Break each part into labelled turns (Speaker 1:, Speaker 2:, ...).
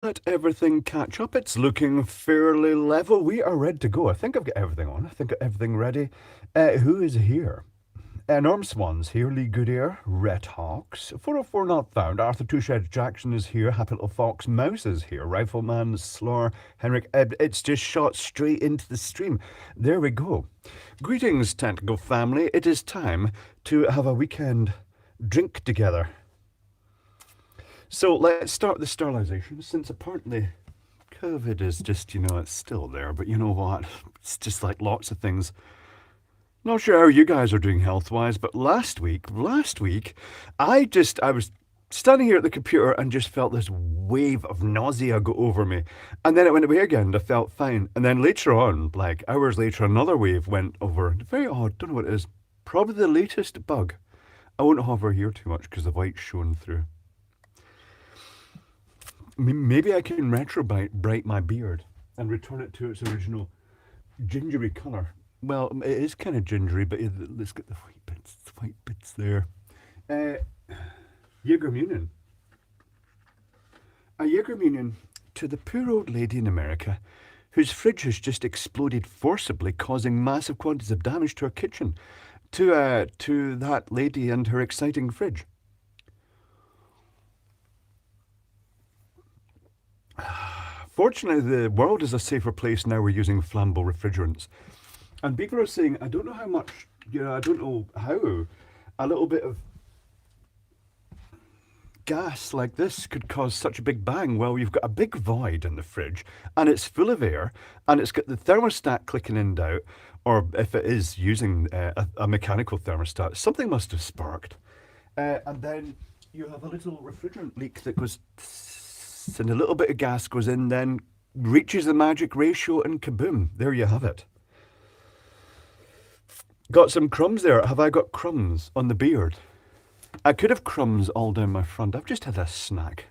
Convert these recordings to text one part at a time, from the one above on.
Speaker 1: Let everything catch up. It's looking fairly level. We are ready to go. I think I've got everything on. I think I've got everything ready. Who is here? Norm Swans here, Lee Goodyear, Red Hawks, 404 Not Found, Arthur Two-Shed Jackson is here, Happy Little Fox Mouse is here, Rifleman, Slur, Henrik Ebb, it's just shot straight into the stream. There we go. Greetings, Tentacle family. It is time to have a weekend drink together. So let's start the sterilisation, since apparently COVID is just, it's still there, but you know what? It's just like lots of things. Not sure how you guys are doing health-wise, but last week, I was standing here at the computer and just felt this wave of nausea go over me. And then it went away again and I felt fine. And then later on, like hours later, another wave went over. Very odd, don't know what it is. Probably the latest bug. I won't hover here too much because the light's showing through. Maybe I can retro-bright my beard and return it to its original gingery colour. Well, it is kind of gingery, but let's get the white bits there. Jägermunion. A Jägermunion to the poor old lady in America whose fridge has just exploded forcibly, causing massive quantities of damage to her kitchen. To that lady and her exciting fridge. Fortunately, the world is a safer place now we're using flammable refrigerants. And people are saying, I don't know how much, I don't know how a little bit of gas like this could cause such a big bang. Well, you've got a big void in the fridge and it's full of air and it's got the thermostat clicking in and out, or if it is using a mechanical thermostat, something must have sparked. And then you have a little refrigerant leak that goes and a little bit of gas goes in, then reaches the magic ratio and kaboom, there you have it. Got some crumbs there. Have I got crumbs on the beard? I could have crumbs all down my front. I've just had a snack.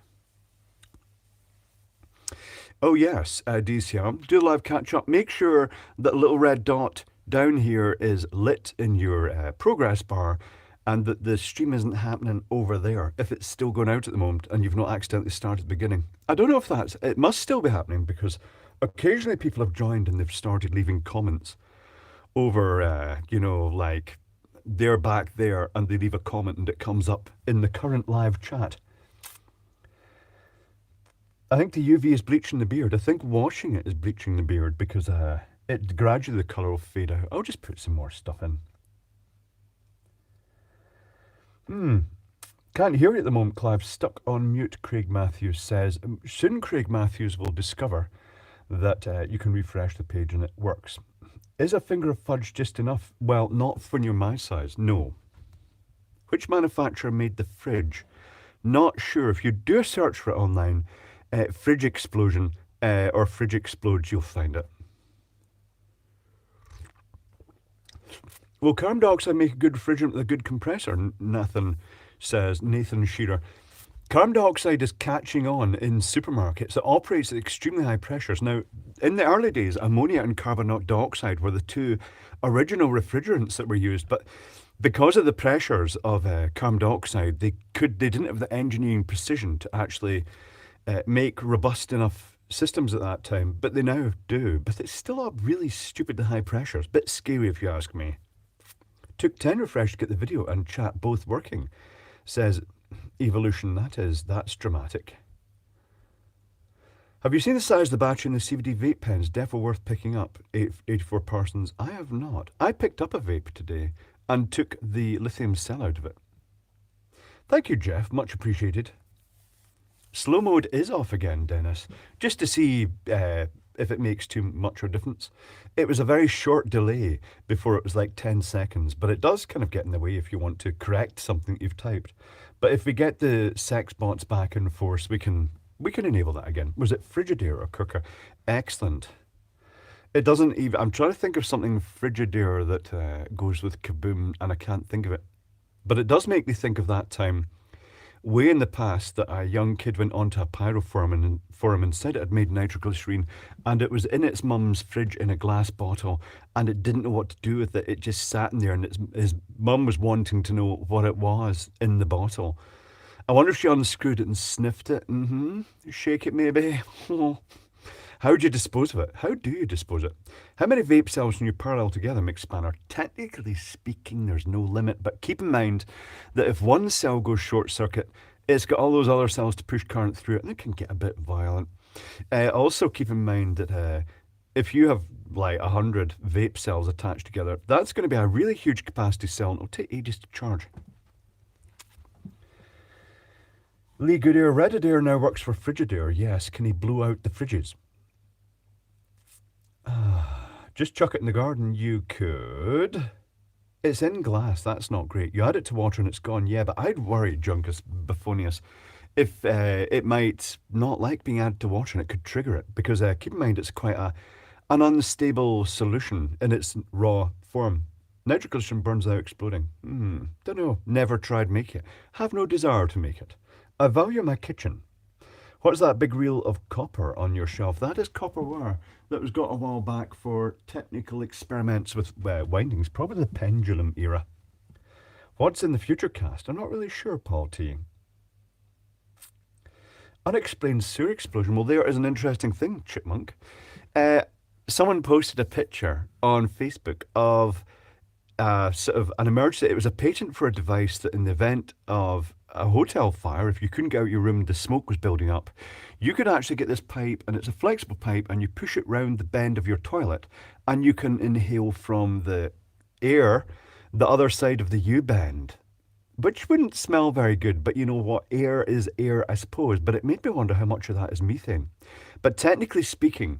Speaker 1: Oh yes, DCR, do live catch up. Make sure that little red dot down here is lit in your progress bar and that the stream isn't happening over there if it's still going out at the moment and you've not accidentally started the beginning. I don't know if it must still be happening because occasionally people have joined and they've started leaving comments over, like they're back there and they leave a comment and it comes up in the current live chat. I think the UV is bleaching the beard. I think washing it is bleaching the beard because it gradually the colour will fade out. I'll just put some more stuff in. Can't hear you at the moment, Clive. Stuck on mute, Craig Matthews says. Soon Craig Matthews will discover that you can refresh the page and it works. Is a finger of fudge just enough? Well, not when you're my size, no. Which manufacturer made the fridge? Not sure. If you do a search for it online, fridge explosion or fridge explodes, you'll find it. Will carbon dioxide make a good refrigerant with a good compressor? Nathan says, Nathan Shearer. Carbon dioxide is catching on in supermarkets. It operates at extremely high pressures. Now, in the early days, ammonia and carbon dioxide were the two original refrigerants that were used, but because of the pressures of carbon dioxide, they didn't have the engineering precision to actually make robust enough systems at that time, but they now do. But it's still a really stupidly high pressures. Bit scary if you ask me. Took 10 refresh to get the video and chat both working, says Evolution. That's dramatic. Have you seen the size of the battery in the CBD vape pens? Definitely worth picking up. 84 persons. I have not. I picked up a vape today and took the lithium cell out of it. Thank you, Jeff. Much appreciated. Slow mode is off again, Dennis, just to see if it makes too much of a difference. It was a very short delay before it was like 10 seconds, but it does kind of get in the way if you want to correct something you've typed. But if we get the sex bots back in force, we can enable that again. Was it Frigidaire or cooker? Excellent. It doesn't even... I'm trying to think of something Frigidaire that goes with Kaboom, and I can't think of it. But it does make me think of that time way in the past that a young kid went onto a pyro forum and said it had made nitroglycerine, and it was in its mum's fridge in a glass bottle, and it didn't know what to do with it. It just sat in there, and his mum was wanting to know what it was in the bottle. I wonder if she unscrewed it and sniffed it. Shake it maybe. How do you dispose of it? How do you dispose of it? How many vape cells can you parallel together, Mick Spanner? Technically speaking, there's no limit, but keep in mind that if one cell goes short circuit, it's got all those other cells to push current through it, and it can get a bit violent. Also, keep in mind that if you have like 100 vape cells attached together, that's going to be a really huge capacity cell, and it'll take ages to charge. Lee Goodair, Reddidair now works for Frigidaire. Yes, can he blow out the fridges? Just chuck it in the garden. You could. It's in glass. That's not great. You add it to water and it's gone. Yeah, but I'd worry, Juncus Buffonius, if it might not like being added to water and it could trigger it. Because keep in mind, it's quite an unstable solution in its raw form. Nitroglycerin burns without exploding. Don't know. Never tried make it. Have no desire to make it. I value my kitchen. What's that big reel of copper on your shelf? That is copper wire that was got a while back for technical experiments with windings, probably the pendulum era. What's in the future cast? I'm not really sure, Paul T. Unexplained sewer explosion. Well, there is an interesting thing, Chipmunk. Someone posted a picture on Facebook of sort of an emergency. It was a patent for a device that in the event of a hotel fire, if you couldn't get out your room, the smoke was building up, you could actually get this pipe, and it's a flexible pipe, and you push it round the bend of your toilet, and you can inhale from the air the other side of the U-bend, which wouldn't smell very good, but you know what? Air is air, I suppose. But it made me wonder how much of that is methane. But technically speaking,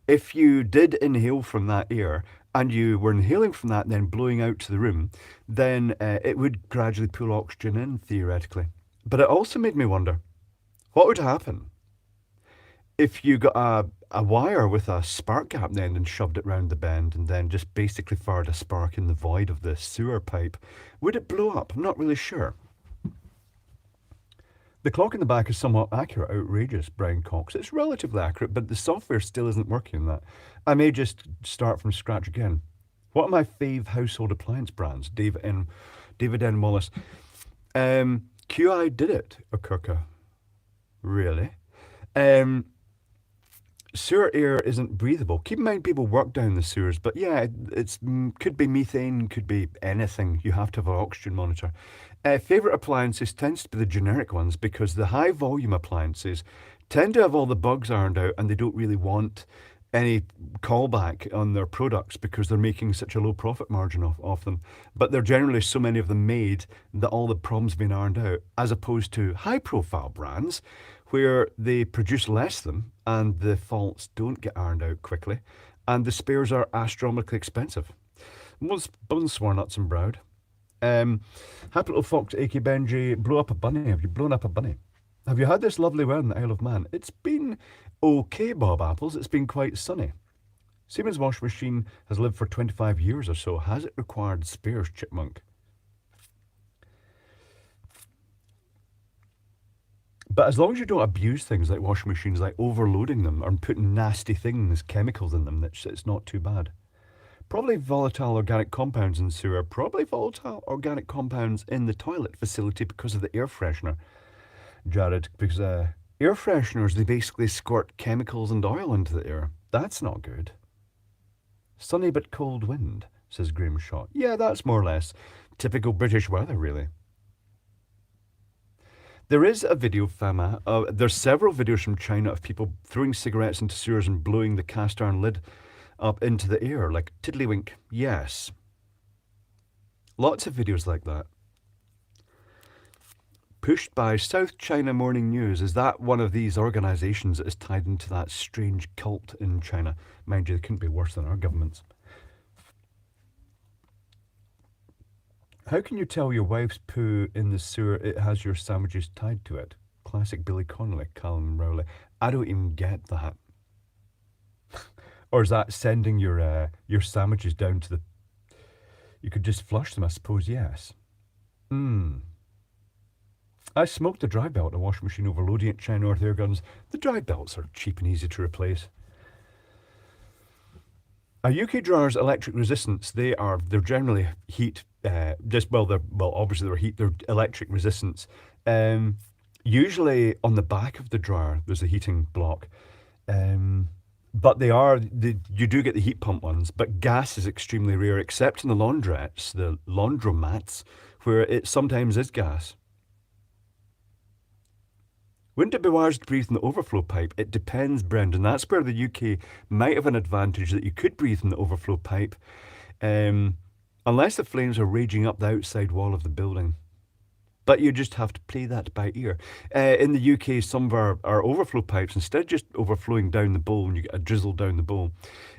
Speaker 1: if you did inhale from that air, and you were inhaling from that and then blowing out to the room, then it would gradually pull oxygen in, theoretically. But it also made me wonder, what would happen if you got a wire with a spark gap in the end and shoved it round the bend and then just basically fired a spark in the void of the sewer pipe? Would it blow up? I'm not really sure. The clock in the back is somewhat accurate. Outrageous, Brian Cox. It's relatively accurate, but the software still isn't working on that. I may just start from scratch again. What are my fave household appliance brands? David N. Wallace. QI did it, Okurka. Really? Sewer air isn't breathable. Keep in mind people work down the sewers, but yeah, it's could be methane, could be anything. You have to have an oxygen monitor. Favourite appliances tends to be the generic ones because the high volume appliances tend to have all the bugs ironed out and they don't really want any callback on their products because they're making such a low profit margin off them. But there are generally so many of them made that all the problems have been ironed out, as opposed to high profile brands where they produce less of them and the faults don't get ironed out quickly and the spares are astronomically expensive. Bonsoir, Nuts and Browd. Happy Little Fox, A.K. Benji, blow up a bunny. Have you blown up a bunny? Have you had this lovely weather in the Isle of Man? It's been okay, Bob Apples. It's been quite sunny. Siemens washing machine has lived for 25 years or so. Has it required spares, Chipmunk? But as long as you don't abuse things like washing machines, like overloading them or putting nasty things, chemicals in them, it's not too bad. Probably volatile organic compounds in sewer. Probably volatile organic compounds in the toilet facility because of the air freshener, Jared. Because air fresheners, they basically squirt chemicals and oil into the air. That's not good. Sunny but cold wind, says Grimshaw. Yeah, that's more or less typical British weather, really. There is a video, Fama. There's several videos from China of people throwing cigarettes into sewers and blowing the cast iron lid up into the air, like tiddlywink. Yes. Lots of videos like that. Pushed by South China Morning News. Is that one of these organisations that is tied into that strange cult in China? Mind you, they couldn't be worse than our governments. How can you tell your wife's poo in the sewer it has your sandwiches tied to it? Classic Billy Connolly, Callum Rowley. I don't even get that. Or is that sending your sandwiches down to the... You could just flush them, I suppose, yes. I smoked a dry belt in a washing machine overloading it, China North air guns. The dry belts are cheap and easy to replace. A UK dryer's electric resistance, they're generally heat, obviously they're heat, they're electric resistance Um, Usually on the back of the dryer, there's a heating block. Um, but you do get the heat pump ones, but gas is extremely rare, except in the laundrettes, the laundromats, where it sometimes is gas. Wouldn't it be wise to breathe in the overflow pipe? It depends, Brendan. That's where the UK might have an advantage that you could breathe in the overflow pipe, um, unless the flames are raging up the outside wall of the building. But you just have to play that by ear. In the UK, some of our overflow pipes, instead of just overflowing down the bowl and you get a drizzle down the bowl,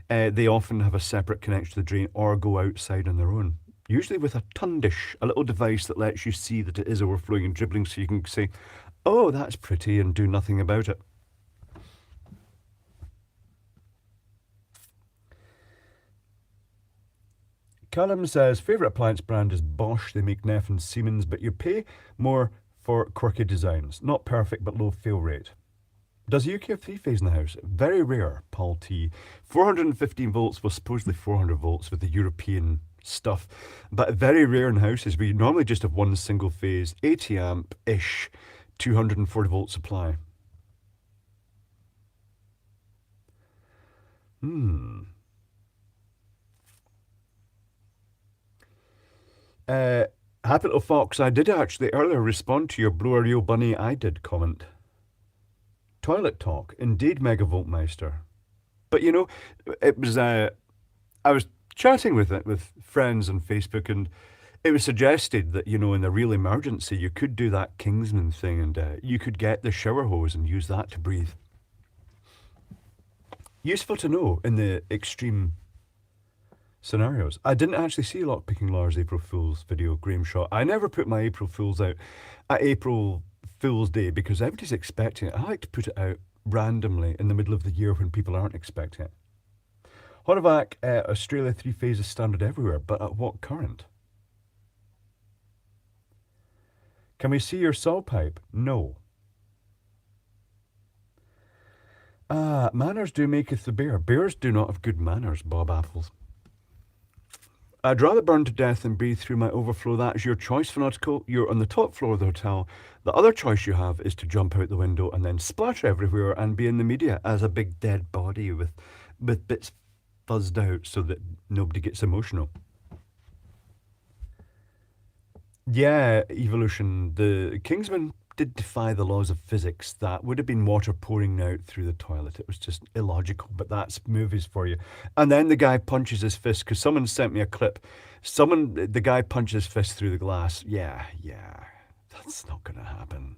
Speaker 1: they often have a separate connection to the drain or go outside on their own. Usually with a tundish, a little device that lets you see that it is overflowing and dribbling so you can say, oh, that's pretty, and do nothing about it. Callum says, favourite appliance brand is Bosch. They make Neff and Siemens, but you pay more for quirky designs. Not perfect, but low fail rate. Does UK have three-phase in the house? Very rare, Paul T. 415 volts was supposedly 400 volts with the European stuff, but very rare in houses. We normally just have one single phase, 80 amp-ish, 240 volt supply. Happy Little Fox, I did actually earlier respond to your Blower Real Bunny I did comment. Toilet talk, indeed, Megavoltmeister. But you know, it was I was chatting with friends on Facebook, and it was suggested that you know, in a real emergency, you could do that Kingsman thing, and you could get the shower hose and use that to breathe. Useful to know in the extreme scenarios. I didn't actually see Lockpicking Lars April Fool's video, Graham Shaw. I never put my April Fools out at April Fool's Day because everybody's expecting it. I like to put it out randomly in the middle of the year when people aren't expecting it. Horovac, Australia 3-phase is standard everywhere, but at what current? Can we see your saw pipe? No. Manners do maketh the bear. Bears do not have good manners, Bob Apples. I'd rather burn to death than breathe through my overflow. That is your choice, Fanatical. You're on the top floor of the hotel. The other choice you have is to jump out the window and then splash everywhere and be in the media as a big dead body with bits fuzzed out so that nobody gets emotional. Yeah, evolution. The Kingsman did defy the laws of physics. That would have been water pouring out through the toilet. It was just illogical, but that's movies for you. And then the guy punches his fist, because someone sent me a clip. The guy punches his fist through the glass. Yeah, that's not going to happen.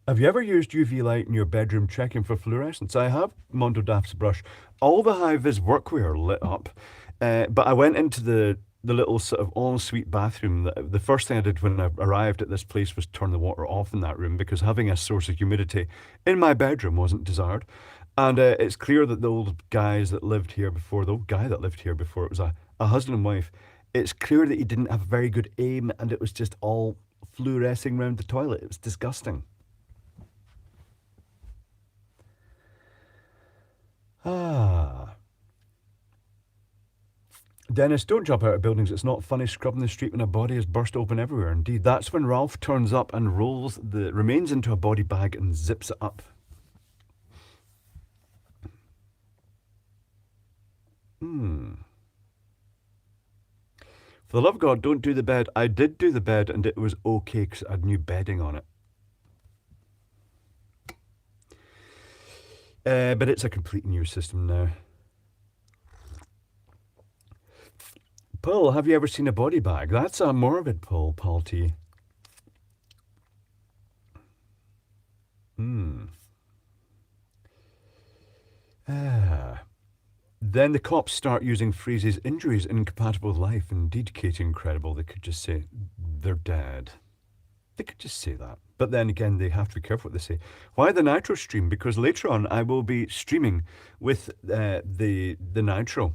Speaker 1: Have you ever used UV light in your bedroom checking for fluorescence? I have, Mondo Daft's brush. All the high-vis workwear lit up, but I went into the little sort of ensuite bathroom. The first thing I did when I arrived at this place was turn the water off in that room because having a source of humidity in my bedroom wasn't desired. And it's clear that the old guys that lived here before, the old guy that lived here before, it was a husband and wife. It's clear that he didn't have a very good aim and it was just all fluorescing around the toilet. It was disgusting. Dennis, don't jump out of buildings. It's not funny scrubbing the street when a body is burst open everywhere. Indeed, that's when Ralph turns up and rolls the remains into a body bag and zips it up. For the love of God, don't do the bed. I did do the bed and it was okay because I had new bedding on it. But it's a complete new system now. Paul, have you ever seen a body bag? That's a morbid pull, Paul T. Then the cops start using phrases, injuries incompatible with life. Indeed, Katie, incredible. They could just say, they're dead. They could just say that. But then again, they have to be careful what they say. Why the Nitro stream? Because later on, I will be streaming with the Nitro.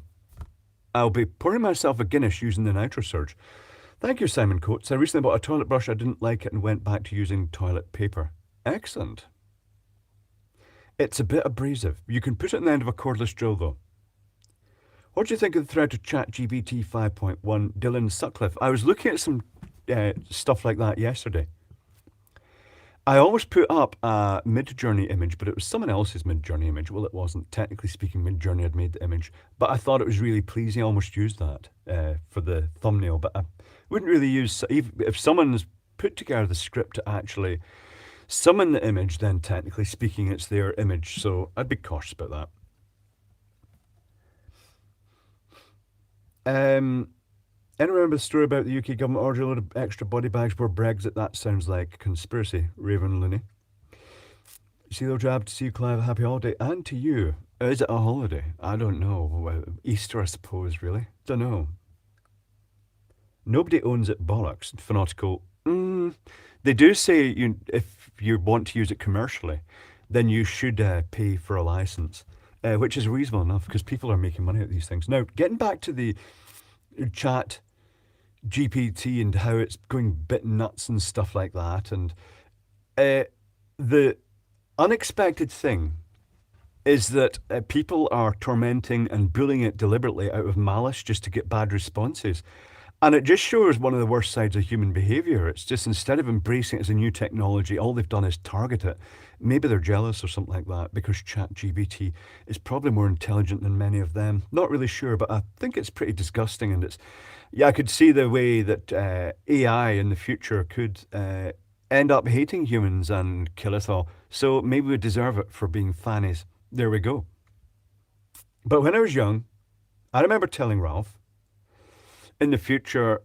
Speaker 1: I'll be pouring myself a Guinness using the Nitro Surge. Thank you, Simon Coates. I recently bought a toilet brush. I didn't like it and went back to using toilet paper. Excellent. It's a bit abrasive. You can put it in the end of a cordless drill, though. What do you think of the thread to ChatGPT 5.1, Dylan Sutcliffe? I was looking at some stuff like that yesterday. I almost put up a Mid-Journey image, but it was someone else's Mid-Journey image. Well, it wasn't. Technically speaking, Mid-Journey had made the image, but I thought it was really pleasing. I almost used that for the thumbnail, but I wouldn't really use... If someone's put together the script to actually summon the image, then technically speaking, it's their image, so I'd be cautious about that. Anyone remember the story about the UK government ordering a load of extra body bags for Brexit? That sounds like conspiracy, Raven Looney. CeeLo Jab, to see you, Clive, a happy holiday. And to you. Is it a holiday? I don't know. Easter, I suppose, really. Don't know. Nobody owns it, bollocks. Fanatical. They do say if you want to use it commercially, then you should pay for a license, which is reasonable enough because people are making money out of these things. Now, getting back to the chat GPT and how it's going bit nuts and stuff like that, and the unexpected thing is that people are tormenting and bullying it deliberately out of malice just to get bad responses. And it just shows one of the worst sides of human behavior. It's just instead of embracing it as a new technology, all they've done is target it. Maybe they're jealous or something like that because ChatGPT is probably more intelligent than many of them. Not really sure, but I think it's pretty disgusting. And I could see the way that AI in the future could end up hating humans and kill us all. So maybe we deserve it for being fannies. There we go. But when I was young, I remember telling Ralph, in the future,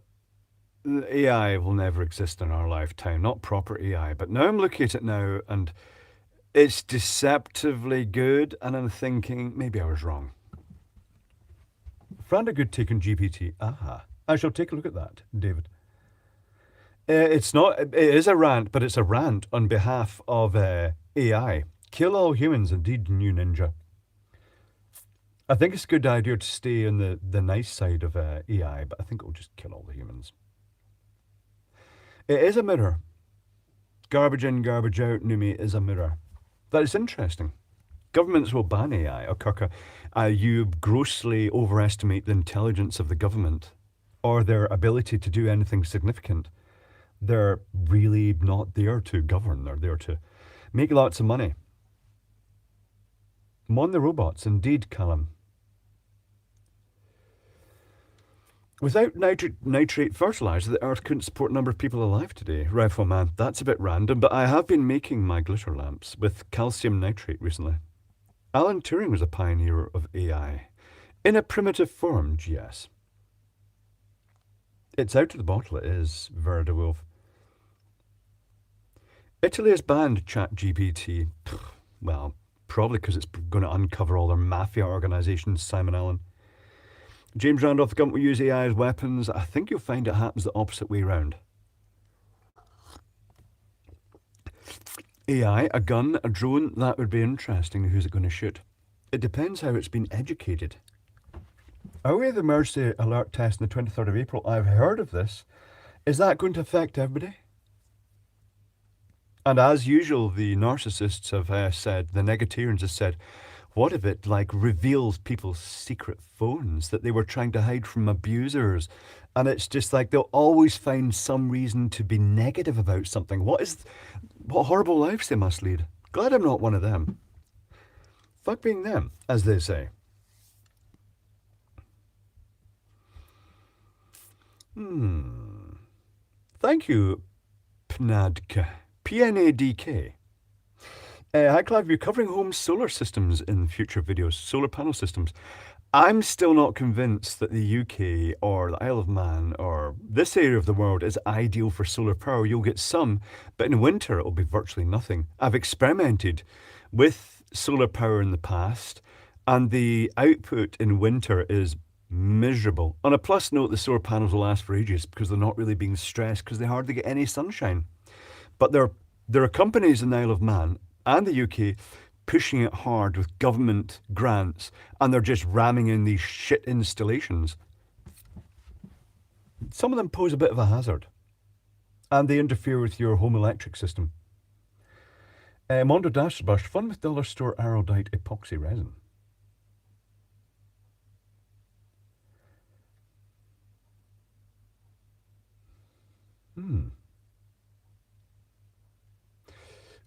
Speaker 1: the AI will never exist in our lifetime, not proper AI. But now I'm looking at it now and it's deceptively good, and I'm thinking maybe I was wrong. Found a good take on GPT. Aha. I shall take a look at that, David. It's not, it is a rant, but it's a rant on behalf of AI. Kill all humans, indeed, new ninja. I think it's a good idea to stay on the nice side of AI, but I think it'll just kill all the humans. It is a mirror. Garbage in, garbage out, Numi is a mirror. That is interesting. Governments will ban AI, Okirka. You grossly overestimate the intelligence of the government or their ability to do anything significant. They're really not there to govern. They're there to make lots of money. Mon the robots, indeed, Callum. Without nitrate fertilizer, the Earth couldn't support a number of people alive today. Rifleman, that's a bit random, but I have been making my glitter lamps with calcium nitrate recently. Alan Turing was a pioneer of AI. In a primitive form, GS. It's out of the bottle, it is, Verda Wolf. Italy has banned ChatGPT. Well, probably because it's going to uncover all their mafia organisations, Simon Allen. James Randolph, the government will use AI as weapons. I think you'll find it happens the opposite way round. AI, a gun, a drone, that would be interesting. Who's it going to shoot? It depends how it's been educated. Are we at the emergency alert test on the 23rd of April? I've heard of this. Is that going to affect everybody? And as usual, the narcissists have said, the negatarians have said, what if it reveals people's secret phones that they were trying to hide from abusers? And it's just like they'll always find some reason to be negative about something. What horrible lives they must lead. Glad I'm not one of them. Fuck being them, as they say. Thank you, Pnadk. PNADK. Hi Clive, you're covering home solar systems in future videos, solar panel systems. I'm still not convinced that the UK or the Isle of Man or this area of the world is ideal for solar power. You'll get some, but in winter it'll be virtually nothing. I've experimented with solar power in the past and the output in winter is miserable. On a plus note, the solar panels will last for ages because they're not really being stressed because they hardly get any sunshine. But there are companies in the Isle of Man and the UK pushing it hard with government grants, and they're just ramming in these shit installations. Some of them pose a bit of a hazard, and they interfere with your home electric system. Mondo Dashbush, fun with dollar store Aerodite epoxy resin.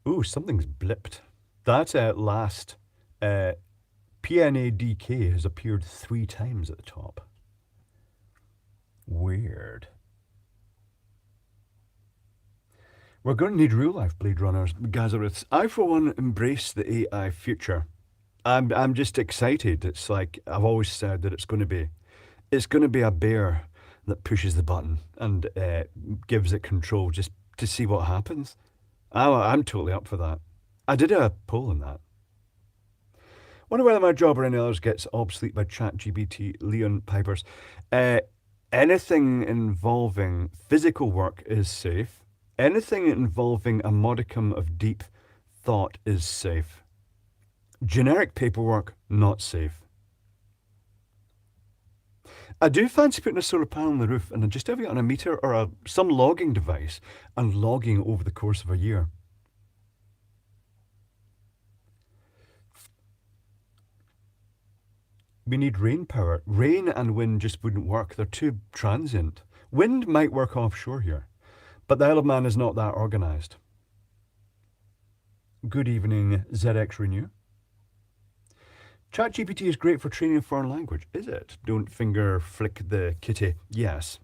Speaker 1: Ooh, something's blipped. That last PNADK has appeared 3 times at the top. Weird. We're going to need real-life Blade Runners, Gazariths. I, for one, embrace the AI future. I'm just excited. It's like I've always said that it's going to be. It's going to be a bear that pushes the button and gives it control just to see what happens. I'm totally up for that. I did a poll on that. Wonder whether my job or any others gets obsolete by ChatGPT. Leon Pipers. Anything involving physical work is safe. Anything involving a modicum of deep thought is safe. Generic paperwork, not safe. I do fancy putting a solar panel on the roof and just having it on a meter or some logging device and logging over the course of a year. We need rain power. Rain and wind just wouldn't work. They're too transient. Wind might work offshore here, but the Isle of Man is not that organised. Good evening, ZX Renew. ChatGPT is great for training a foreign language. Is it? Don't finger flick the kitty. Yes.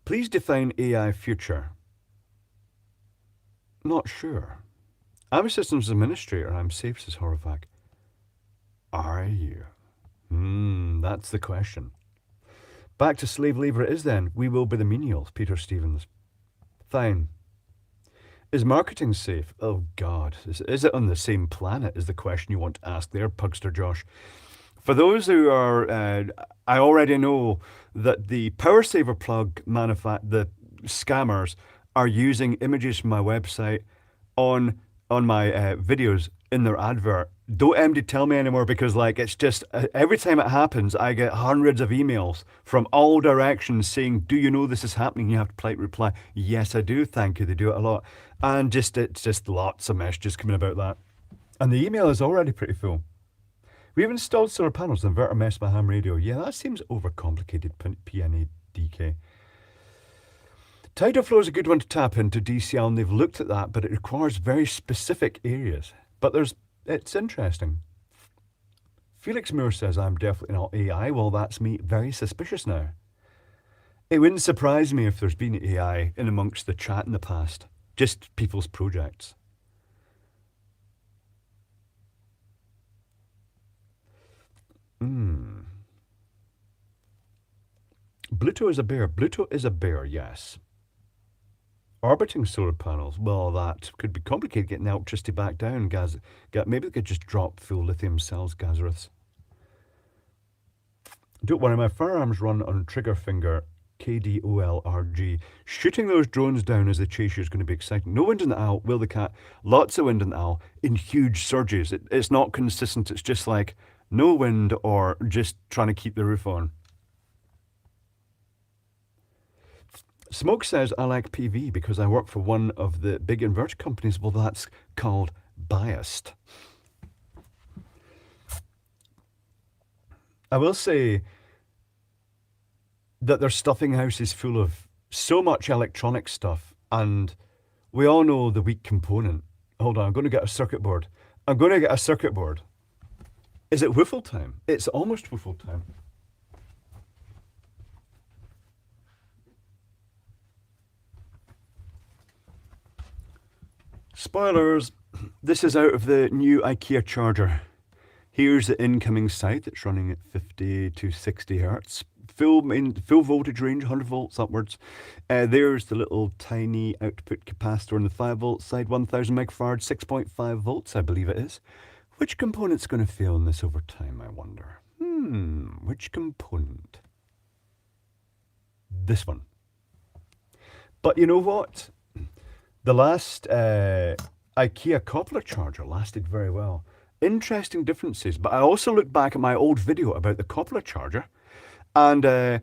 Speaker 1: Please define AI future. Not sure. I'm a systems administrator and I'm safe, says Horovac. Are you? That's the question. Back to slave labor it is then. We will be the menials, Peter Stevens. Fine. Is marketing safe? Oh God, is it on the same planet is the question you want to ask there, Pugster Josh. For those who are, I already know that the Power Saver plug the scammers are using images from my website on my videos in their advert. Don't MD tell me anymore because it's just every time it happens, I get hundreds of emails from all directions saying, "Do you know this is happening?" You have to polite reply, "Yes, I do. Thank you." They do it a lot, and it's just lots of messages coming about that, and the email is already pretty full. We have installed solar panels and inverter mesh my ham radio. Yeah, that seems overcomplicated. PNADK. Tidal flow is a good one to tap into DCL, and they've looked at that, but it requires very specific areas. But it's interesting. Felix Moore says, I'm definitely not AI. Well, that's me. Very suspicious now. It wouldn't surprise me if there's been AI in amongst the chat in the past. Just people's projects. Bluto is a bear. Bluto is a bear, yes. Orbiting solar panels, well, that could be complicated getting the electricity back down. Maybe they could just drop full lithium cells, Gazariths. Don't worry, my firearms run on trigger finger KDOLRG. Shooting those drones down as they chase you is going to be exciting. No wind in the Isle, Will the Cat. Lots of wind in the Isle in huge surges. It's not consistent. It's just like no wind or just trying to keep the roof on. Smoke says, I like PV because I work for one of the big inverter companies. Well, that's called biased. I will say that their stuffing house is full of so much electronic stuff, and we all know the weak component. Hold on, I'm going to get a circuit board. Is it woofle time? It's almost woofle time. Spoilers, this is out of the new IKEA charger. Here's the incoming side that's running at 50 to 60 hertz. Full voltage range, 100 volts upwards. There's the little tiny output capacitor on the 5 volt side, 1000 megafarad, 6.5 volts, I believe it is. Which component's going to fail in this over time, I wonder? Which component? This one. But you know what? The last IKEA Coupler charger lasted very well. Interesting differences, but I also looked back at my old video about the Coupler charger, and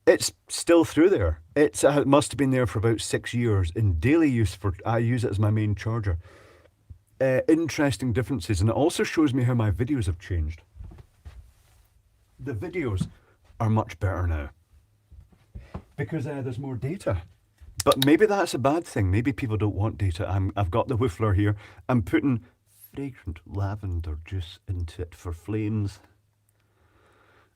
Speaker 1: it's still through there. It must have been there for about 6 years in daily use. I use it as my main charger. Interesting differences, and it also shows me how my videos have changed. The videos are much better now because there's more data. But maybe that's a bad thing. Maybe people don't want data. I've got the woofler here. I'm putting fragrant lavender juice into it for flames.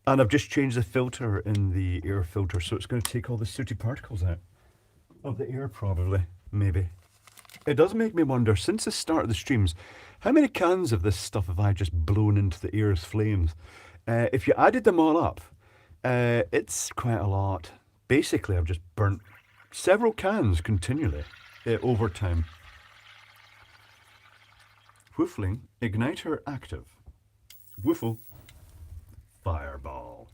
Speaker 1: And I've just changed the filter in the air filter, so it's going to take all the sooty particles out of the air, probably, maybe. It does make me wonder, since the start of the streams, how many cans of this stuff have I just blown into the air as flames? If you added them all up, it's quite a lot. Basically, I've just burnt several cans continually over time. Woofling, igniter active. Woofle, fireball.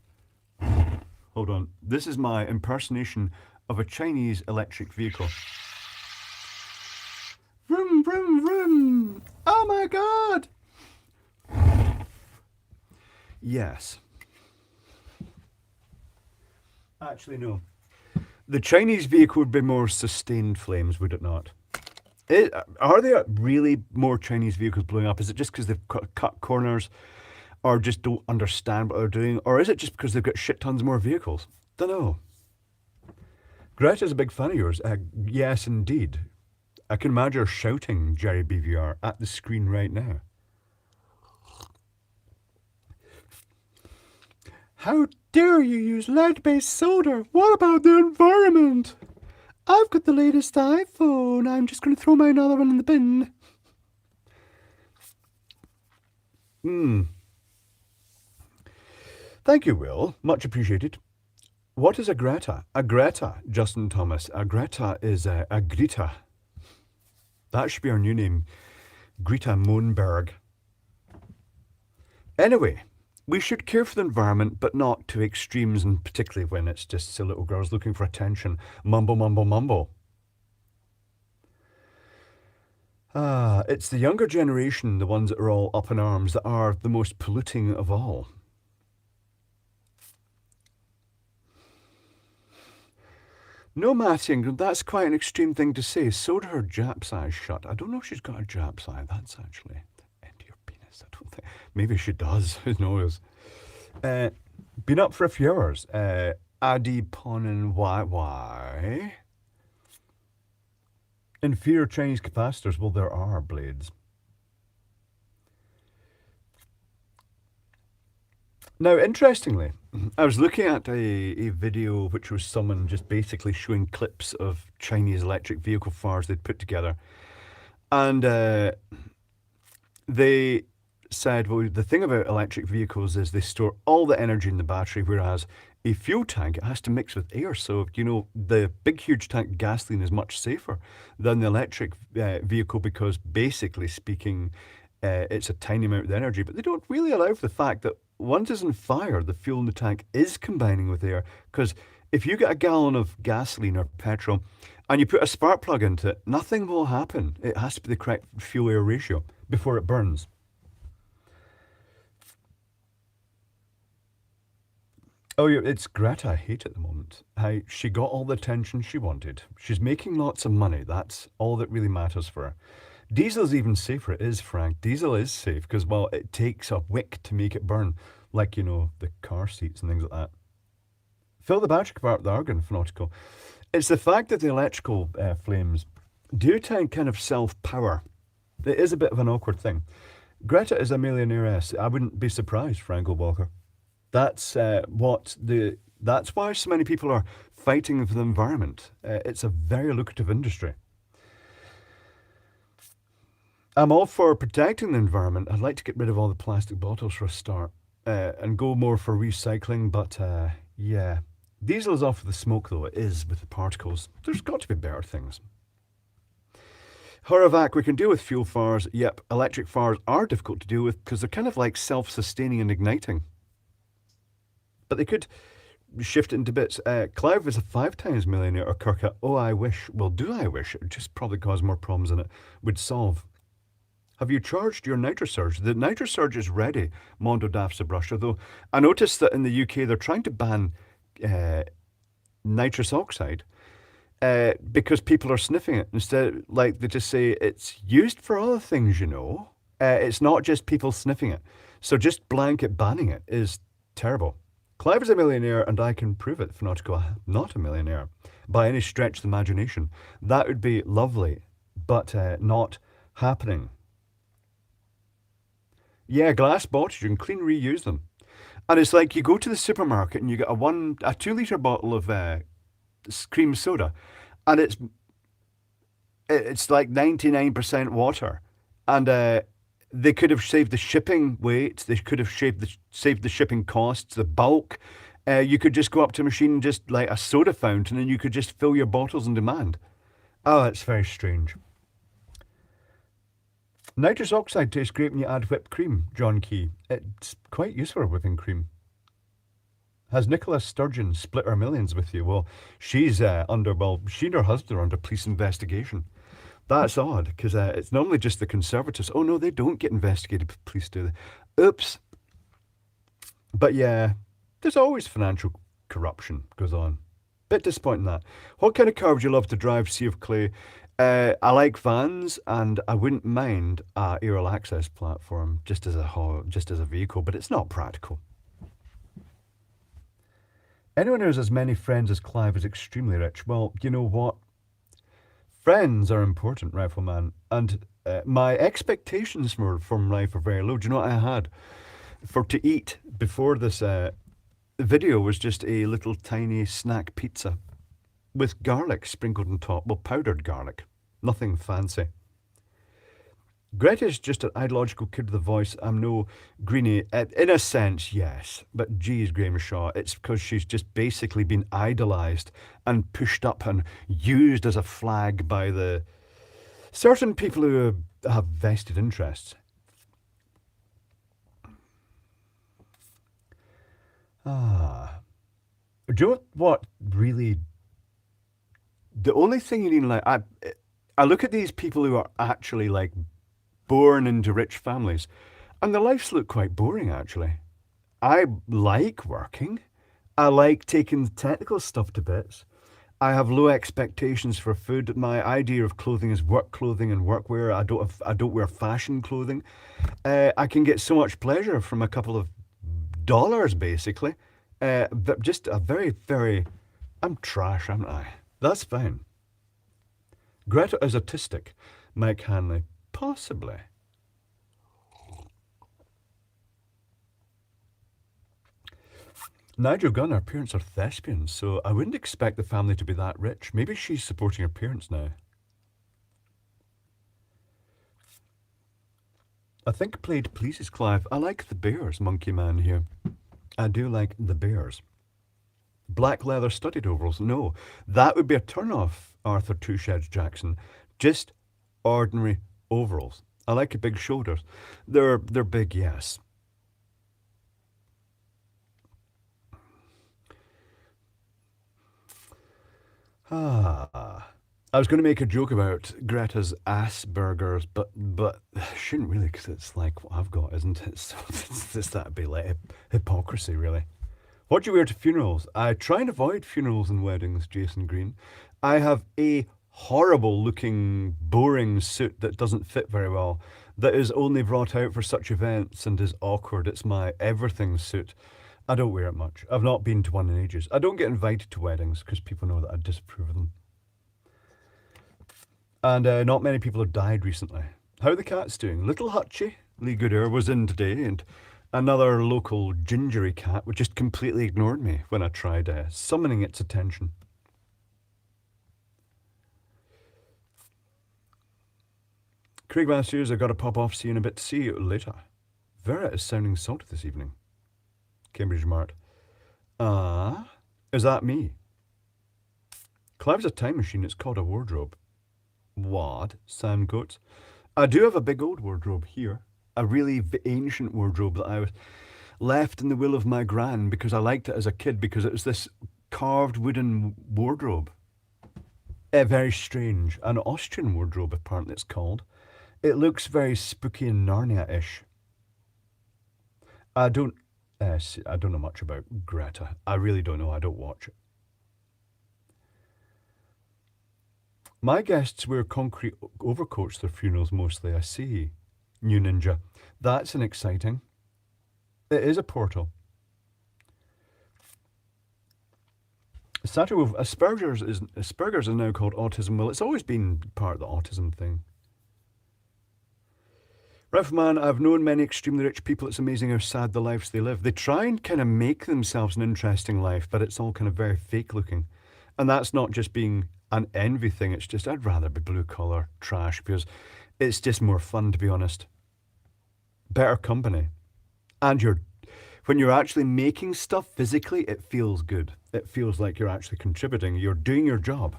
Speaker 1: Hold on, this is my impersonation of a Chinese electric vehicle. Vroom, vroom, vroom. Oh my God. Yes. Actually, no. The Chinese vehicle would be more sustained flames, would it not? Are there really more Chinese vehicles blowing up? Is it just because they've cut corners or just don't understand what they're doing? Or is it just because they've got shit tons more vehicles? Don't know. Greta's a big fan of yours. Yes, indeed. I can imagine her shouting Jerry BVR at the screen right now. How dare you use lead-based soda? What about the environment? I've got the latest iPhone. I'm just going to throw my another one in the bin. Thank you, Will. Much appreciated. What is a Greta? A Greta, Justin Thomas. A Greta is a Greta. That should be our new name. Greta Moenberg. Anyway, we should care for the environment, but not to extremes, and particularly when it's just silly little girls looking for attention. Mumble, mumble, mumble. It's the younger generation, the ones that are all up in arms, that are the most polluting of all. No, Matting, that's quite an extreme thing to say. So do her Jap's eyes shut. I don't know if she's got a Jap's eye. That's actually the end of your penis. I don't think. Maybe she does. Who knows? Been up for a few hours. Adi Ponin YY. Inferior Chinese capacitors. Well, there are blades. Now, interestingly, I was looking at a video which was someone just basically showing clips of Chinese electric vehicle fires they'd put together. And they said, well, the thing about electric vehicles is they store all the energy in the battery, whereas a fuel tank, it has to mix with air. So, you know, the big, huge tank gasoline is much safer than the electric vehicle because, basically speaking, it's a tiny amount of energy. But they don't really allow for the fact that once it's on fire, the fuel in the tank is combining with air. Because if you get a gallon of gasoline or petrol and you put a spark plug into it, nothing will happen. It has to be the correct fuel-air ratio before it burns. Oh, yeah, it's Greta I hate at the moment. How she got all the attention she wanted. She's making lots of money. That's all that really matters for her. Diesel's even safer. It is, Frank. Diesel is safe because, well, it takes a wick to make it burn. Like, you know, the car seats and things like that. Fill the battery compartment with argon, Fanautical. It's the fact that the electrical flames do kind of self-power. It is a bit of an awkward thing. Greta is a millionairess. I wouldn't be surprised, Frank Walker. That's that's why so many people are fighting for the environment. It's a very lucrative industry. I'm all for protecting the environment. I'd like to get rid of all the plastic bottles for a start and go more for recycling. But yeah, diesel is off for the smoke, though. It is with the particles. There's got to be better things. Horavac, we can deal with fuel fires. Yep, electric fires are difficult to deal with because they're kind of like self-sustaining and igniting. But they could shift it into bits. Clive is a 5 times millionaire, or Kirka. Oh, I wish. Well, do I wish? It would just probably cause more problems than it would solve. Have you charged your Nitro Surge? The Nitro Surge is ready, Mondo Daft Brusher, though I noticed that in the UK they're trying to ban nitrous oxide because people are sniffing it. Instead, like they just say it's used for other things, you know. It's not just people sniffing it. So just blanket banning it is terrible. Clive is a millionaire and I can prove it, Fanautical. I'm not a millionaire. by any stretch of the imagination. That would be lovely, but not happening. Yeah, glass bottles, you can clean reuse them. And it's like you go to the supermarket and you get a 2 litre bottle of cream soda, and it's like 99% water, and they could have saved the shipping weight. They could have saved the shipping costs, the bulk. You could just go up to a machine, just like a soda fountain, and you could just fill your bottles on demand. Oh, it's very strange. Nitrous oxide tastes great when you add whipped cream, John Key. It's quite useful for whipping cream. Has Nicola Sturgeon split her millions with you? Well, she and her husband are under police investigation. That's odd, because it's normally just the Conservatives. Oh no, they don't get investigated by police, do they? Oops. But yeah, there's always financial corruption goes on. Bit disappointing that. What kind of car would you love to drive, Sea of Clay? I like vans, and I wouldn't mind a aerial access platform just as a vehicle, but it's not practical. Anyone who has as many friends as Clive is extremely rich. Well, you know what? Friends are important, Rifleman, and my expectations from life are very low. Do you know what I had to eat before this video was just a little tiny snack pizza with garlic sprinkled on top. Well, powdered garlic. Nothing fancy. Greta's just an ideological kid with a voice. I'm no greenie. In a sense, yes. But geez, Graham Shaw, it's because she's just basically been idolised and pushed up and used as a flag by the certain people who have vested interests. Do you know what really... The only thing you need, like, I look at these people who are actually, like, born into rich families, and their lives look quite boring, actually. I like working. I like taking the technical stuff to bits. I have low expectations for food. My idea of clothing is work clothing and workwear. I don't wear fashion clothing. I can get so much pleasure from a couple of dollars, basically. But just a very, very... I'm trash, aren't I? That's fine. Greta is autistic. Mike Hanley. Possibly. Nigel Gunn, her parents are thespians, so I wouldn't expect the family to be that rich. Maybe she's supporting her parents now. I think Played pleases Clive. I like the bears, Monkey Man here. I do like the bears. Black leather studded overalls. No, that would be a turn-off, Arthur Two-Sheds Jackson. Just ordinary overalls. I like your big shoulders. They're big, yes. I was going to make a joke about Greta's ass burgers, but shouldn't really, because it's like what I've got, isn't it? So that'd be like hypocrisy, really. What do you wear to funerals? I try and avoid funerals and weddings, Jason Green. I have a horrible looking, boring suit that doesn't fit very well, that is only brought out for such events and is awkward. It's my everything suit. I don't wear it much. I've not been to one in ages. I don't get invited to weddings because people know that I disapprove of them. And not many people have died recently. How are the cats doing? Little Hutchie, Lee Gooder, was in today, and another local gingery cat, which just completely ignored me when I tried summoning its attention. Craig Masters, I've got to pop off, see you in a bit. See you later. Vera is sounding salty this evening. Cambridge Mart. Is that me? Clive's a time machine. It's called a wardrobe. What? Sam Coates. I do have a big old wardrobe here. A really ancient wardrobe that I was left in the will of my gran because I liked it as a kid because it was this carved wooden wardrobe. Very strange. An Austrian wardrobe, apparently it's called. It looks very spooky and Narnia-ish. I don't know much about Greta. I really don't know. I don't watch it. My guests wear concrete overcoats to their funerals mostly. I see. New Ninja. That's an exciting. It is a portal. Satterwolf, Asperger's is now called autism. Well, it's always been part of the autism thing. Ralph, I've known many extremely rich people. It's amazing how sad the lives they live. They try and kind of make themselves an interesting life, but it's all kind of very fake looking. And that's not just being an envy thing. It's just, I'd rather be blue collar trash because it's just more fun, to be honest. Better company. And when you're actually making stuff physically, it feels good. It feels like you're actually contributing. You're doing your job.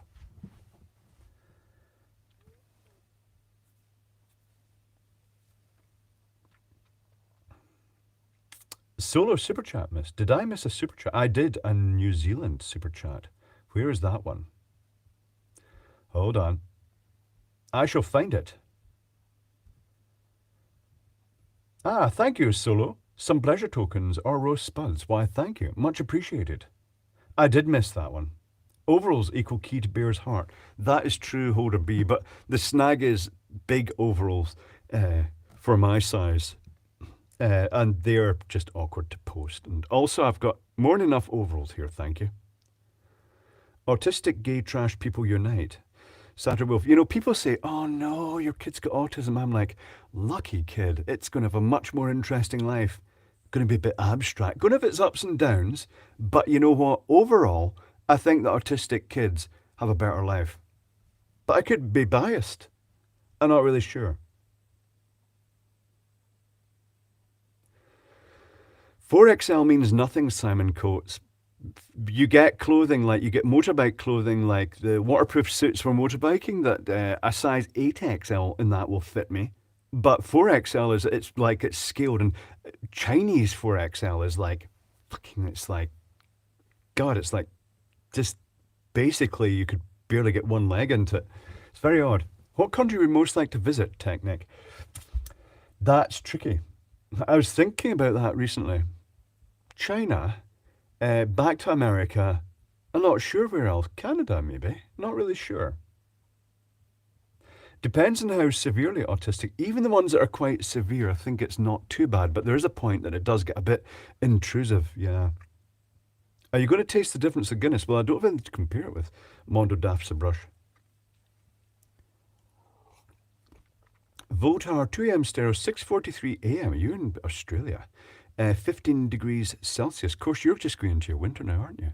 Speaker 1: Solo super chat miss. Did I miss a super chat? I did a New Zealand super chat. Where is that one? Hold on. I shall find it. Ah, thank you, Solo. Some pleasure tokens or roast spuds. Why, thank you. Much appreciated. I did miss that one. Overalls equal key to bear's heart. That is true, Holder B, but the snag is big overalls for my size. And they're just awkward to post. And also, I've got more than enough overalls here, thank you. Autistic gay trash people unite. Satterwolf, people say, oh no, your kid's got autism. I'm like, lucky kid, it's going to have a much more interesting life. Going to be a bit abstract. Going to have its ups and downs, but you know what? Overall, I think that autistic kids have a better life. But I could be biased. I'm not really sure. 4XL means nothing, Simon Coates. You get clothing you get motorbike clothing like the waterproof suits for motorbiking that a size 8XL in that will fit me. But 4XL it's scaled, and Chinese 4XL is it's like just basically you could barely get one leg into it. It's very odd. What country would most like to visit, Technic? That's tricky. I was thinking about that recently. China, back to America. I'm not sure where else. Canada, maybe. Not really sure. Depends on how severely autistic. Even the ones that are quite severe, I think it's not too bad. But there is a point that it does get a bit intrusive, yeah. Are you going to taste the difference of Guinness? Well, I don't have anything to compare it with. Mondo Daft's a brush. Voltar 2am stereo, 6:43am. Are you in Australia? 15 degrees Celsius. Of course, you're just going into your winter now, aren't you?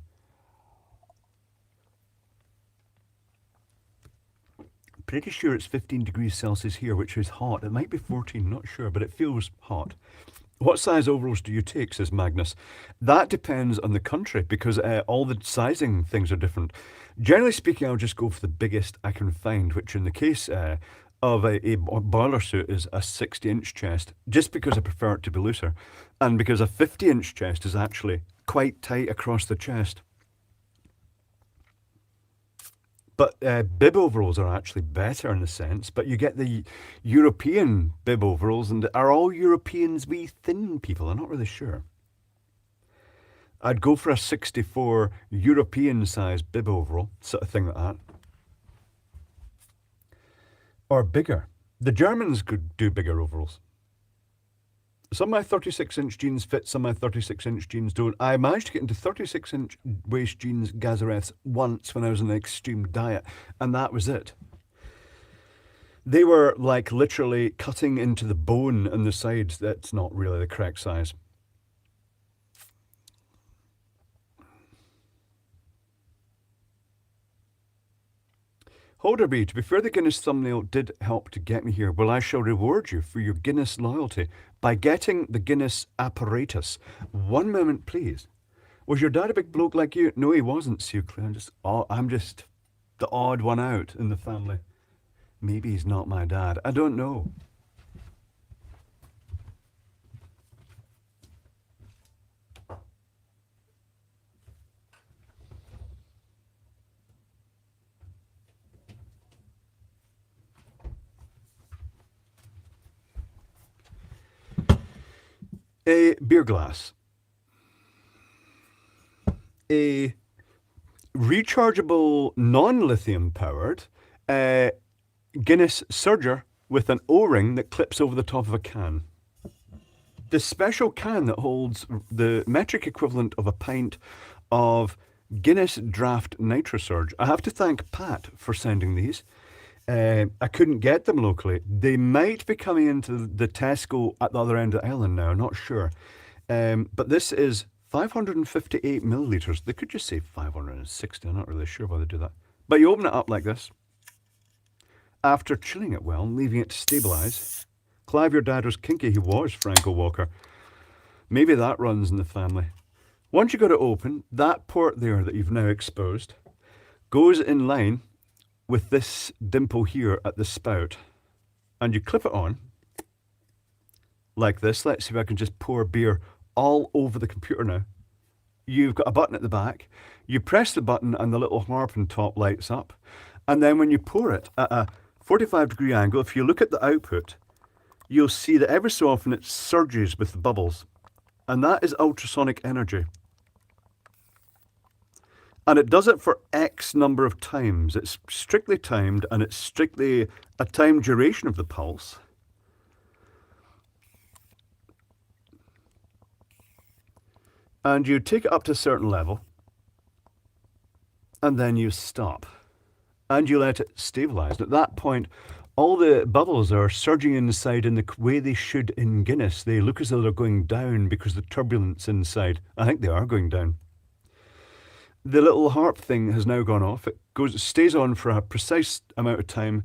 Speaker 1: Pretty sure it's 15 degrees Celsius here, which is hot. It might be 14, not sure, but it feels hot. What size overalls do you take, says Magnus? That depends on the country because all the sizing things are different. Generally speaking, I'll just go for the biggest I can find, which in the case of a boiler suit is a 60-inch chest, just because I prefer it to be looser, and because a 50-inch chest is actually quite tight across the chest. But bib overalls are actually better in a sense, but you get the European bib overalls, and are all Europeans wee thin people? I'm not really sure. I'd go for a 64 European size bib overall, sort of thing like that. Or bigger. The Germans could do bigger overalls. Some of my 36-inch jeans fit, some of my 36-inch jeans don't. I managed to get into 36-inch waist jeans Gazareths once when I was on an extreme diet, and that was it. They were literally cutting into the bone on the sides. That's not really the correct size. Holderby, to be fair, the Guinness thumbnail did help to get me here. Well, I shall reward you for your Guinness loyalty by getting the Guinness apparatus. One moment, please. Was your dad a big bloke like you? No, he wasn't, Sucley. I'm just the odd one out in the family. Maybe he's not my dad. I don't know. A beer glass. A rechargeable, non-lithium powered Guinness Surger with an O-ring that clips over the top of a can. The special can that holds the metric equivalent of a pint of Guinness Draft Nitro Surge. I have to thank Pat for sending these. I couldn't get them locally. They might be coming into the Tesco at the other end of the island now, not sure. But this is 558 millilitres. They could just say 560, I'm not really sure why they do that. But you open it up like this. After chilling it well, leaving it to stabilise. Clive, your dad was kinky. He was Franco Walker. Maybe that runs in the family. Once you got it open, that port there that you've now exposed goes in line with this dimple here at the spout. And you clip it on like this. Let's see if I can just pour beer all over the computer now. You've got a button at the back. You press the button and the little harp on top lights up. And then when you pour it at a 45-degree angle, if you look at the output, you'll see that every so often it surges with the bubbles. And that is ultrasonic energy. And it does it for X number of times. It's strictly timed, and it's strictly a time duration of the pulse. And you take it up to a certain level, and then you stop. And you let it stabilise. At that point, all the bubbles are surging inside in the way they should in Guinness. They look as though they're going down because of the turbulence inside. I think they are going down. The little harp thing has now gone off. It stays on for a precise amount of time,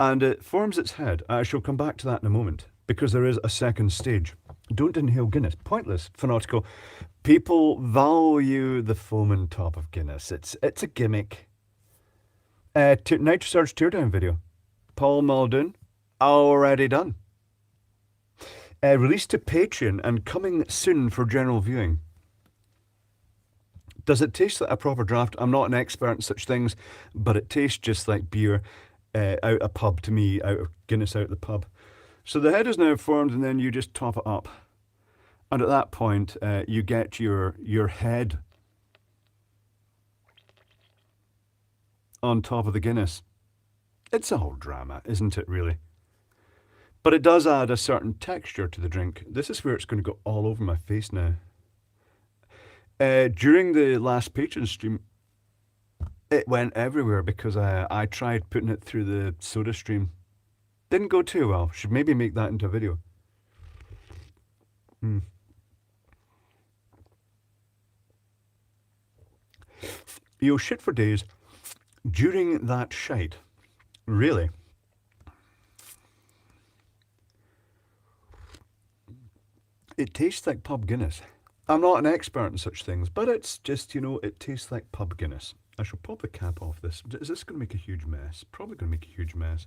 Speaker 1: and it forms its head. I shall come back to that in a moment, because there is a second stage. Don't inhale Guinness. Pointless, fanatical. People value the foam on top of Guinness. It's a gimmick. Nitro Surge teardown video. Paul Muldoon, already done. Released to Patreon and coming soon for general viewing. Does it taste like a proper draft? I'm not an expert in such things, but it tastes just like beer out a pub to me, out of Guinness out of the pub. So the head is now formed, and then you just top it up. And at that point, you get your head on top of the Guinness. It's a whole drama, isn't it, really? But it does add a certain texture to the drink. This is where it's going to go all over my face now. During the last Patreon stream, it went everywhere because I tried putting it through the soda stream. Didn't go too well. Should maybe make that into a video. You'll shit for days during that shite. Really. It tastes like pub Guinness. I'm not an expert in such things, but it's just, it tastes like pub Guinness. I shall pop the cap off this. Is this going to make a huge mess? Probably going to make a huge mess.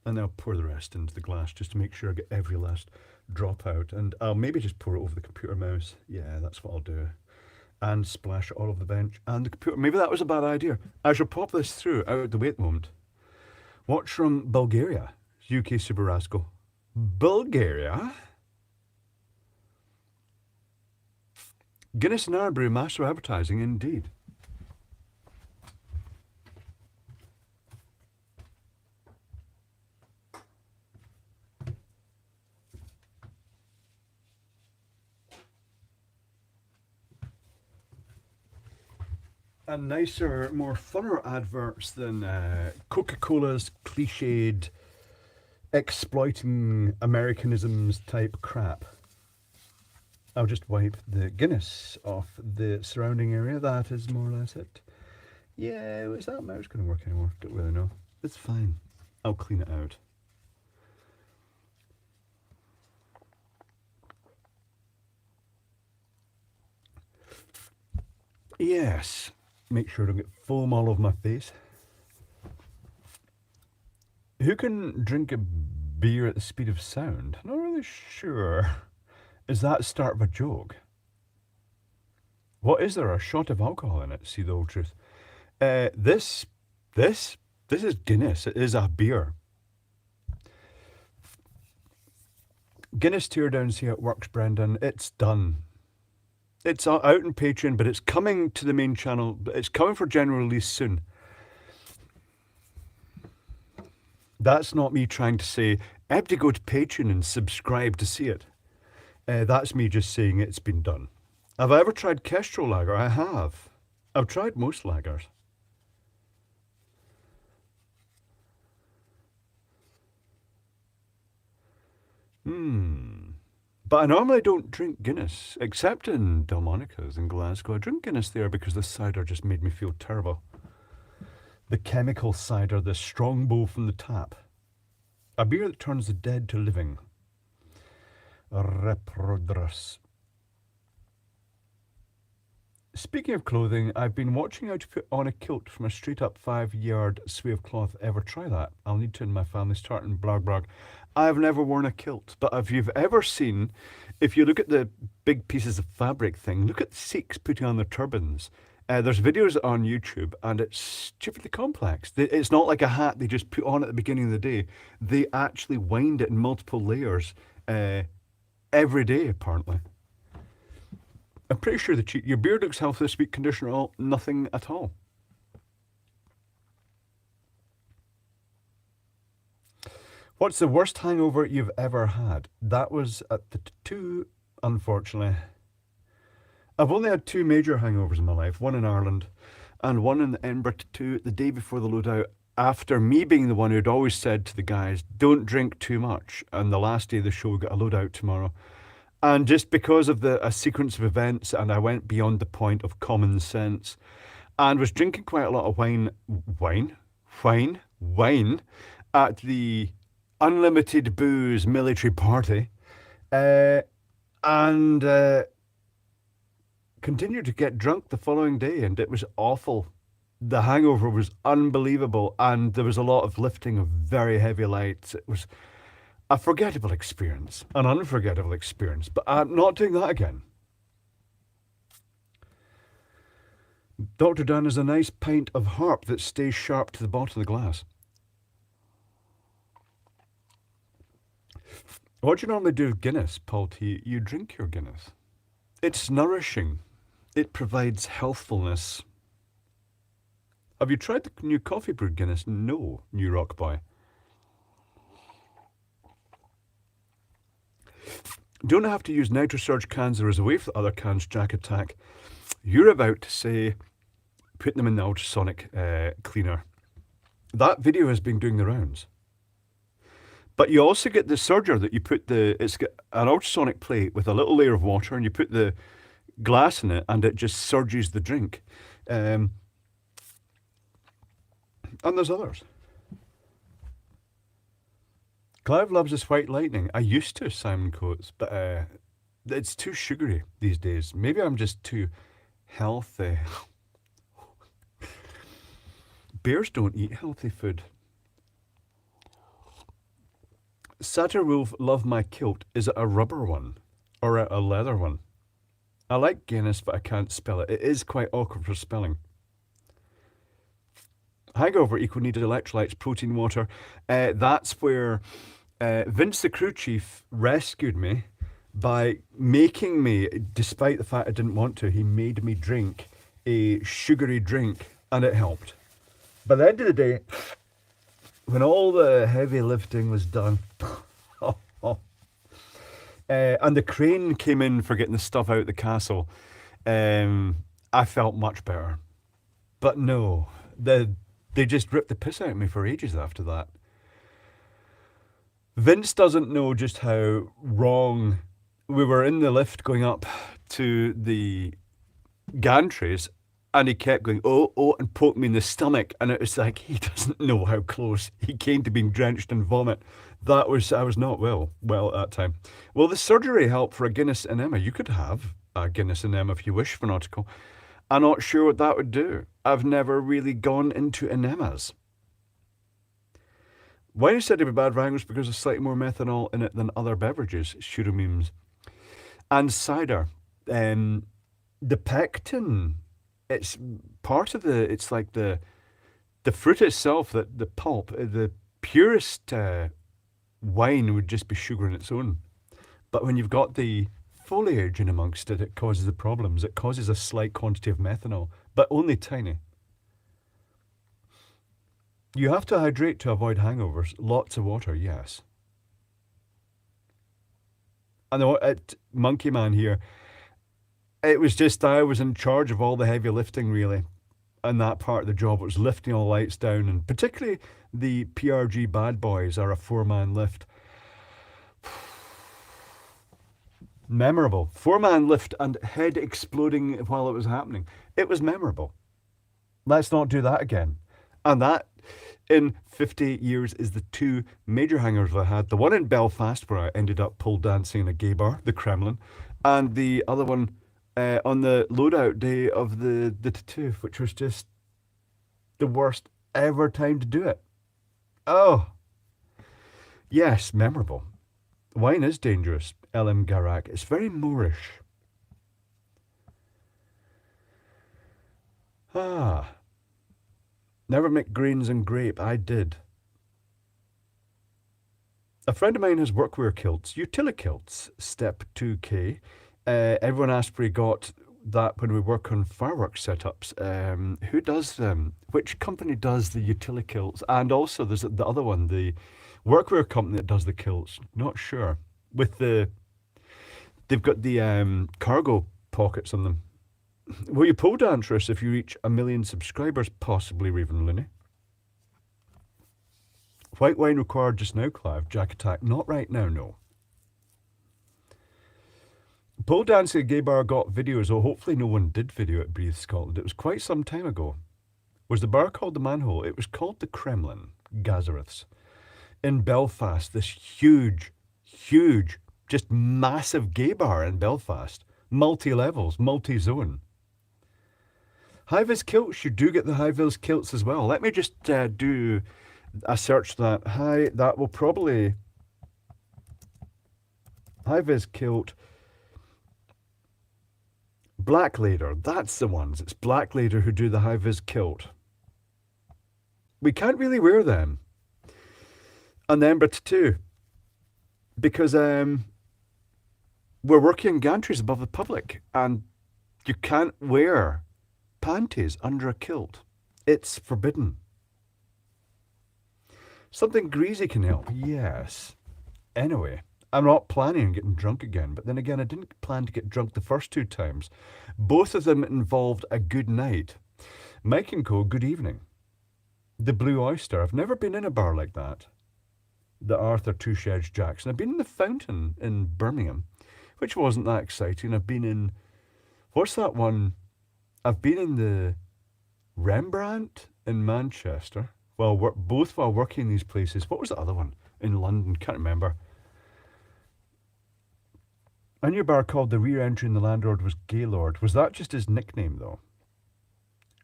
Speaker 1: And I'll pour the rest into the glass just to make sure I get every last drop out. And I'll maybe just pour it over the computer mouse. Yeah, that's what I'll do. And splash it all over the bench and the computer. Maybe that was a bad idea. I shall pop this through out of the way at the moment. Watch from Bulgaria. UK Super Rascal. Bulgaria? Guinness and Ironbrew master advertising indeed. And nicer, more funner adverts than Coca-Cola's cliched exploiting Americanisms type crap. I'll just wipe the Guinness off the surrounding area. That is more or less it. Yeah, is that mouse going to work anymore? Don't really know. It's fine. I'll clean it out. Yes. Make sure I don't get foam all over my face. Who can drink a beer at the speed of sound? Not really sure. Is that start of a joke? What is there? A shot of alcohol in it? See the old truth. This is Guinness. It is a beer. Guinness teardown, see how it works, Brendan. It's done. It's out in Patreon, but it's coming to the main channel. It's coming for general release soon. That's not me trying to say, I have to go to Patreon and subscribe to see it. That's me just saying it's been done. Have I ever tried Kestrel lager? I have. I've tried most lagers. But I normally don't drink Guinness, except in Delmonico's in Glasgow. I drink Guinness there because the cider just made me feel terrible. The chemical cider, the Strongbow from the tap. A beer that turns the dead to living. Reprodrus. Speaking of clothing, I've been watching how to put on a kilt from a straight up 5-yard swathe of cloth. Ever try that? I'll need to in my family's tartan, blag blag. I've never worn a kilt, but if you've ever seen, if you look at the big pieces of fabric thing, look at the Sikhs putting on their turbans. There's videos on YouTube, and it's stupidly complex. It's not like a hat they just put on at the beginning of the day. They actually wind it in multiple layers every day, apparently. I'm pretty sure your beard looks healthy this week, conditioner oil, nothing at all. What's the worst hangover you've ever had? That was at the two, unfortunately. I've only had 2 major hangovers in my life, one in Ireland and one in the Edinburgh Tattoo the day before the loadout, after me being the one who'd always said to the guys, don't drink too much. And the last day of the show, we got a loadout tomorrow. And just because of a sequence of events, and I went beyond the point of common sense, and was drinking quite a lot of wine at the unlimited booze military party, and continued to get drunk the following day, and it was awful. The hangover was unbelievable, and there was a lot of lifting of very heavy lights. It was a forgettable experience, an unforgettable experience, but I'm not doing that again. Dr. Dan is a nice pint of harp that stays sharp to the bottom of the glass. What do you normally do with Guinness, Paul T? You drink your Guinness. It's nourishing. It provides healthfulness. Have you tried the new coffee brewed Guinness? No, New Rock Boy. Don't have to use Nitro Surge cans. There is a way for the other cans, Jack Attack. You're about to say, put them in the ultrasonic cleaner. That video has been doing the rounds. But you also get the surger that you put it's got an ultrasonic plate with a little layer of water, and you put the glass in it, and it just surges the drink. And there's others. Clive loves his White Lightning. I used to, Simon Coates, but it's too sugary these days. Maybe I'm just too healthy. Bears don't eat healthy food. Satterwolf, love my kilt. Is it a rubber one or a leather one? I like Guinness, but I can't spell it. It is quite awkward for spelling. Hangover equal needed electrolytes, protein, water. That's where Vince the crew chief rescued me by making me, despite the fact I didn't want to, he made me drink a sugary drink, and it helped. By the end of the day, when all the heavy lifting was done, and the crane came in for getting the stuff out of the castle, I felt much better. But no, they just ripped the piss out of me for ages after that. Vince doesn't know just how wrong we were in the lift going up to the gantries, and he kept going, oh, and poked me in the stomach. And it was like, he doesn't know how close he came to being drenched in vomit. I was not well at that time. Will the surgery help for a Guinness enema? You could have a Guinness enema if you wish for an article. I'm not sure what that would do. I've never really gone into enemas. Wine is said to be bad for hangovers because there's slightly more methanol in it than other beverages, Shuro memes. And cider. The pectin, it's part of it's like the fruit itself, that the pulp, the purest wine would just be sugar on its own. But when you've got the foliage in amongst it, it causes the problems. It causes a slight quantity of methanol, but only tiny. You have to hydrate to avoid hangovers. Lots of water, yes. And Monkey Man here, It was just I was in charge of all the heavy lifting, really, and that part of the job. It was lifting all the lights down, and particularly the PRG bad boys are a 4-man lift. Memorable. 4-man lift and head exploding while it was happening. It was memorable. Let's not do that again. And that, in 50 years, is the two major hangers I had. The one in Belfast, where I ended up pole dancing in a gay bar, the Kremlin, and the other one on the loadout day of the tattoo, which was just the worst ever time to do it. Oh, yes, memorable. Wine is dangerous, LM Garak. It's very Moorish. Ah. Never make grains and grape. I did. A friend of mine has workwear kilts, utility kilts, step 2K. Everyone asked where he got that when we work on fireworks setups. Who does them? Which company does the utility kilts? And also there's the other one, the workwear company that does the kilts. Not sure. They've got the cargo pockets on them. Will you pole dance us if you reach 1 million subscribers? Possibly, Raven Looney. White wine required just now, Clive. Jack Attack. Not right now, no. Pole dancing at gay bar got videos, or hopefully no one did video at Breathe Scotland. It was quite some time ago. Was the bar called the Manhole? It was called the Kremlin, Gazareth's. In Belfast, this huge, just massive gay bar in Belfast. Multi-levels, multi-zone. High-vis kilts, you do get the high-vis kilts as well. Let me just do a search that. That will probably... High-vis kilt. Black Leader, that's the ones. It's Black Leader who do the high-vis kilt. We can't really wear them. And then, but too, because we're working in gantries above the public, and you can't wear panties under a kilt. It's forbidden. Something greasy can help, yes. Anyway, I'm not planning on getting drunk again, but then again, I didn't plan to get drunk the first 2 times. Both of them involved a good night. Mike and Co, good evening. The Blue Oyster, I've never been in a bar like that. The Arthur Touchedge Jackson. I've been in the Fountain in Birmingham, which wasn't that exciting. I've been in, what's that one? I've been in the Rembrandt in Manchester, both while working in these places. What was the other one? In London, can't remember. I knew a bar called The Rear Entry and the landlord was Gaylord. Was that just his nickname, though?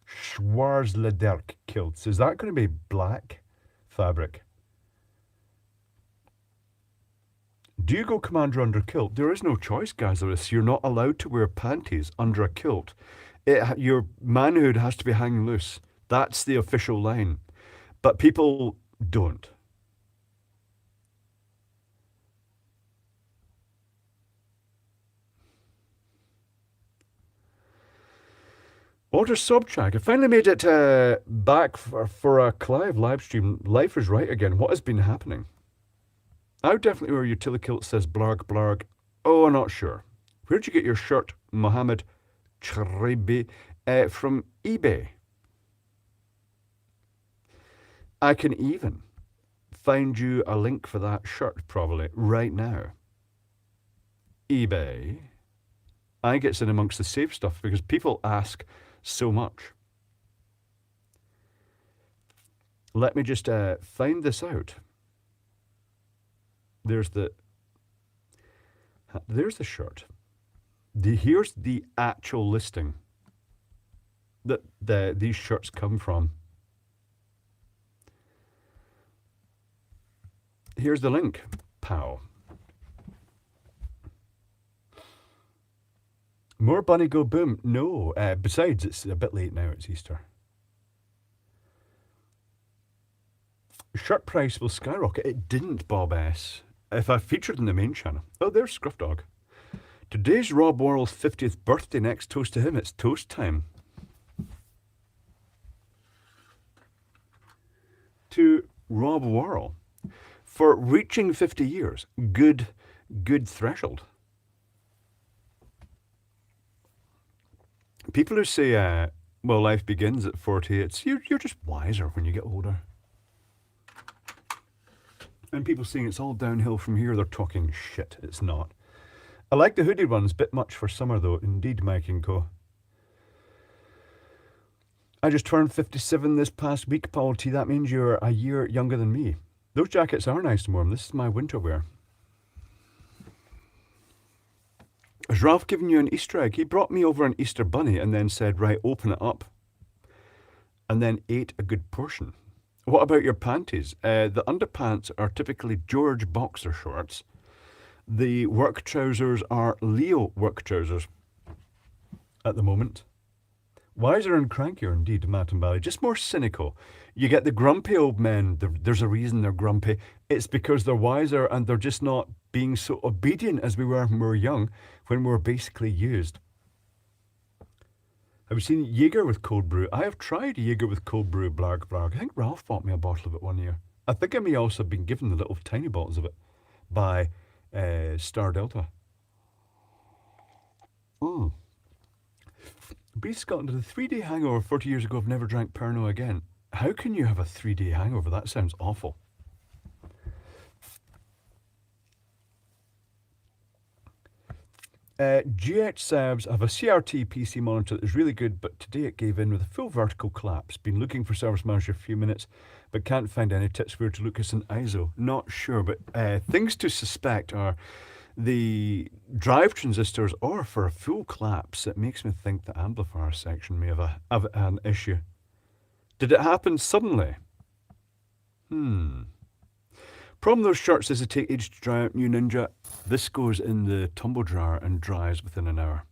Speaker 1: Schwarzlederk kilts. Is that going to be black fabric? Do you go commander under kilt? There is no choice, guys. You're not allowed to wear panties under a kilt. Your manhood has to be hanging loose. That's the official line. But people don't. Walter Sobchak, I finally made it back for a Clive live stream. Life is right again. What has been happening? I would definitely wear utility kilt, says Blarg Blarg. Oh, I'm not sure. Where'd you get your shirt, Mohammed Chribi? From eBay. I can even find you a link for that shirt, probably, right now. eBay. I think it's in amongst the safe stuff because people ask so much. Let me just find this out. There's the shirt. Here's the actual listing that these shirts come from. Here's the link. Pow. More bunny go boom. No. Besides, it's a bit late now. It's Easter. Shirt price will skyrocket. It didn't, Bob S. If I featured in the main channel. Oh, there's Scruff Dog. Today's Rob Worrell's 50th birthday. Next toast to him. It's toast time. To Rob Worrell for reaching 50 years. Good threshold. People who say, well, life begins at 40, you're just wiser when you get older. And people saying it's all downhill from here, they're talking shit. It's not. I like the hoodie ones, bit much for summer though. Indeed, Mike and Co. I just turned 57 this past week, Paul T. That means you're a year younger than me. Those jackets are nice and warm. This is my winter wear. Has Ralph given you an Easter egg? He brought me over an Easter bunny and then said, right, open it up. And then ate a good portion. What about your panties? The underpants are typically George boxer shorts. The work trousers are Leo work trousers at the moment. Wiser and crankier indeed, Matt and Barry. Just more cynical. You get the grumpy old men. There's a reason they're grumpy. It's because they're wiser and they're just not being so obedient as we were when we were young, when we were basically used. Have you seen Jaeger with cold brew? I have tried Jaeger with cold brew, blarg blarg. I think Ralph bought me a bottle of it one year. I think I may also have been given the little tiny bottles of it by Star Delta. Bree Scotland had a 3-day hangover 40 years ago. I've never drank Pernod again. How can you have a 3-day hangover? That sounds awful. GH Sabs have a CRT PC monitor that is really good, but today it gave in with a full vertical collapse. Been looking for Service Manager a few minutes, but can't find any tips where to look at an ISO. Not sure, but things to suspect are the drive transistors, or for a full collapse, it makes me think the amplifier section may have an issue. Did it happen suddenly? Problem those shirts is they take ages to dry out. New Ninja. This goes in the tumble dryer and dries within an hour.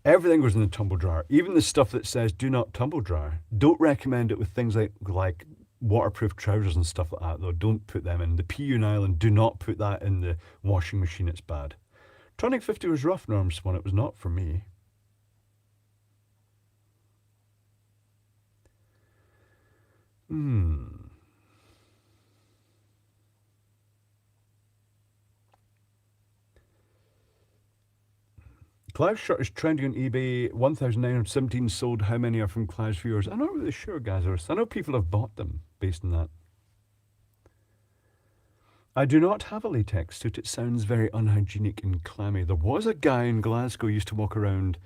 Speaker 1: Everything goes in the tumble dryer. Even the stuff that says do not tumble dry. Don't recommend it with things like waterproof trousers and stuff like that though. Don't put them in. The PU nylon, do not put that in the washing machine. It's bad. Tronic 50 was rough, Norms one. It was not for me. Clive's shirt is trending on eBay. 1,917 sold. How many are from Clive's viewers? I'm not really sure, guys. I know people have bought them based on that. I do not have a latex suit. It sounds very unhygienic and clammy. There was a guy in Glasgow who used to walk around.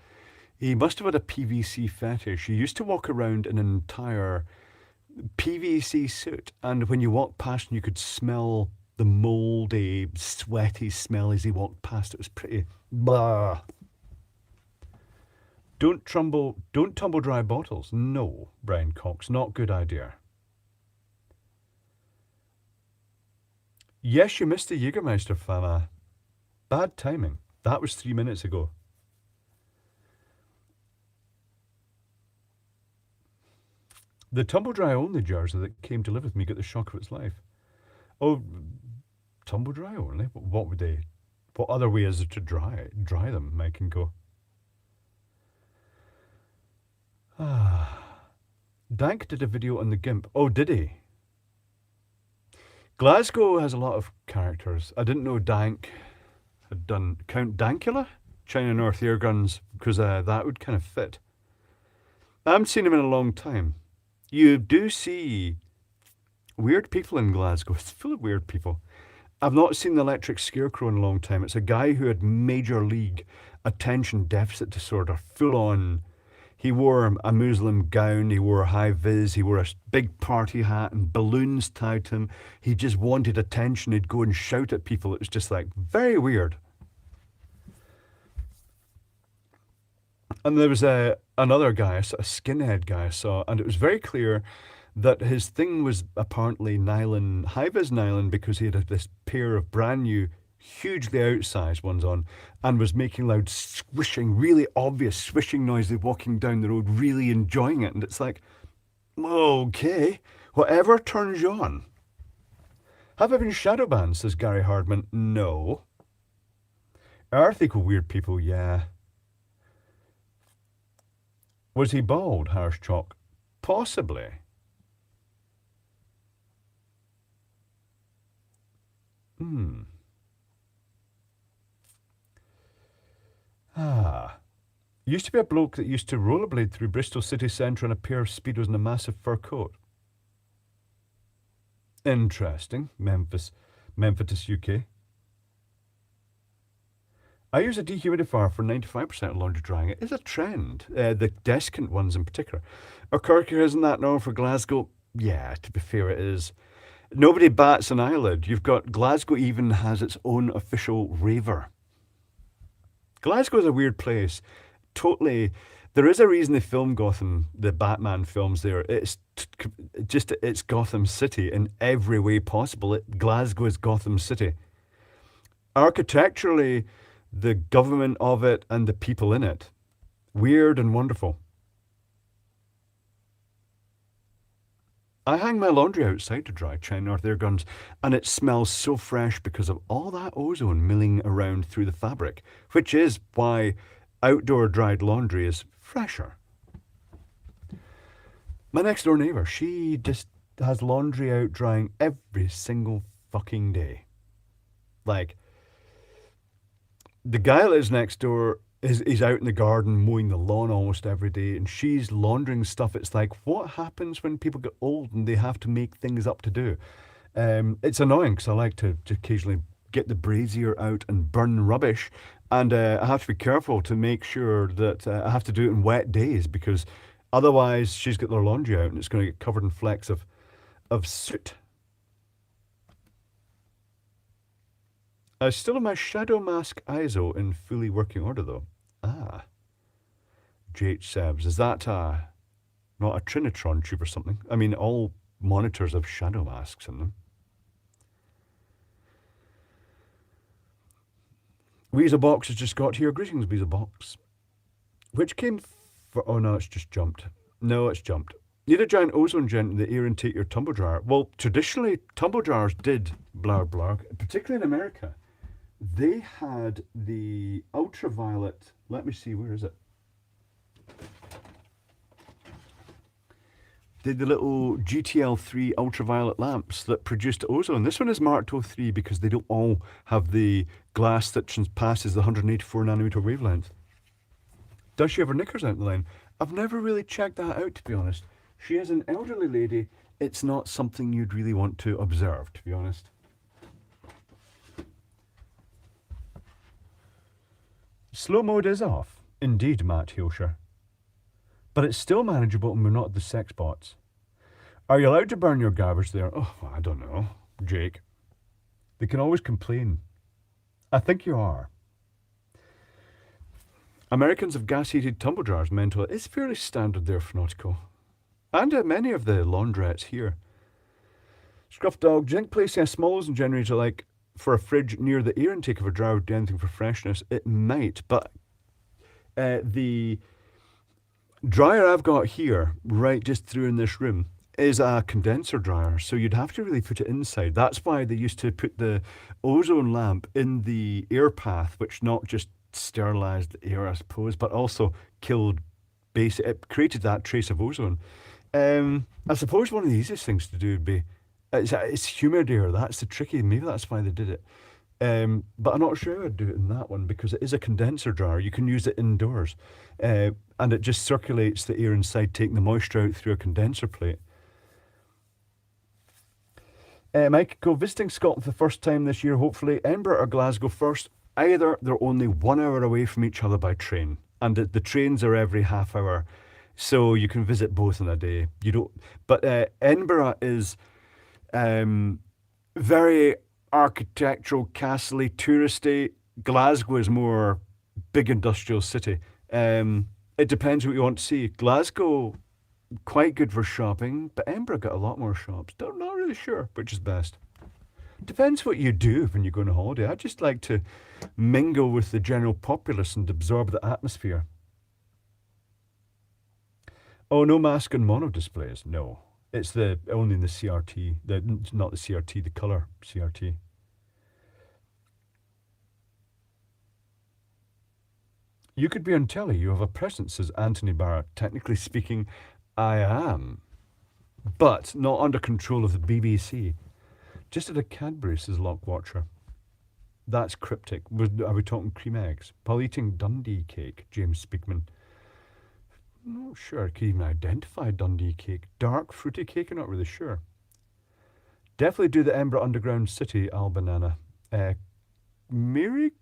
Speaker 1: He must have had a PVC fetish. He used to walk around in an entire PVC suit. And when you walked past him, you could smell the mouldy, sweaty smell as he walked past. It was pretty blah. Don't tumble dry bottles. No, Brian Cox, not good idea. Yes, you missed the Jägermeister, Fama. Bad timing. That was 3 minutes ago. The tumble dry only jars that came to live with me got the shock of its life. Oh, tumble dry only? What would they? What other way is there to dry them, Mike and Co? Dank did a video on the GIMP. Oh, did he? Glasgow has a lot of characters. I didn't know Dank had done Count Dankula? China North Air Guns, because that would kind of fit. I haven't seen him in a long time. You do see weird people in Glasgow. It's full of weird people. I've not seen the Electric Scarecrow in a long time. It's a guy who had major league attention deficit disorder, full on. He wore a Muslim gown, he wore a high vis, he wore a big party hat and balloons tied to him. He just wanted attention. He'd go and shout at people. It was just like very weird. And there was another guy, a skinhead guy I saw, and it was very clear that his thing was apparently nylon, high-vis nylon, because he had this pair of brand new, hugely outsized ones on, and was making loud swishing, really obvious swishing noises walking down the road, really enjoying it. And it's like, okay, whatever turns you on. Have I been shadow banned, says Gary Hardman. No. Earth equal weird people, yeah. Was he bald, Harsh Chalk? Possibly. Used to be a bloke that used to rollerblade through Bristol city centre in a pair of Speedos and a massive fur coat. Interesting. Memphis, UK. I use a dehumidifier for 95% of laundry drying. It is a trend, the Descant ones in particular. Or Kirky, isn't that known for Glasgow? Yeah, to be fair, it is. Nobody bats an eyelid. You've got Glasgow even has its own official raver. Glasgow is a weird place. Totally. There is a reason they film Gotham, the Batman films there. It's Gotham City in every way possible. Glasgow is Gotham City. Architecturally, the government of it and the people in it. Weird and wonderful. I hang my laundry outside to dry, China North Air Guns, and it smells so fresh because of all that ozone milling around through the fabric, which is why outdoor dried laundry is fresher. My next door neighbour, she just has laundry out drying every single fucking day. Like, the guy that lives next door is out in the garden mowing the lawn almost every day, and she's laundering stuff. It's like, what happens when people get old and they have to make things up to do? It's annoying because I like to occasionally get the brazier out and burn rubbish, and I have to be careful to make sure that I have to do it in wet days because otherwise she's got their laundry out and it's going to get covered in flecks of soot. I still have my Shadow Mask ISO in fully working order though. Ah. JH Sebs, is that not a Trinitron tube or something? I mean, all monitors have shadow masks in them. Weaselbox has just got here. Greetings, Weaselbox. Which came for... Oh, no, it's just jumped. No, it's jumped. Need a giant ozone jet in the air and take your tumble dryer. Well, traditionally, tumble dryers did blarg blarg, particularly in America. They had the ultraviolet... Let me see, where is it? They had the little GTL3 ultraviolet lamps that produced ozone. This one is marked O3 because they don't all have the glass that passes the 184 nanometer wavelength. Does she have her knickers out the line? I've never really checked that out, to be honest. She is an elderly lady. It's not something you'd really want to observe, to be honest. Slow mode is off. Indeed, Matt Hilshire. But it's still manageable and we're not at the sex bots. Are you allowed to burn your garbage there? Oh, I don't know, Jake. They can always complain. I think you are. Americans have gas-heated tumble dryers, mental. It's fairly standard there for Nautical. And many of the laundrettes here. Scruff Dog, do you think placing a small ozone generator like for a fridge near the air intake of a dryer would do anything for freshness? It might, but the dryer I've got here, right just through in this room, is a condenser dryer, so you'd have to really put it inside. That's why they used to put the ozone lamp in the air path, which not just sterilised the air, I suppose, but also killed it created that trace of ozone. I suppose one of the easiest things to do would be, it's humid air, that's the tricky, maybe that's why they did it. But I'm not sure I'd do it in that one because it is a condenser dryer. You can use it indoors. And it just circulates the air inside, taking the moisture out through a condenser plate. Mike, go visiting Scotland for the first time this year, hopefully. Edinburgh or Glasgow first. Either they're only 1 hour away from each other by train. And the trains are every half hour. So you can visit both in a day. You don't. But Edinburgh is very architectural, castle-y, touristy. Glasgow is more big industrial city. It depends what you want to see. Glasgow, quite good for shopping, but Edinburgh got a lot more shops. Not really sure which is best. Depends what you do when you go on a holiday. I just like to mingle with the general populace and absorb the atmosphere. Oh, no mask and mono displays. No. It's only in the CRT, not the CRT, the colour CRT. You could be on telly. You have a presence, says Anthony Barrett. Technically speaking, I am. But not under control of the BBC. Just at a Cadbury, says Lockwatcher. That's cryptic. Are we talking cream eggs? While eating Dundee cake, James Speakman. Not sure I can even identify Dundee cake. Dark fruity cake, I'm not really sure. Definitely do the Edinburgh Underground City, Al Banana. Mary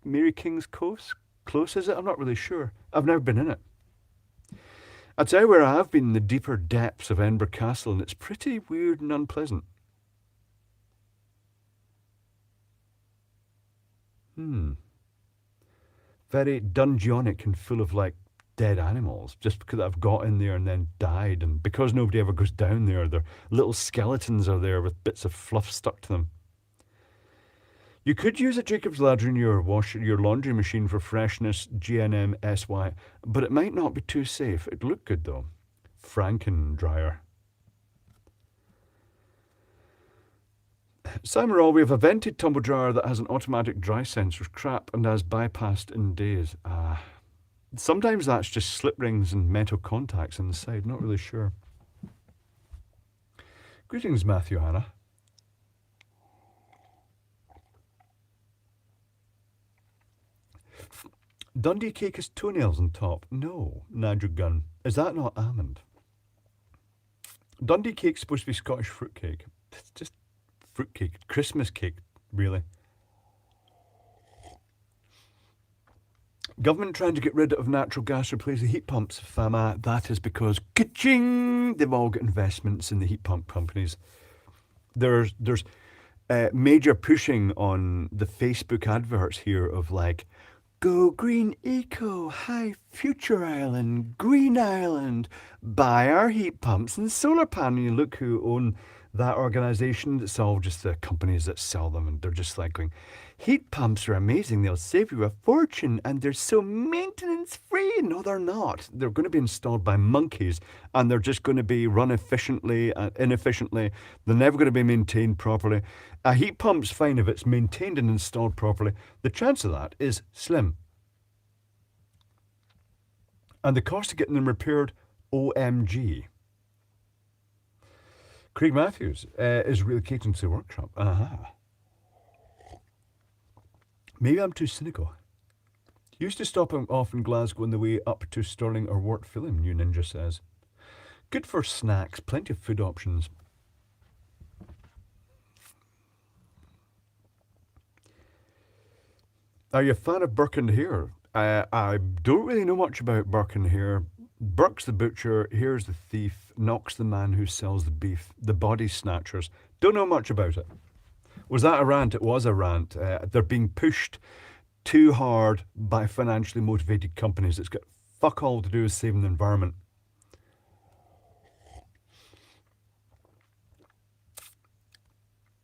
Speaker 1: Mary King's Close, is it? I'm not really sure. I've never been in it. I'll tell you where I have been in the deeper depths of Edinburgh Castle, and it's pretty weird and unpleasant. Very dungeonic and full of like dead animals, just because I've got in there and then died, and because nobody ever goes down there, their little skeletons are there with bits of fluff stuck to them. You could use a Jacob's Ladder in your laundry machine for freshness, GNM SY, but it might not be too safe. It'd look good though. Franken dryer. Simon Rawl, we have a vented tumble dryer that has an automatic dry sensor. Crap, and has bypassed in days. Sometimes that's just slip rings and metal contacts on the side. Not really sure. Greetings, Matthew Hannah. Dundee cake has toenails on top. No, Nigel Gunn. Is that not almond? Dundee cake's supposed to be Scottish fruitcake. It's just fruitcake. Christmas cake, really. Government trying to get rid of natural gas to replace the heat pumps. Fama, that is because ka-ching, they've all got investments in the heat pump companies. There's major pushing on the Facebook adverts here of like, go green eco, high future island, green island, buy our heat pumps and solar panel. You look who own that organisation. It's all just the companies that sell them, and they're just like going, heat pumps are amazing, they'll save you a fortune, and they're so maintenance free. No, they're not. They're going to be installed by monkeys, and they're just going to be run efficiently and inefficiently. They're never going to be maintained properly. A heat pump's fine if it's maintained and installed properly. The chance of that is slim. And the cost of getting them repaired, OMG. Craig Matthews is relocating to the workshop. Maybe I'm too cynical. Used to stop off in Glasgow on the way up to Stirling or Wort Phillim, New Ninja says. Good for snacks, plenty of food options. Are you a fan of Burke and Hare? I don't really know much about Burke and Hare. Burke's the butcher, Hare's the thief, Knock's the man who sells the beef, the body snatchers. Don't know much about it. Was that a rant? It was a rant. They're being pushed too hard by financially motivated companies. It's got fuck all to do with saving the environment.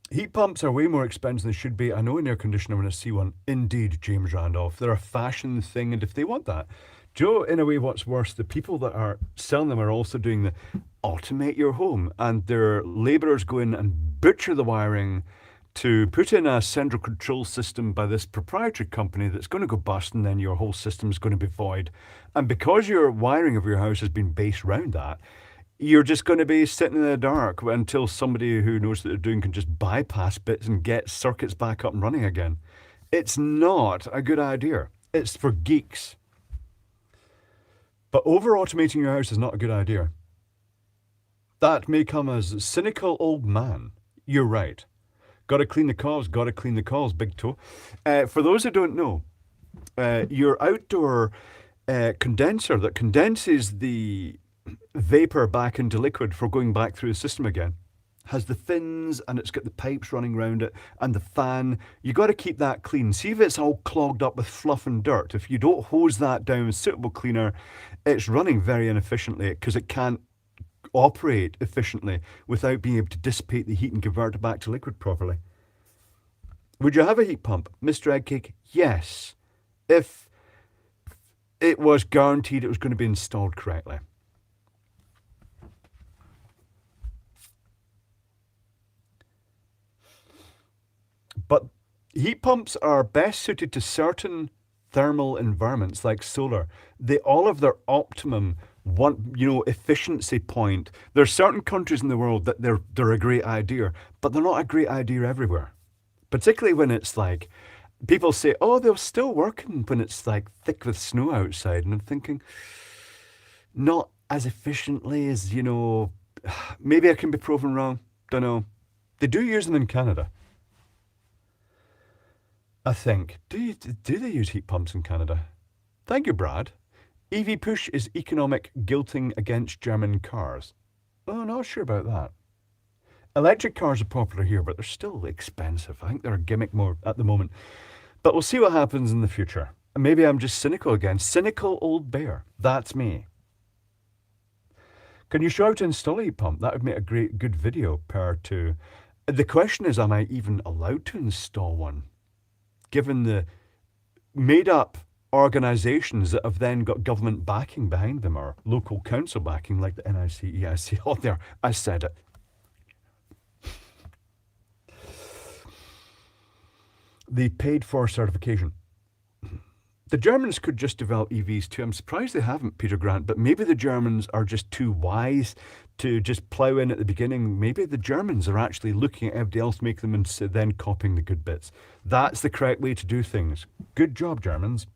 Speaker 1: Heat pumps are way more expensive than they should be. I know an air conditioner when I see one. Indeed, James Randolph. They're a fashion thing, and if they want that, Joe, in a way, what's worse, the people that are selling them are also doing the automate your home, and their labourers go in and butcher the wiring to put in a central control system by this proprietary company that's going to go bust, and then your whole system is going to be void. And because your wiring of your house has been based around that, you're just going to be sitting in the dark until somebody who knows what they're doing can just bypass bits and get circuits back up and running again. It's not a good idea. It's for geeks. But over-automating your house is not a good idea. That may come as cynical old man. You're right. Got to clean the cows, big toe. For those who don't know, your outdoor condenser that condenses the vapor back into liquid for going back through the system again has the fins, and it's got the pipes running around it and the fan. You got to keep that clean. See if it's all clogged up with fluff and dirt. If you don't hose that down with suitable cleaner, it's running very inefficiently because it can't operate efficiently without being able to dissipate the heat and convert it back to liquid properly. Would you have a heat pump, Mr. Eggcake? Yes, if it was guaranteed it was going to be installed correctly. But heat pumps are best suited to certain thermal environments like solar. They all have their optimum efficiency point. There are certain countries in the world that they're a great idea, but they're not a great idea everywhere. Particularly when it's like, people say, oh, they're still working when it's like thick with snow outside. And I'm thinking, not as efficiently as, maybe I can be proven wrong. Don't know. They do use them in Canada, I think. Do they use heat pumps in Canada? Thank you, Brad. EV push is economic guilting against German cars. Oh, not sure about that. Electric cars are popular here, but they're still expensive. I think they're a gimmick more at the moment. But we'll see what happens in the future. Maybe I'm just cynical again. Cynical old bear. That's me. Can you show how to install a heat pump? That would make a good video per to. The question is, am I even allowed to install one? Given the made up organisations that have then got government backing behind them or local council backing like the NICE. I see all there. I said it. The paid for certification. The Germans could just develop EVs too. I'm surprised they haven't, Peter Grant, but maybe the Germans are just too wise to just plough in at the beginning. Maybe the Germans are actually looking at everybody else make them and then copying the good bits. That's the correct way to do things. Good job, Germans.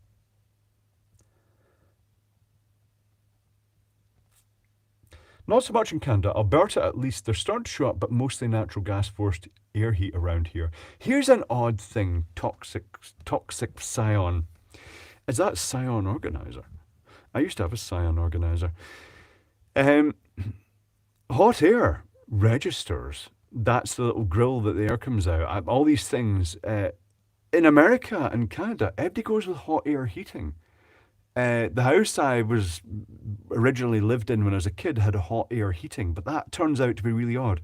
Speaker 1: Not so much in Canada. Alberta, at least, they're starting to show up, but mostly natural gas forced air heat around here. Here's an odd thing, toxic Scion. Is that Scion Organizer? I used to have a Scion Organizer. Hot air registers. That's the little grill that the air comes out. All these things. In America and Canada, everybody goes with hot air heating. The house I was originally lived in when I was a kid had a hot air heating, but that turns out to be really odd.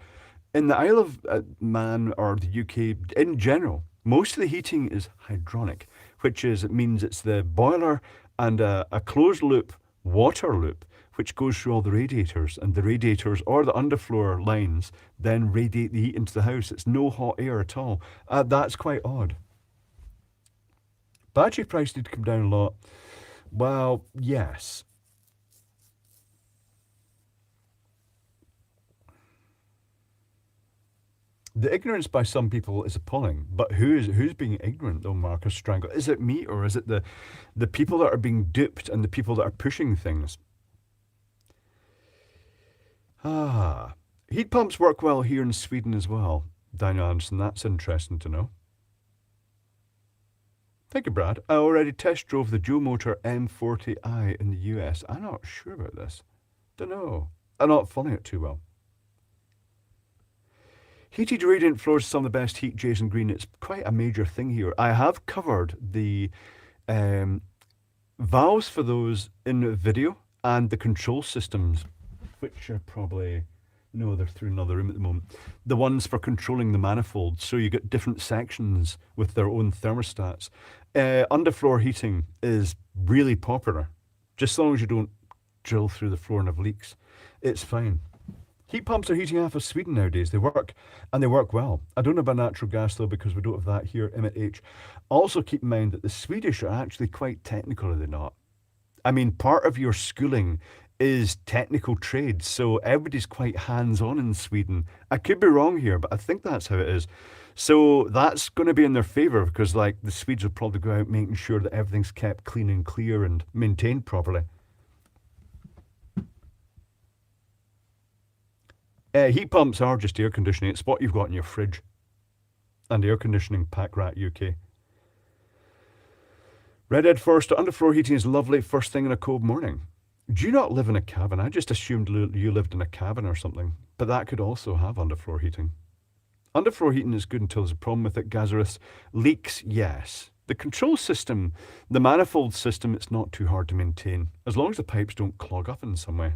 Speaker 1: In the Isle of Man or the UK in general, most of the heating is hydronic, which means it's the boiler and a closed loop water loop, which goes through all the radiators, and the radiators or the underfloor lines then radiate the heat into the house. It's no hot air at all. That's quite odd. Battery price did come down a lot. Well, yes. The ignorance by some people is appalling, but who's being ignorant though, Marcus Strangle? Is it me or is it the people that are being duped and the people that are pushing things? Heat pumps work well here in Sweden as well, Daniel Anderson. That's interesting to know. Thank you, Brad. I already test drove the dual motor M40i in the US. I'm not sure about this. Don't know. I'm not following it too well. Heated radiant floors, some of the best heat, Jason Green. It's quite a major thing here. I have covered the valves for those in the video and the control systems, which are probably, no, they're through another room at the moment. The ones for controlling the manifold. So you get different sections with their own thermostats. Underfloor heating is really popular. Just as long as you don't drill through the floor and have leaks, it's fine. Heat pumps are heating half of Sweden nowadays. They work, and they work well. I don't know about natural gas, though, because we don't have that here, Emmett H. Also keep in mind that the Swedish are actually quite technical, are they not? I mean, part of your schooling is technical trades, so everybody's quite hands-on in Sweden. I could be wrong here, but I think that's how it is. So that's going to be in their favour, because like the Swedes will probably go out making sure that everything's kept clean and clear and maintained properly. Heat pumps are just air conditioning. It's what you've got in your fridge. And air conditioning, Pack Rat UK. Redhead first, underfloor heating is lovely first thing in a cold morning. Do you not live in a cabin? I just assumed you lived in a cabin or something. But that could also have underfloor heating. Underfloor heating is good until there's a problem with it. Gazarus. Leaks, yes. The control system, the manifold system, it's not too hard to maintain. As long as the pipes don't clog up in some way.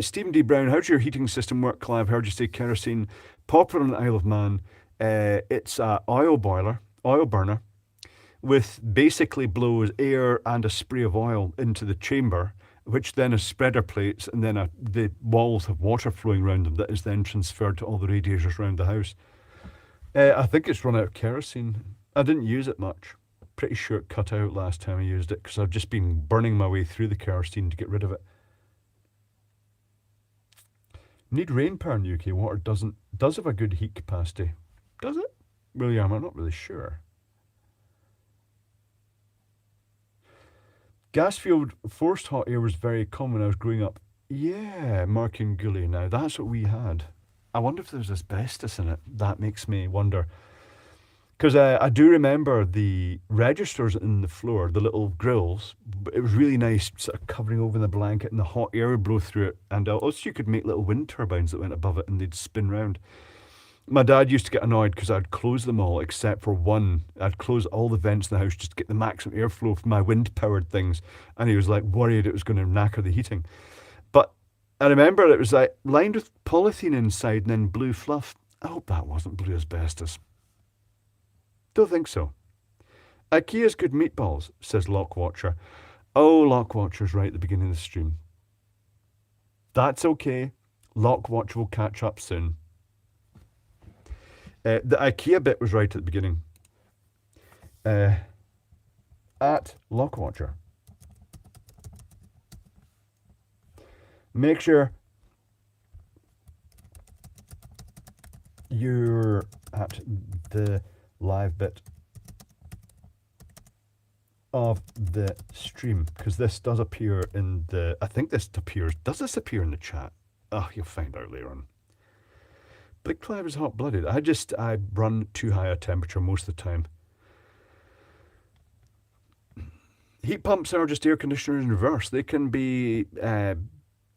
Speaker 1: Stephen D. Brown, how does your heating system work, Clive? Heard you say kerosene. Popular in the Isle of Man. It's an oil burner, with basically blows air and a spray of oil into the chamber, which then has spreader plates, and then the walls have water flowing around them that is then transferred to all the radiators around the house. I think it's run out of kerosene. I didn't use it much. Pretty sure it cut out last time I used it, because I've just been burning my way through the kerosene to get rid of it. Need rain power in the UK. Water doesn't does have a good heat capacity. Does it? William, I'm not really sure. Gas fueled forced hot air was very common when I was growing up. Yeah, Mark and Gully. Now that's what we had. I wonder if there's asbestos in it. That makes me wonder. Because I do remember the registers in the floor, the little grills. It was really nice, sort of covering over the blanket, and the hot air would blow through it. And also, you could make little wind turbines that went above it, and they'd spin round. My dad used to get annoyed because I'd close them all except for one. I'd close all the vents in the house just to get the maximum airflow from my wind-powered things, and he was like worried it was going to knacker the heating. But I remember it was like lined with polythene inside and then blue fluff. I hope that wasn't blue asbestos. Don't think so. IKEA's good meatballs, says Lockwatcher. Oh, Lockwatcher's right at the beginning of the stream. That's okay. Lockwatcher will catch up soon. The IKEA bit was right at the beginning. At Lockwatcher. Make sure you're at the live bit of the stream, because this does appear in the, I think this appears, does this appear in the chat? Oh, you'll find out later on. But Clive is hot-blooded. I run too high a temperature most of the time. Heat pumps are just air conditioners in reverse. They can be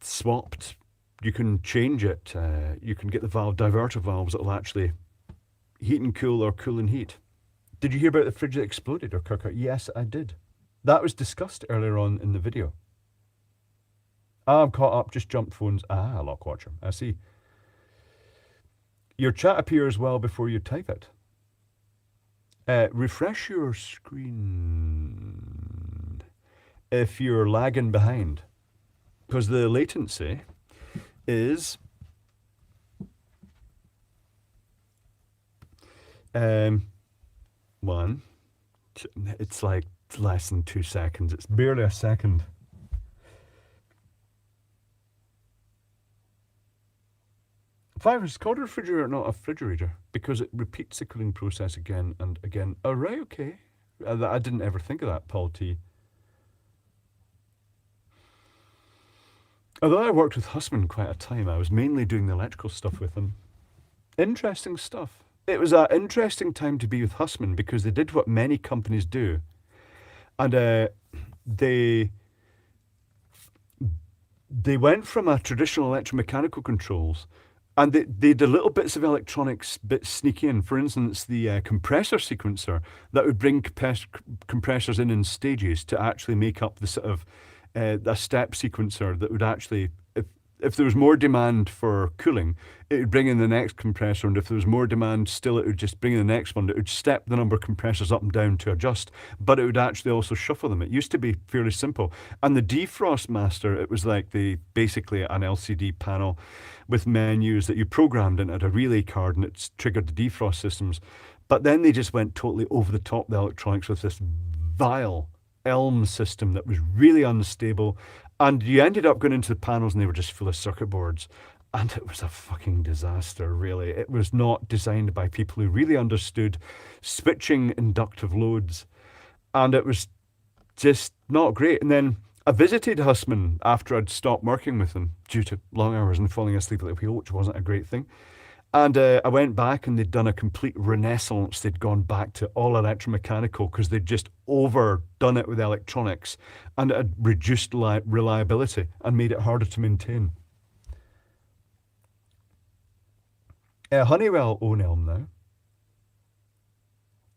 Speaker 1: swapped. You can change it. You can get the diverter valves that will actually heat and cool or cool and heat. Did you hear about the fridge that exploded, or Kirk? Yes, I did. That was discussed earlier on in the video. I'm caught up, just jumped phones. Lockwatcher, I see. Your chat appears well before you type it. Refresh your screen if you're lagging behind, because the latency is it's like less than 2 seconds. It's barely a second. Five, is called a refrigerator, not a refrigerator, because it repeats the cooling process again and again. Oh, right, okay. I didn't ever think of that, Paul T. Although I worked with Hussman quite a time, I was mainly doing the electrical stuff with them. Interesting stuff. It was an interesting time to be with Hussman because they did what many companies do. And they went from a traditional electromechanical controls, and they did little bits of electronics, bits sneaky in. For instance, the compressor sequencer that would bring compressors in stages to actually make up the sort of a step sequencer that would actually, if there was more demand for cooling, it would bring in the next compressor, and if there was more demand still, it would just bring in the next one. It would step the number of compressors up and down to adjust, but it would actually also shuffle them. It used to be fairly simple. And the Defrost Master, it was like basically an LCD panel with menus that you programmed into a relay card, and it triggered the defrost systems. But then they just went totally over the top, the electronics, with this vile Elm system that was really unstable, and you ended up going into the panels and they were just full of circuit boards, and it was a fucking disaster, really. It was not designed by people who really understood switching inductive loads, and it was just not great. And then I visited Hussman after I'd stopped working with them due to long hours and falling asleep at the wheel, which wasn't a great thing. And I went back and they'd done a complete renaissance. They'd gone back to all electromechanical because they'd just overdone it with electronics, and it had reduced reliability and made it harder to maintain. Honeywell own Elm now.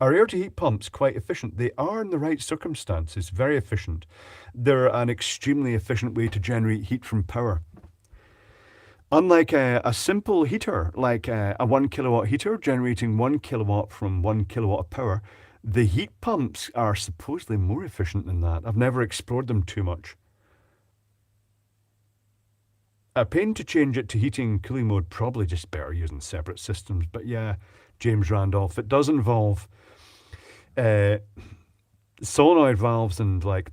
Speaker 1: Are air-to-heat pumps quite efficient? They are in the right circumstances, very efficient. They're an extremely efficient way to generate heat from power. Unlike a simple heater, like a 1 kilowatt heater generating 1 kilowatt from 1 kilowatt of power, the heat pumps are supposedly more efficient than that. I've never explored them too much. A pain to change it to heating and cooling mode, probably just better using separate systems. But yeah, James Randolph, it does involve solenoid valves and like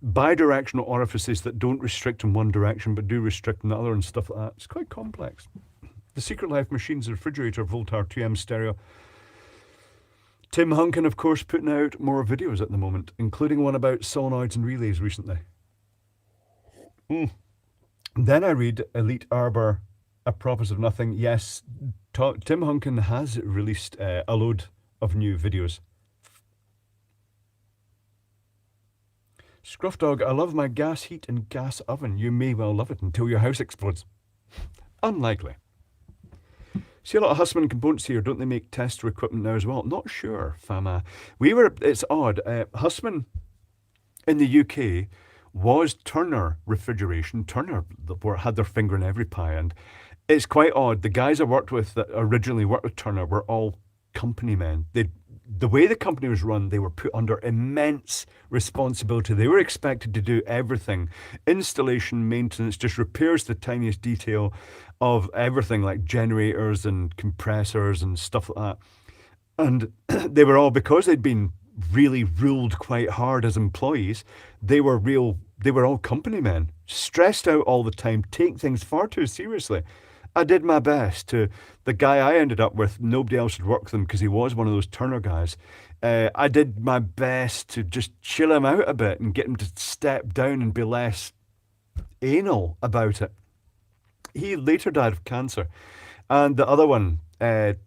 Speaker 1: bidirectional orifices that don't restrict in one direction but do restrict in the other and stuff like that. It's quite complex. The Secret Life Machines refrigerator, Voltar 2M stereo. Tim Hunkin, of course, putting out more videos at the moment, including one about solenoids and relays recently. Then I read Elite Arbor, A Promise of Nothing. Yes, Tim Hunkin has released a load of new videos. Scruff Dog, I love my gas heat and gas oven. You may well love it until your house explodes. Unlikely. See a lot of Hussman components here. Don't they make tester equipment now as well? Not sure, Fama. It's odd. Hussman in the UK was Turner Refrigeration. Turner had their finger in every pie, and it's quite odd. The guys I worked with that originally worked with Turner were all company men. The way the company was run, they were put under immense responsibility. They were expected to do everything: installation, maintenance, just repairs to the tiniest detail of everything, like generators and compressors and stuff like that. And they were all, because they'd been really ruled quite hard as employees, they were all company men, stressed out all the time, take things far too seriously. I did my best to, the guy I ended up with, nobody else would work with him because he was one of those Turner guys. I did my best to just chill him out a bit and get him to step down and be less anal about it. He later died of cancer. And the other one, the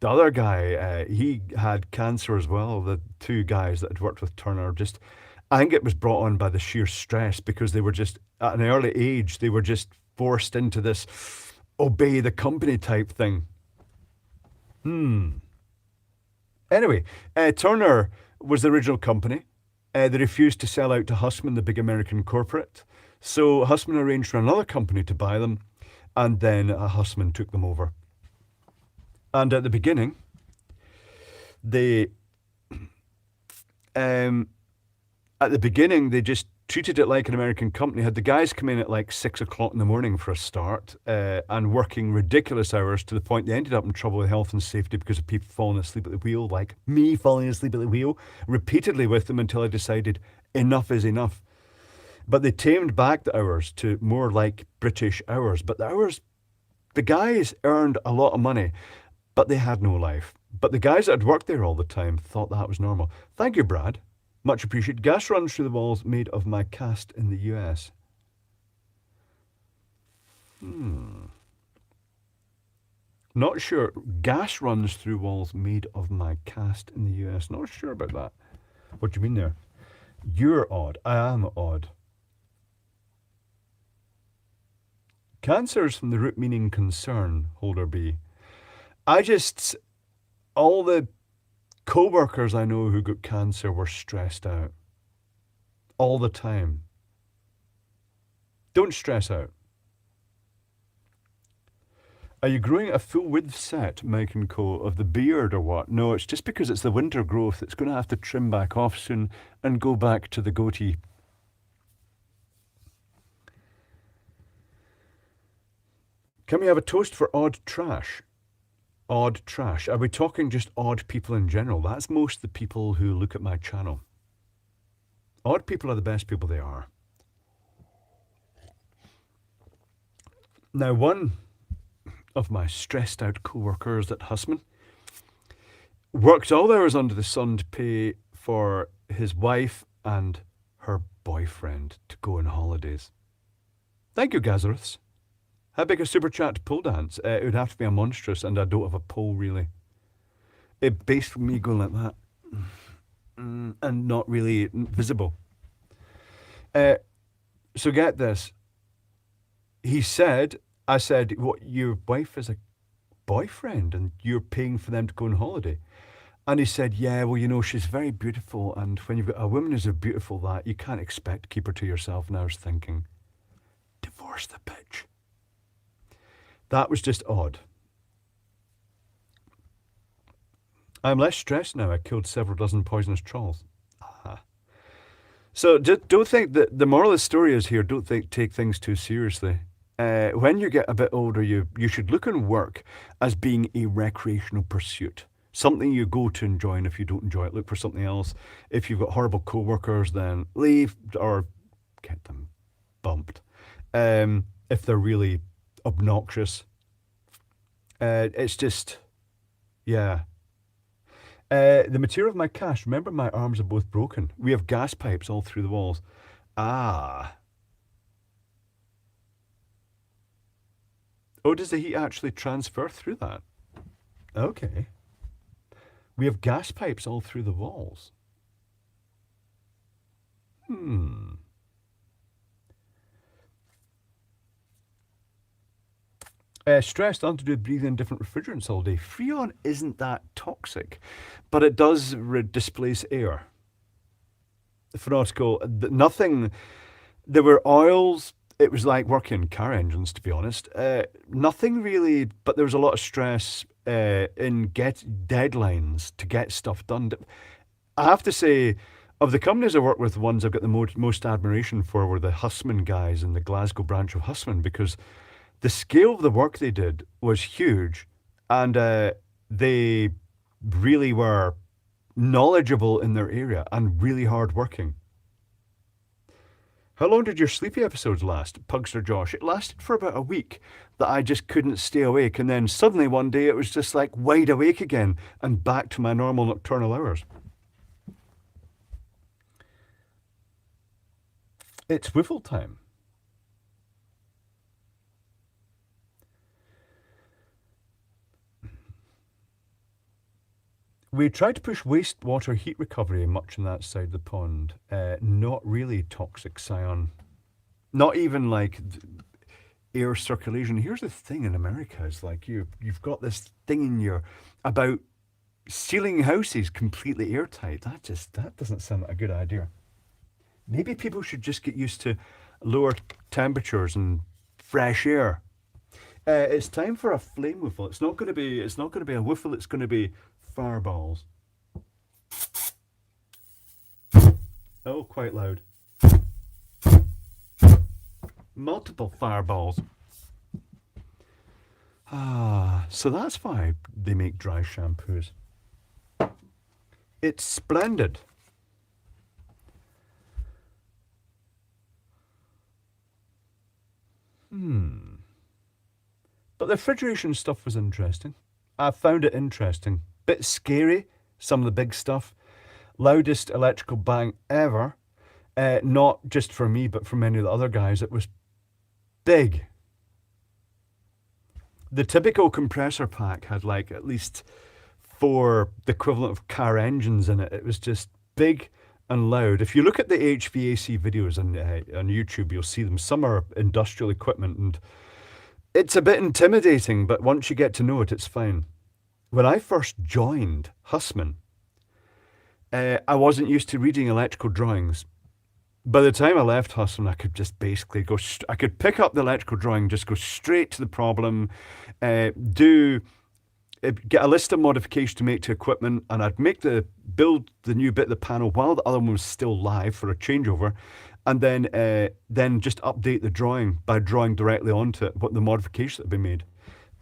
Speaker 1: other guy, he had cancer as well. The two guys that had worked with Turner, just, I think it was brought on by the sheer stress, because they were just, at an early age, they were just forced into this obey the company type thing. Anyway, Turner was the original company. They refused to sell out to Hussman, the big American corporate. So Hussman arranged for another company to buy them, and then Hussman took them over. And at the beginning, they just treated it like an American company. Had the guys come in at like 6 o'clock in the morning for a start, and working ridiculous hours, to the point they ended up in trouble with health and safety because of people falling asleep at the wheel, like me falling asleep at the wheel repeatedly with them, until I decided enough is enough. But they tamed back the hours to more like British hours. But the guys earned a lot of money, but they had no life. But the guys that had worked there all the time thought that was normal. Thank you, Brad. Much appreciated. Gas runs through the walls made of my cast in the US. Not sure. Gas runs through walls made of my cast in the US. Not sure about that. What do you mean there? You're odd. I am odd. Cancers from the root meaning concern, holder B. All the co-workers I know who got cancer were stressed out. All the time. Don't stress out. Are you growing a full width set, Mike and Co, of the beard or what? No, it's just because it's the winter growth. It's going to have to trim back off soon and go back to the goatee. Can we have a toast for odd trash? Odd trash. Are we talking just odd people in general? That's most of the people who look at my channel. Odd people are the best people they are. Now, one of my stressed out co-workers at Hussman worked all the hours under the sun to pay for his wife and her boyfriend to go on holidays. Thank you, Gazariths. How big a super chat pole dance? It would have to be a monstrous, and I don't have a pole really. It based from me going like that, and not really visible. So get this. I said, what, your wife is a boyfriend and you're paying for them to go on holiday? And he said, yeah, well, you know, she's very beautiful, and when you've got a woman who's as beautiful that, you can't expect to keep her to yourself. And I was thinking, divorce the bitch. That was just odd. I'm less stressed now. I killed several dozen poisonous trolls. So don't think that the moral of the story is here, don't take things too seriously. When you get a bit older, you should look on work as being a recreational pursuit. Something you go to enjoy, and if you don't enjoy it, look for something else. If you've got horrible co-workers, then leave or get them bumped. If they're really obnoxious, It's just, yeah. The material of my cast, remember my arms are both broken. We have gas pipes all through the walls. Ah. Oh, does the heat actually transfer through that? Okay. We have gas pipes all through the walls. Hmm. Stress nothing to do with breathing in different refrigerants all day. Freon isn't that toxic, but it does displace air. Fanatical, nothing. There were oils. It was like working car engines, to be honest. Nothing really, but there was a lot of stress in get deadlines to get stuff done. I have to say, of the companies I work with, the ones I've got the most admiration for were the Hussman guys in the Glasgow branch of Hussman, because the scale of the work they did was huge, and they really were knowledgeable in their area and really hard working. How long did your sleepy episodes last, Pugster Josh? It lasted for about a week that I just couldn't stay awake, and then suddenly one day it was just like wide awake again and back to my normal nocturnal hours. It's wiffle time. We tried to push wastewater heat recovery much on that side of the pond. Not really toxic, Scion. Not even like air circulation. Here's the thing in America: is like you've got this thing in your about sealing houses completely airtight. That doesn't sound like a good idea. Maybe people should just get used to lower temperatures and fresh air. It's time for a flame whiffle. It's not going to be. It's not going to be a whiffle. It's going to be fireballs. Oh, quite loud. Multiple fireballs. Ah, so that's why they make dry shampoos. It's splendid. But the refrigeration stuff was interesting. I found it interesting. Bit scary, some of the big stuff. Loudest electrical bang ever. Not just for me, but for many of the other guys. It was big. The typical compressor pack had like at least 4, the equivalent of car engines in it. It was just big and loud. If you look at the HVAC videos on YouTube, you'll see them. Some are industrial equipment, and it's a bit intimidating, but once you get to know it, it's fine. When I first joined Hussman, I wasn't used to reading electrical drawings. By the time I left Hussman, I could just basically I could pick up the electrical drawing, just go straight to the problem, get a list of modifications to make to equipment, and I'd build the new bit of the panel while the other one was still live for a changeover, and then just update the drawing by drawing directly onto it what the modifications that had been made.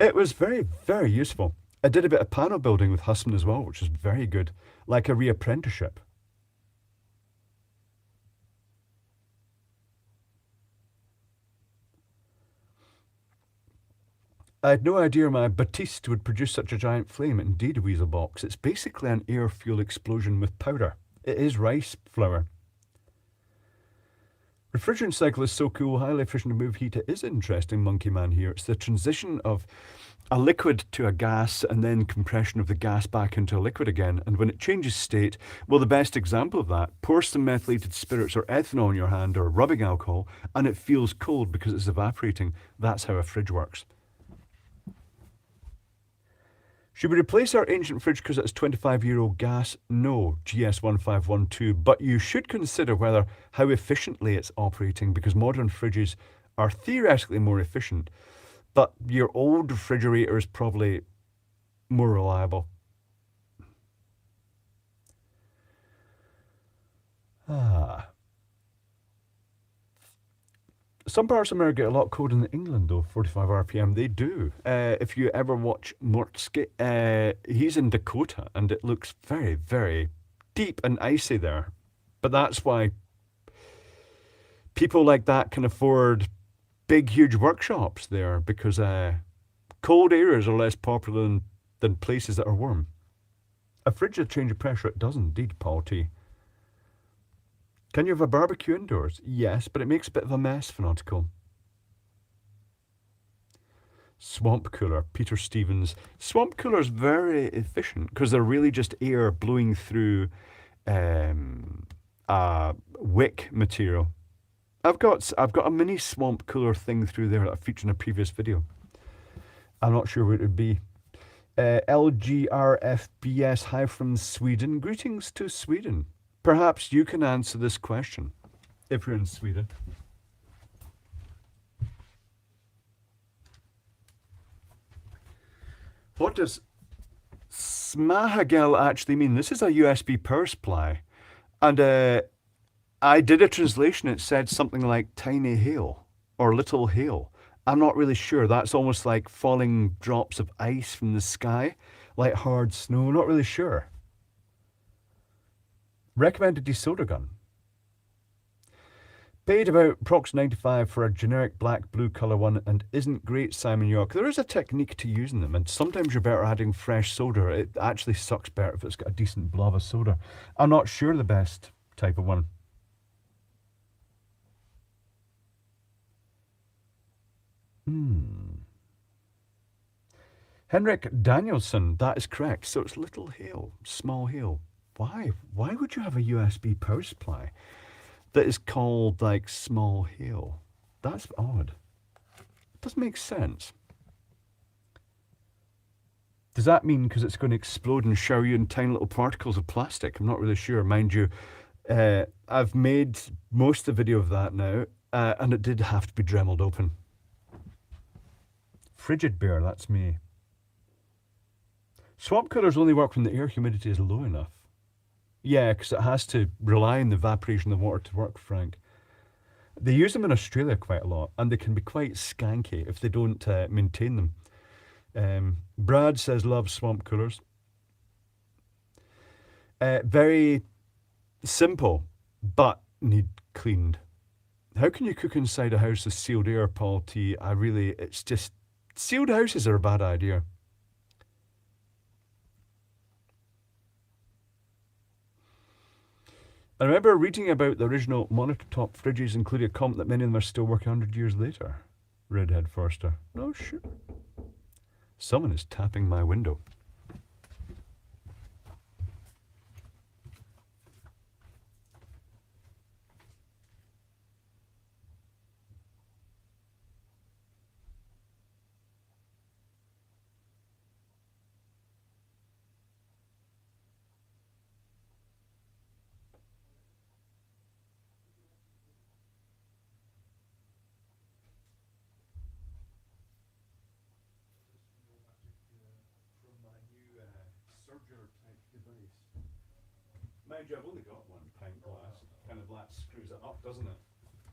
Speaker 1: It was very, very useful. I did a bit of panel building with Hussman as well, which was very good, like a re-apprenticeship. I had no idea my Batiste would produce such a giant flame. Indeed, Weaselbox. It's basically an air fuel explosion with powder. It is rice flour. Refrigerant cycle is so cool, highly efficient to move heat. It is interesting, Monkey Man here. It's the transition of a liquid to a gas and then compression of the gas back into a liquid again. And when it changes state, well, the best example of that, pour some methylated spirits or ethanol in your hand or rubbing alcohol, and it feels cold because it's evaporating. That's how a fridge works. Should we replace our ancient fridge because it's 25-year-old gas? No, GS1512. But you should consider how efficiently it's operating, because modern fridges are theoretically more efficient, but your old refrigerator is probably more reliable. Some parts of America get a lot colder than England, though. 45 RPM, they do. If you ever watch Mortske, he's in Dakota, and it looks very, very deep and icy there. But that's why people like that can afford big, huge workshops there, because Cold areas are less popular than places that are warm. A frigid change of pressure, it does indeed, Paul T. Can you have a barbecue indoors? Yes, but it makes a bit of a mess, Fanatical. Swamp cooler, Peter Stevens. Swamp cooler is very efficient because they're really just air blowing through a wick material. I've got a mini swamp cooler thing through there that I featured in a previous video. I'm not sure what it would be. LGRFBS, hi from Sweden. Greetings to Sweden. Perhaps you can answer this question if you're in Sweden. What does smahagel actually mean? This is a USB power supply. And I did a translation. It said something like tiny hail or little hail. I'm not really sure. That's almost like falling drops of ice from the sky, like hard snow. Not really sure. Recommended desoda gun. Paid about approx 95 for a generic black-blue colour one and isn't great, Simon York. There is a technique to using them, and sometimes you're better adding fresh soda. It actually sucks better if it's got a decent blob of soda. I'm not sure the best type of one. Henrik Danielson, that is correct. So it's little hail, small hail. Why? Why would you have a USB power supply that is called like small hail? That's odd. It doesn't make sense. Does that mean because it's going to explode and shower you in tiny little particles of plastic? I'm not really sure. Mind you, I've made most of the video of that now, and it did have to be dremeled open. Frigid Bear, that's me. Swamp coolers only work when the air humidity is low enough. Yeah, because it has to rely on the evaporation of the water to work, Frank. They use them in Australia quite a lot, and they can be quite skanky if they don't maintain them. Brad says loves swamp coolers. Very simple, but need cleaned. How can you cook inside a house with sealed air, Paul T? It's just, sealed houses are a bad idea. I remember reading about the original monitor top fridges, including a comment that many of them are still working 100 years later. Redhead Forster. No shit. Someone is tapping my window. Mind you, I've only got one pint glass. Kind of that screws it up, doesn't it?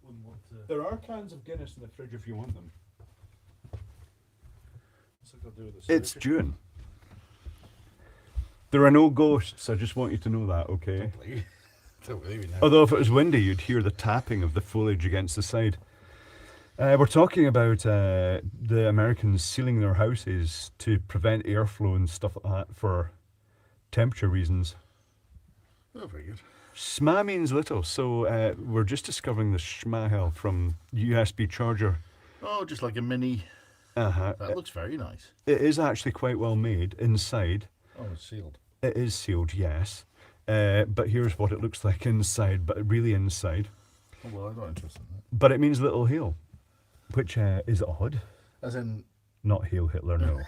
Speaker 1: Wouldn't want to. There are cans of Guinness in the fridge if you want them. What's it got to do with the
Speaker 2: It's June.
Speaker 1: There are no ghosts. I just want you to know that, okay?
Speaker 2: Don't believe you now.
Speaker 1: Although if it was windy, you'd hear the tapping of the foliage against the side. We're talking about the Americans sealing their houses to prevent airflow and stuff like that for temperature reasons.
Speaker 2: Oh, very good.
Speaker 1: Schma means little, so we're just discovering the schmahel from USB charger.
Speaker 2: Oh, just like a mini. That looks very nice.
Speaker 1: It is actually quite well made inside.
Speaker 2: Oh, it's sealed.
Speaker 1: It is sealed, yes. But here's what it looks like inside, but really inside.
Speaker 2: Oh, well, I'm not interested in that.
Speaker 1: But it means little hail, which is odd.
Speaker 2: As in...
Speaker 1: Not Hail Hitler, no.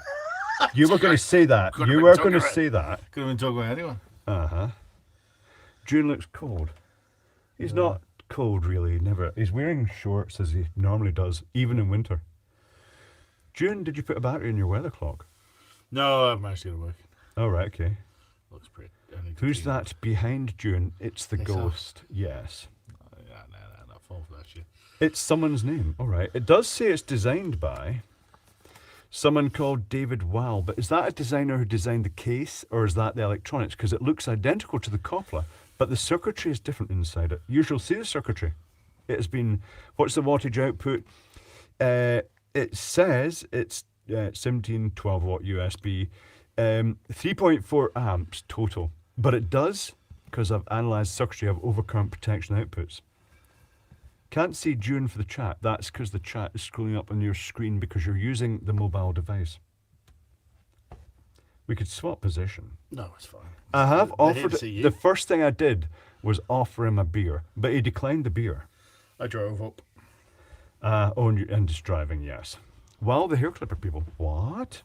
Speaker 1: You were going to say that. You were going to say that.
Speaker 2: Could have been talking about anyone.
Speaker 1: June looks cold. He's not cold, really, never. He's wearing shorts as he normally does, even in winter. June, did you put a battery in your weather clock?
Speaker 2: No, I've managed to get it working.
Speaker 1: Oh, right, okay.
Speaker 2: Looks pretty.
Speaker 1: Who's that behind June? It's the
Speaker 2: Myself.
Speaker 1: ghost. Yes.
Speaker 2: No, fall for that shit.
Speaker 1: It's someone's name. All right. It does say it's designed by someone called David Weil, but is that a designer who designed the case, or is that the electronics? Because it looks identical to the Coppola, but the circuitry is different inside it. You shall see the circuitry. It has been, what's the wattage output? It says it's 17, 12 watt USB, 3.4 amps total. But it does, because I've analysed circuitry, have overcurrent protection outputs. Can't see June for the chat. That's because the chat is scrolling up on your screen because you're using the mobile device. We could swap position.
Speaker 2: No, it's fine.
Speaker 1: I have offered. The first thing I did was offer him a beer, but he declined the beer.
Speaker 2: I drove up.
Speaker 1: And just driving, yes. Well, the hair clipper people. What?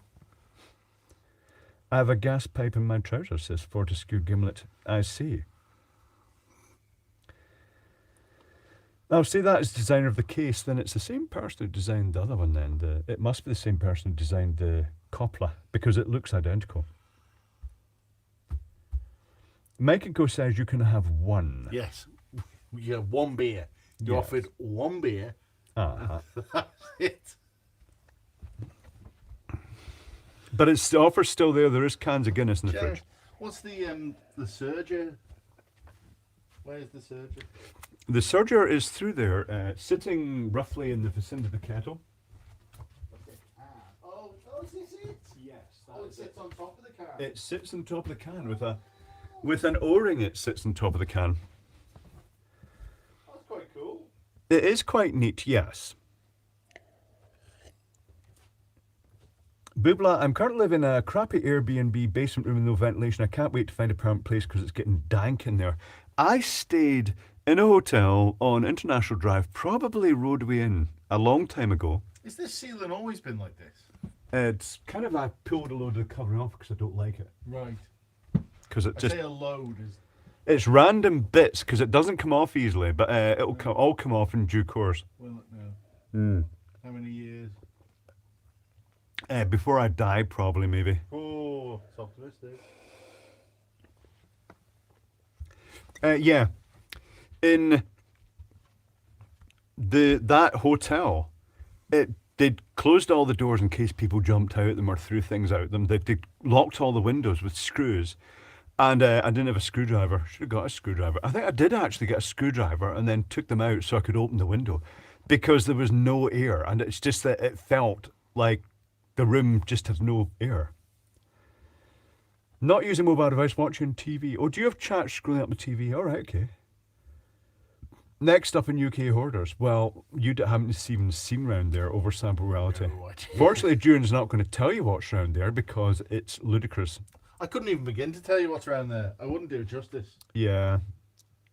Speaker 1: I have a gas pipe in my trousers, says Fortescue Gimlet. I see. Now, say that is designer of the case, then it's the same person who designed the other one then. It must be the same person who designed the Copla, because it looks identical. Mike and Co says you can have one.
Speaker 2: Yes. You have one beer. You offered one beer.
Speaker 1: Uh-huh.
Speaker 2: That's it.
Speaker 1: But it's the offer's still there. There is cans of Guinness in the fridge.
Speaker 2: What's the Surger? Where's the Surger?
Speaker 1: The Surger is through there, sitting roughly in the vicinity of the kettle.
Speaker 2: Oh, is this it?
Speaker 1: Yes.
Speaker 2: It sits on top of the can.
Speaker 1: It sits on top of the can with an O-ring. It sits on top of the can.
Speaker 2: That's quite cool.
Speaker 1: It is quite neat, yes. Boobla, I'm currently living in a crappy Airbnb basement room with no ventilation. I can't wait to find a permanent place because it's getting dank in there. I stayed in a hotel on International Drive, probably Roadway Inn, a long time ago.
Speaker 2: Is this ceiling always been like this?
Speaker 1: It's kind of, I pulled a load of the covering off because I don't like it.
Speaker 2: Right.
Speaker 1: Because it just...
Speaker 2: I say a load is...
Speaker 1: It's random bits because it doesn't come off easily, but it'll all come off in due course.
Speaker 2: Will it now? How many years?
Speaker 1: Before I die, probably, maybe.
Speaker 2: Oh, it's optimistic.
Speaker 1: Yeah. In that hotel, they'd closed all the doors in case people jumped out them or threw things out them. They locked all the windows with screws. And I didn't have a screwdriver. Should have got a screwdriver. I think I did actually get a screwdriver and then took them out so I could open the window because there was no air. And it's just that it felt like the room just has no air. Not using mobile device, watching TV. Oh, do you have chat scrolling up the TV? All right, okay. Next up in UK Hoarders. Well, you haven't even seen round there over sample reality.
Speaker 2: No,
Speaker 1: Fortunately, June's not going to tell you what's round there because it's ludicrous.
Speaker 2: I couldn't even begin to tell you what's around there. I wouldn't do it justice.
Speaker 1: Yeah.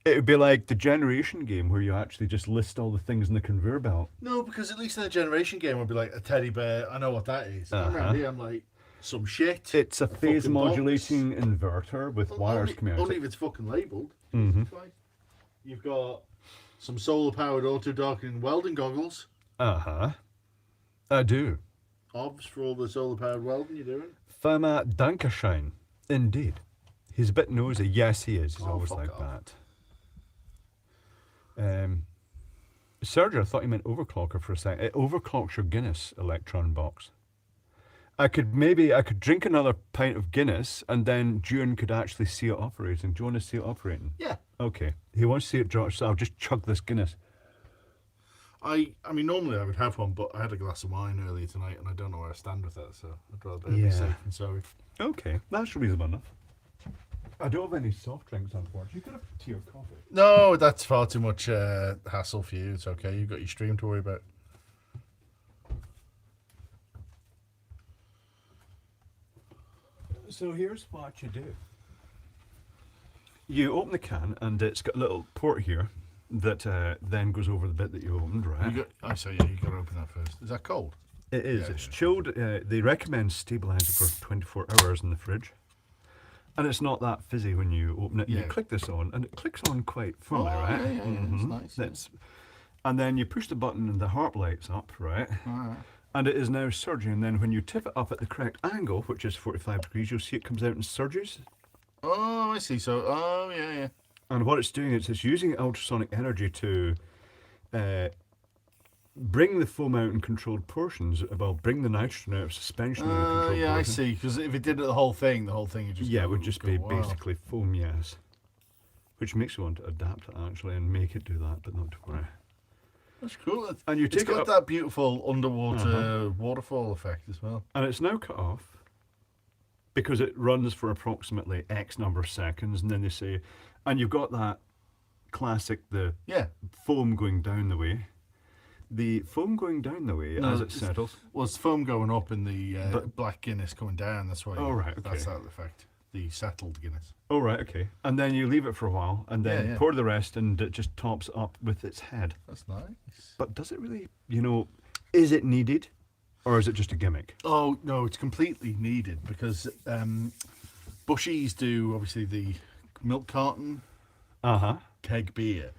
Speaker 1: It would be like the Generation game where you actually just list all the things in the conveyor belt.
Speaker 2: No, because at least in the Generation game, I'd be like, a teddy bear, I know what that is. Around here, I'm like, some shit.
Speaker 1: It's a phase modulating inverter with wires coming out.
Speaker 2: Only if it's fucking labelled.
Speaker 1: Mm-hmm.
Speaker 2: You've got some solar-powered auto-darkening welding goggles.
Speaker 1: Uh-huh. I do.
Speaker 2: Obs for all the solar-powered welding you're doing.
Speaker 1: Fama Dankeschön. Indeed. He's a bit nosy. Yes, he is. He's always like
Speaker 2: off.
Speaker 1: that. Sergio, I thought you meant overclocker for a second. It overclocks your Guinness electron box. I could drink another pint of Guinness and then June could actually see it operating. Do you want to see it operating?
Speaker 2: Yeah.
Speaker 1: Okay. He wants to see it drop, so I'll just chug this Guinness.
Speaker 2: I mean, normally I would have one, but I had a glass of wine earlier tonight and I don't know where I stand with that, so I'd rather be safe than sorry.
Speaker 1: Okay, that's reasonable enough. I don't have any soft drinks, unfortunately. You could have tea or coffee.
Speaker 2: No, that's far too much hassle for you. It's okay. You've got your stream to worry about.
Speaker 1: So here's what you do. You open the can, and it's got a little port here that then goes over the bit that you opened, right?
Speaker 2: You got to open that first. Is that cold?
Speaker 1: It is. Yeah, it's chilled. They recommend stabilizer for 24 hours in the fridge. And it's not that fizzy when you open it. Yeah. You click this on, and it clicks on quite firmly, right?
Speaker 2: Yeah, It's nice.
Speaker 1: And then you push the button, and the heart lights up, right? And it is now surging. And then when you tip it up at the correct angle, which is 45 degrees, you'll see it comes out and surges.
Speaker 2: Oh, I see. So, yeah.
Speaker 1: And what it's doing is it's using ultrasonic energy to bring the foam out in controlled portions, bring the nitrogen out of suspension in a controlled portion.
Speaker 2: I see. Because if it did the whole thing would just
Speaker 1: it would just be basically foam, yes. Which makes you want to adapt it, actually, and make it do that, but not to worry.
Speaker 2: That's cool.
Speaker 1: And you
Speaker 2: It's
Speaker 1: take it
Speaker 2: got
Speaker 1: up,
Speaker 2: that beautiful underwater waterfall effect as well.
Speaker 1: and it's now cut off because it runs for approximately X number of seconds, and then they say, and you've got that classic, the
Speaker 2: Yeah.
Speaker 1: foam going down the way. The foam going down the way
Speaker 2: No,
Speaker 1: as it settles.
Speaker 2: Well, it's foam going up in the
Speaker 1: But-
Speaker 2: Black Guinness coming down. That's why.
Speaker 1: Oh, right,
Speaker 2: That's
Speaker 1: okay.
Speaker 2: that effect. The settled Guinness.
Speaker 1: Oh, right, okay. And then you leave it for a while, and then
Speaker 2: Yeah.
Speaker 1: pour the rest, and it just tops up with its head.
Speaker 2: That's nice.
Speaker 1: But does it really, is it needed, or is it just a gimmick?
Speaker 2: Oh no, it's completely needed because Bushies do obviously the milk carton
Speaker 1: Uh-huh.
Speaker 2: keg beer,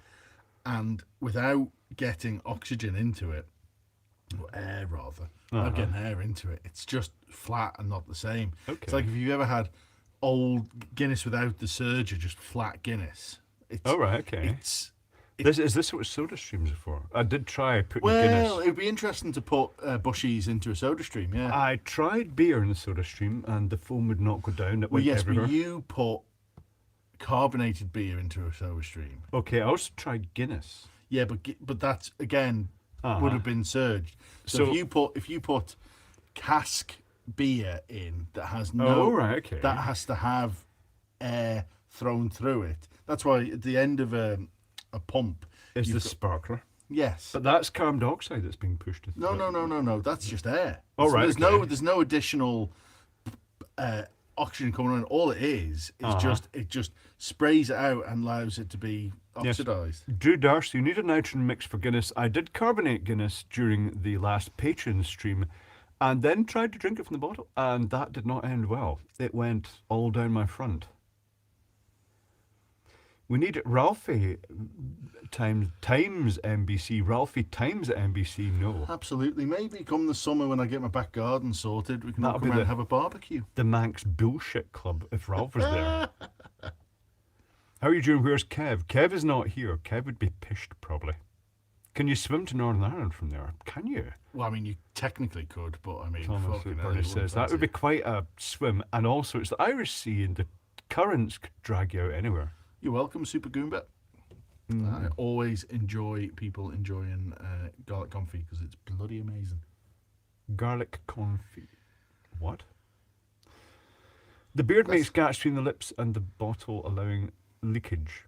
Speaker 2: and without getting oxygen into it, or air rather, without getting air into it, it's just flat and not the same.
Speaker 1: Okay.
Speaker 2: It's like if you ever had old Guinness without the surge, or just flat Guinness. It's,
Speaker 1: Oh, right, okay. Is this what soda streams are for? I did try putting
Speaker 2: Well,
Speaker 1: Guinness.
Speaker 2: it'd be interesting to put Bushies into a soda stream, yeah.
Speaker 1: I tried beer in the soda stream, and the foam would not go down. It
Speaker 2: Well,
Speaker 1: went
Speaker 2: yes,
Speaker 1: everywhere.
Speaker 2: but you put carbonated beer into a soda stream.
Speaker 1: Okay, I also tried Guinness.
Speaker 2: Yeah, but that's again
Speaker 1: Uh-huh.
Speaker 2: would have been surged. So,
Speaker 1: So-
Speaker 2: if you put cask beer in that has
Speaker 1: Oh, right, okay.
Speaker 2: that has to have air thrown through it. That's why at the end of a pump,
Speaker 1: Is
Speaker 2: you've
Speaker 1: the
Speaker 2: got-
Speaker 1: sparkler.
Speaker 2: yes.
Speaker 1: But that's carbon dioxide that's being pushed.
Speaker 2: No. That's just air.
Speaker 1: Oh, right, okay.
Speaker 2: There's no additional oxygen coming on. All it is it just sprays it out and allows it to be
Speaker 1: Yes.
Speaker 2: oxidized.
Speaker 1: Drew Darcy, you need a nitrogen mix for Guinness. I did carbonate Guinness during the last Patreon stream and then tried to drink it from the bottle, and that did not end well. It went all down my front. We need Ralphie times NBC. Ralphie times NBC, no.
Speaker 2: Absolutely. Maybe come the summer when I get my back garden sorted, we can all
Speaker 1: That'll
Speaker 2: come
Speaker 1: be
Speaker 2: out
Speaker 1: the-
Speaker 2: and have a barbecue.
Speaker 1: The Manx Bullshit Club, if Ralph was there. How are you doing? Where's Kev? Kev is not here. Kev would be pissed, probably. Can you swim to Northern Ireland from there? Can you?
Speaker 2: Well, I mean, you technically could, but I mean,
Speaker 1: Thomas
Speaker 2: fucking hell,
Speaker 1: Bernie
Speaker 2: you wouldn't
Speaker 1: says that would be
Speaker 2: fancy
Speaker 1: quite a swim, and also it's the Irish Sea, and the currents could drag you out anywhere.
Speaker 2: it. You're welcome, Super Goomba. I always enjoy people enjoying garlic confit because it's bloody amazing.
Speaker 1: Garlic confit. What? The beard makes gaps between the lips and the bottle, allowing leakage.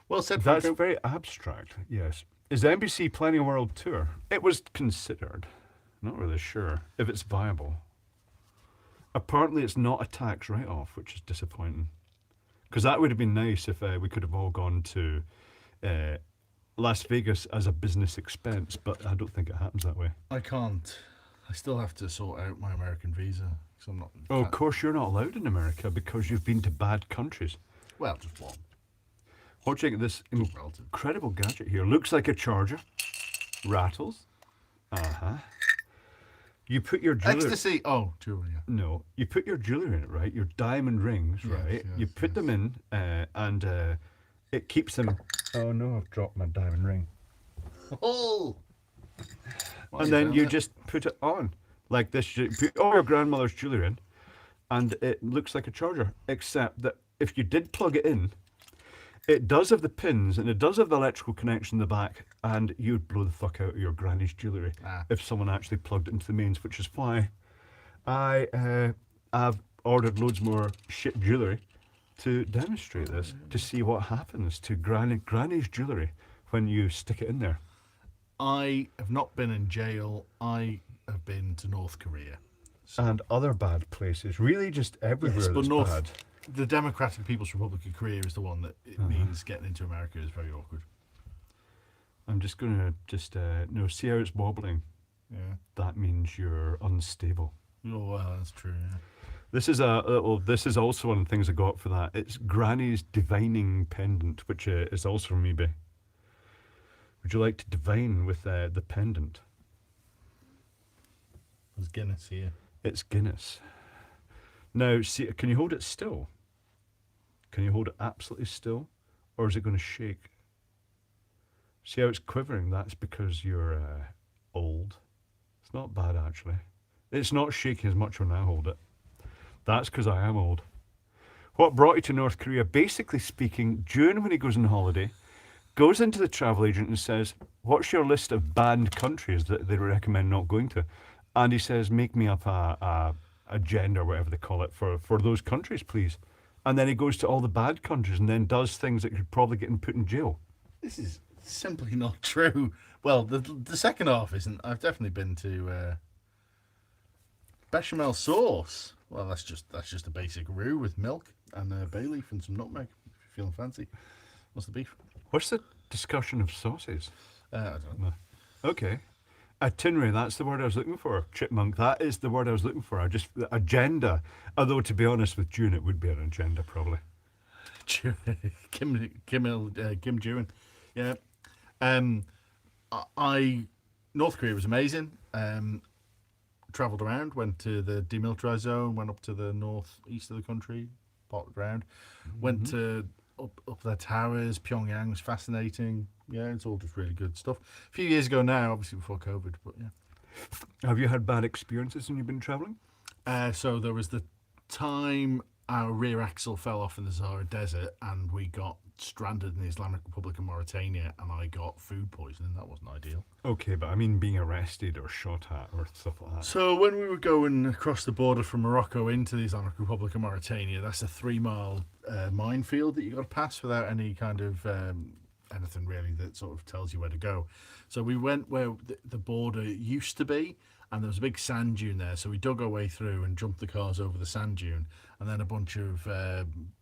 Speaker 2: Well said,
Speaker 1: That's
Speaker 2: Franco.
Speaker 1: very abstract, yes. Is the NBC planning a world tour? It was considered. Not really sure if it's viable. Apparently it's not a tax write-off, which is disappointing. Because that would have been nice if we could have all gone to Las Vegas as a business expense, but I don't think it happens that way.
Speaker 2: I can't. I still have to sort out my American visa. So I'm not.
Speaker 1: Oh, of course you're not allowed in America because you've been to bad countries.
Speaker 2: Well, just one.
Speaker 1: What do you think of this
Speaker 2: Relative.
Speaker 1: incredible gadget here? Looks like a charger. Rattles. Uh-huh. You put your jewelry...
Speaker 2: Ecstasy. Oh, jewelry. Yeah.
Speaker 1: No, you put your jewelry in it, right? Your diamond rings,
Speaker 2: Yes,
Speaker 1: right?
Speaker 2: yes,
Speaker 1: You put them in, and it keeps them... Oh no, I've dropped my diamond ring.
Speaker 2: Oh.
Speaker 1: And then you just put it on. Like this, you put all your grandmother's jewelry in, and it looks like a charger, except that if you did plug it in, it does have the pins, and it does have the electrical connection in the back, and you'd blow the fuck out of your granny's jewellery if someone actually plugged it into the mains, which is why I've ordered loads more shit jewellery to demonstrate this, to see what happens to granny's jewellery when you stick it in there.
Speaker 2: I have not been in jail. I have been to North Korea.
Speaker 1: And other bad places, really just everywhere
Speaker 2: Yes, but
Speaker 1: that's bad.
Speaker 2: The Democratic People's Republic of Korea is the one that it means getting into America is very awkward.
Speaker 1: I'm just going to see how it's wobbling.
Speaker 2: Yeah.
Speaker 1: That means you're unstable.
Speaker 2: Oh, well, that's true, yeah.
Speaker 1: This is this is also one of the things I got for that. It's Granny's divining pendant, which is also from eBay. Would you like to divine with the pendant?
Speaker 2: There's Guinness here.
Speaker 1: It's Guinness. Now, see, can you hold it still? Can you hold it absolutely still? Or is it going to shake? See how it's quivering? That's because you're old. It's not bad, actually. It's not shaking as much when I hold it. That's because I am old. What brought you to North Korea? Basically speaking, June, when he goes on holiday, goes into the travel agent and says, "What's your list of banned countries that they recommend not going to?" And he says, "Make me up a agenda or whatever they call it for those countries, please." And then he goes to all the bad countries and then does things that could probably get him put in jail.
Speaker 2: This is simply not true. Well, the second half isn't. I've definitely been to bechamel sauce. Well, that's just a basic roux with milk and bay leaf and some nutmeg. If you're feeling fancy. What's the beef?
Speaker 1: What's the discussion of sauces?
Speaker 2: I don't know.
Speaker 1: Okay. Itinerary, that's the word I was looking for. Chipmunk, that is the word I was looking for. The agenda. Although, to be honest, with June, it would be an agenda, probably.
Speaker 2: Kim June. Yeah. North Korea was amazing. Travelled around, went to the demilitarized zone, went up to the northeast of the country, potted around, went to up their towers. Pyongyang was fascinating. Yeah, it's all just really good stuff. A few years ago now, obviously before COVID, but yeah.
Speaker 1: Have you had bad experiences when you've been travelling?
Speaker 2: So there was the time our rear axle fell off in the Sahara Desert and we got stranded in the Islamic Republic of Mauritania and I got food poisoning. That wasn't ideal.
Speaker 1: Okay, but I mean being arrested or shot at or stuff like that.
Speaker 2: So when we were going across the border from Morocco into the Islamic Republic of Mauritania, that's a 3-mile minefield that you got to pass without any kind of anything really that sort of tells you where to go. So we went where the border used to be, and there was a big sand dune there. So we dug our way through and jumped the cars over the sand dune, and then a bunch of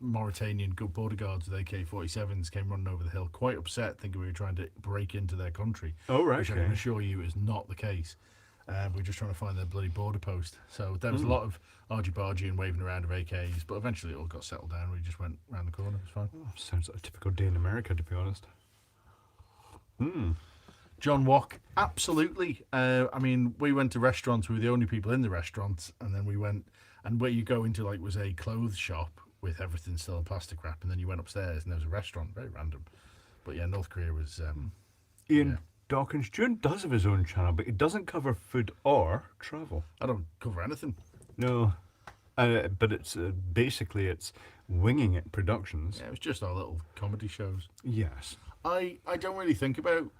Speaker 2: Mauritanian border guards with AK-47s came running over the hill, quite upset, thinking we were trying to break into their country.
Speaker 1: Oh, right.
Speaker 2: Which I can assure you is not the case. We're just trying to find their bloody border post. So there was a lot of argy-bargy and waving around of AKs, but eventually it all got settled down. We just went round the corner. It was fine.
Speaker 1: Oh, sounds like a typical day in America, to be honest.
Speaker 2: John Walk, absolutely. I mean, we went to restaurants. We were the only people in the restaurants, and then we went, and where you go into was a clothes shop with everything still in plastic wrap, and then you went upstairs and there was a restaurant. Very random, but yeah, North Korea was.
Speaker 1: Ian Dawkins June does have his own channel, but he doesn't cover food or travel.
Speaker 2: I don't cover anything.
Speaker 1: No, but it's basically it's winging it productions.
Speaker 2: Yeah, it was just our little comedy shows.
Speaker 1: Yes.
Speaker 2: I don't really think about.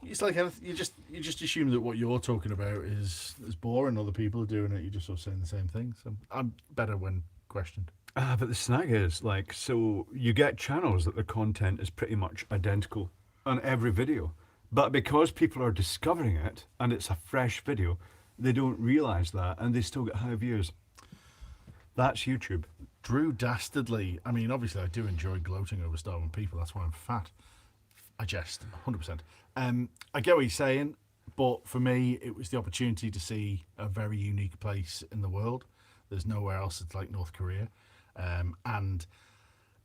Speaker 2: It's like anything, you just assume that what you're talking about is boring. Other people are doing it. You're just sort of saying the same thing. So I'm better when questioned.
Speaker 1: But the snag is so you get channels that their content is pretty much identical on every video, but because people are discovering it and it's a fresh video, they don't realise that and they still get high views. That's YouTube.
Speaker 2: Drew Dastardly. I mean, obviously, I do enjoy gloating over starving people. That's why I'm fat. I jest, 100%. I get what you're saying, but for me, it was the opportunity to see a very unique place in the world. There's nowhere else that's like North Korea. And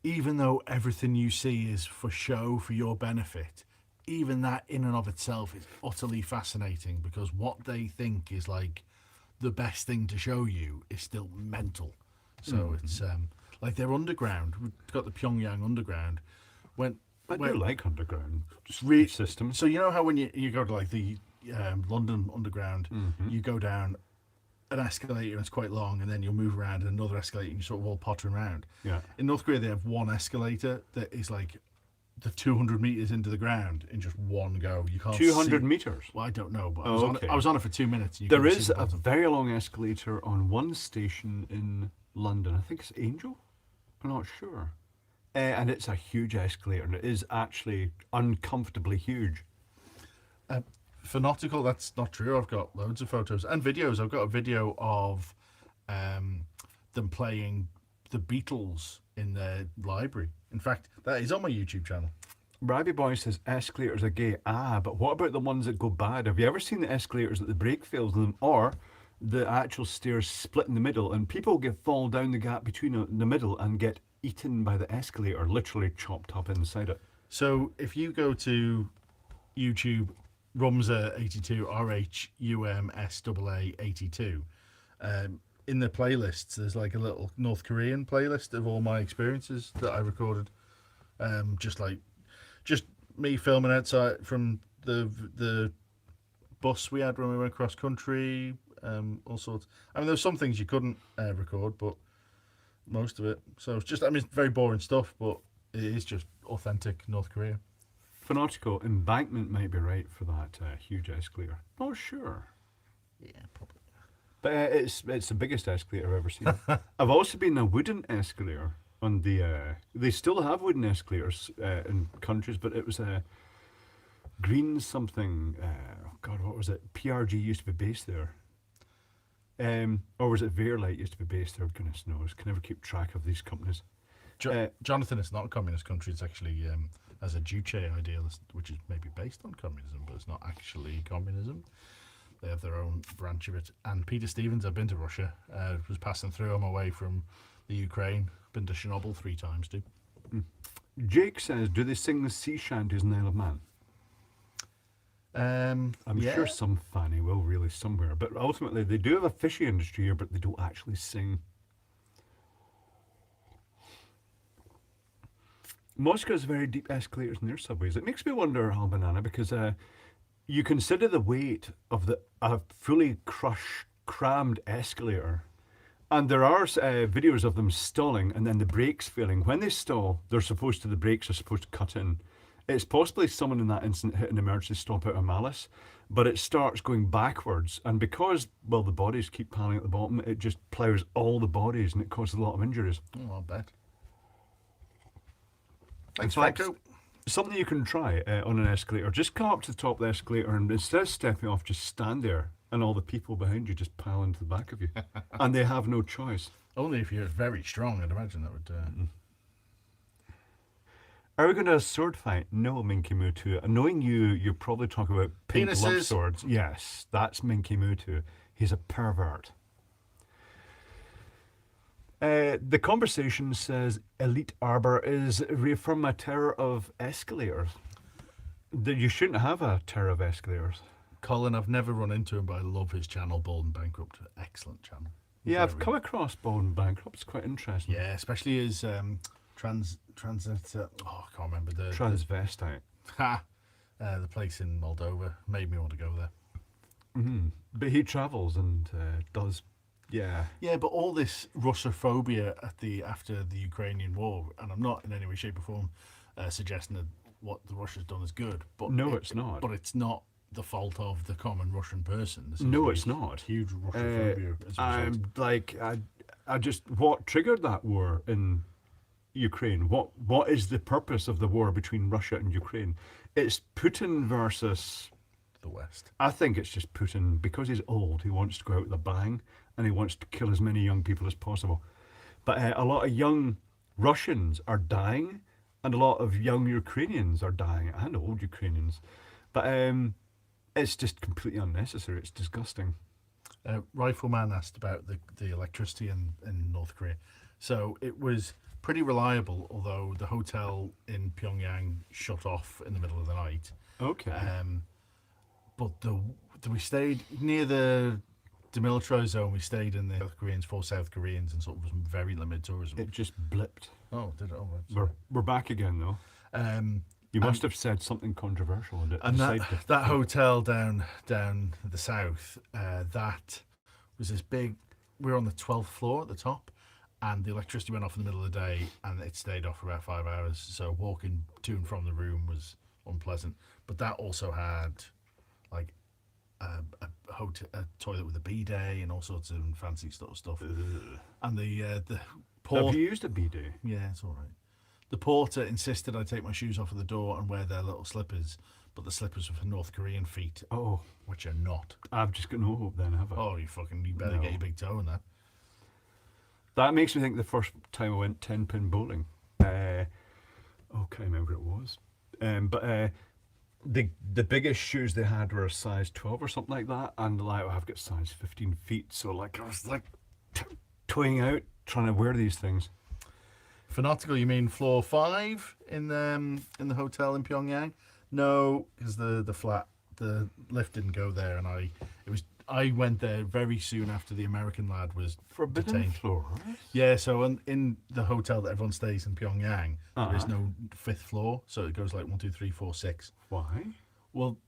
Speaker 2: even though everything you see is for show, for your benefit, even that in and of itself is utterly fascinating because what they think is like the best thing to show you is still mental. So it's like they're underground. We've got the Pyongyang underground.
Speaker 1: I do like underground systems.
Speaker 2: So you know how when you go to like the London Underground, you go down an escalator and it's quite long, and then you'll move around another escalator and you sort of all pottering around.
Speaker 1: Yeah.
Speaker 2: In North Korea, they have one escalator that is like the 200 meters into the ground in just one go. You can't
Speaker 1: 200 meters.
Speaker 2: Well, I don't know, but
Speaker 1: okay.
Speaker 2: I was on it for 2 minutes. And
Speaker 1: there is a very long escalator on one station in London. I think it's Angel. I'm not sure. And it's a huge escalator, and it is actually uncomfortably huge.
Speaker 2: For nautical, that's not true. I've got loads of photos and videos. I've got a video of them playing the Beatles in their library. In fact, that is on my YouTube channel.
Speaker 1: Rabbi Boy says escalators are gay. But what about the ones that go bad? Have you ever seen the escalators that the brake fails in them, or the actual stairs split in the middle, and people fall down the gap between the middle and get eaten by the escalator, literally chopped up inside it?
Speaker 2: So if you go to YouTube, Rumsa82, RHUMSAA82, in the playlists, there's like a little North Korean playlist of all my experiences that I recorded. Just me filming outside from the bus we had when we went cross country, all sorts. I mean, there's some things you couldn't record, but most of it. So it's just, it's very boring stuff, but it is just authentic North Korea.
Speaker 1: Fanatical embankment might be right for that huge escalator. Not sure.
Speaker 2: Yeah, probably.
Speaker 1: But it's the biggest escalator I've ever seen. I've also been in a wooden escalator on the. They still have wooden escalators in countries, but it was a green something. Oh God, what was it? PRG used to be based there. Or was it Verlight used to be based there? Goodness knows. Can never keep track of these companies.
Speaker 2: Jonathan, it's not a communist country. It's actually as a Duce idealist, which is maybe based on communism, but it's not actually communism. They have their own branch of it. And Peter Stevens, I've been to Russia. Was passing through on my way from the Ukraine. Been to Chernobyl 3 times too.
Speaker 1: Jake says, do they sing the sea shanties in the Isle of Man? I'm sure some fanny will really somewhere. But ultimately, they do have a fishy industry here, but they don't actually sing. Moscow has very deep escalators in their subways. It makes me wonder, Hal Banana, because you consider the weight of a fully crammed escalator, and there are videos of them stalling and then the brakes failing. When they stall, the brakes are supposed to cut in. It's possibly someone in that instant hit an emergency stop out of malice, but it starts going backwards, and because, well, the bodies keep piling at the bottom, it just ploughs all the bodies and it causes a lot of injuries.
Speaker 2: Oh, I'll bet.
Speaker 1: In fact, something you can try on an escalator, just come up to the top of the escalator and instead of stepping off, just stand there and all the people behind you just pile into the back of you. And they have no choice.
Speaker 2: Only if you're very strong, I'd imagine that would...
Speaker 1: Are we going to have a sword fight? No, Minky Mutu. Knowing you're probably talking about pink love swords. Yes, that's Minky Mutu. He's a pervert. The conversation says Elite Arbor is reaffirm my terror of escalators. That you shouldn't have a terror of escalators.
Speaker 2: Colin, I've never run into him, but I love his channel, Bald and Bankrupt. Excellent channel.
Speaker 1: Yeah, I've come across Bald and Bankrupt. It's quite interesting.
Speaker 2: Yeah, especially his transit. I can't remember the
Speaker 1: transvestite.
Speaker 2: The place in Moldova made me want to go there.
Speaker 1: Mm-hmm. But he travels and does. Yeah.
Speaker 2: Yeah, but all this Russophobia after the Ukrainian war, and I'm not in any way, shape, or form suggesting that what the Russia's done is good. But
Speaker 1: no, it's not.
Speaker 2: But it's not the fault of the common Russian person.
Speaker 1: No, it's not.
Speaker 2: Huge Russophobia.
Speaker 1: I'm like, I just what triggered that war in Ukraine? What is the purpose of the war between Russia and Ukraine? It's Putin versus
Speaker 2: the West.
Speaker 1: I think it's just Putin because he's old. He wants to go out with a bang. And he wants to kill as many young people as possible. But a lot of young Russians are dying, and a lot of young Ukrainians are dying, and old Ukrainians. But it's just completely unnecessary. It's disgusting.
Speaker 2: Rifleman asked about the electricity in North Korea. So it was pretty reliable, although the hotel in Pyongyang shut off in the middle of the night.
Speaker 1: Okay.
Speaker 2: But we stayed near the demilitarized zone. We stayed in the for South Koreans and sort of very limited tourism.
Speaker 1: It just blipped.
Speaker 2: Oh, did it? Oh, right.
Speaker 1: We're back again though. You must have said something controversial.
Speaker 2: And that hotel down the south, that was this big. We were on the 12th floor at the top, and the electricity went off in the middle of the day, and it stayed off for about 5 hours. So walking to and from the room was unpleasant. But that also had like a toilet with a bidet and all sorts of fancy sort of stuff. And the porter...
Speaker 1: Have you used a bidet?
Speaker 2: Yeah, it's all right. The porter insisted I take my shoes off at the door and wear their little slippers, but the slippers were for North Korean feet.
Speaker 1: Oh.
Speaker 2: Which are not.
Speaker 1: I've just got no hope then, have I?
Speaker 2: Oh, you better get your big toe in that.
Speaker 1: That makes me think the first time I went 10-pin bowling. Can't remember what it was. The biggest shoes they had were a size 12 or something like that, and like I've got size 15 feet, so like I was like toeing out trying to wear these things.
Speaker 2: Fanatical, you mean floor 5 in the hotel in Pyongyang? No, because the lift didn't go there, and I went there very soon after the American lad was
Speaker 1: Forbidden
Speaker 2: detained.
Speaker 1: floor.
Speaker 2: Yeah, so in the hotel that everyone stays in Pyongyang, there is no 5th floor, so it goes like 1, 2, 3, 4, 6.
Speaker 1: Why?
Speaker 2: Well,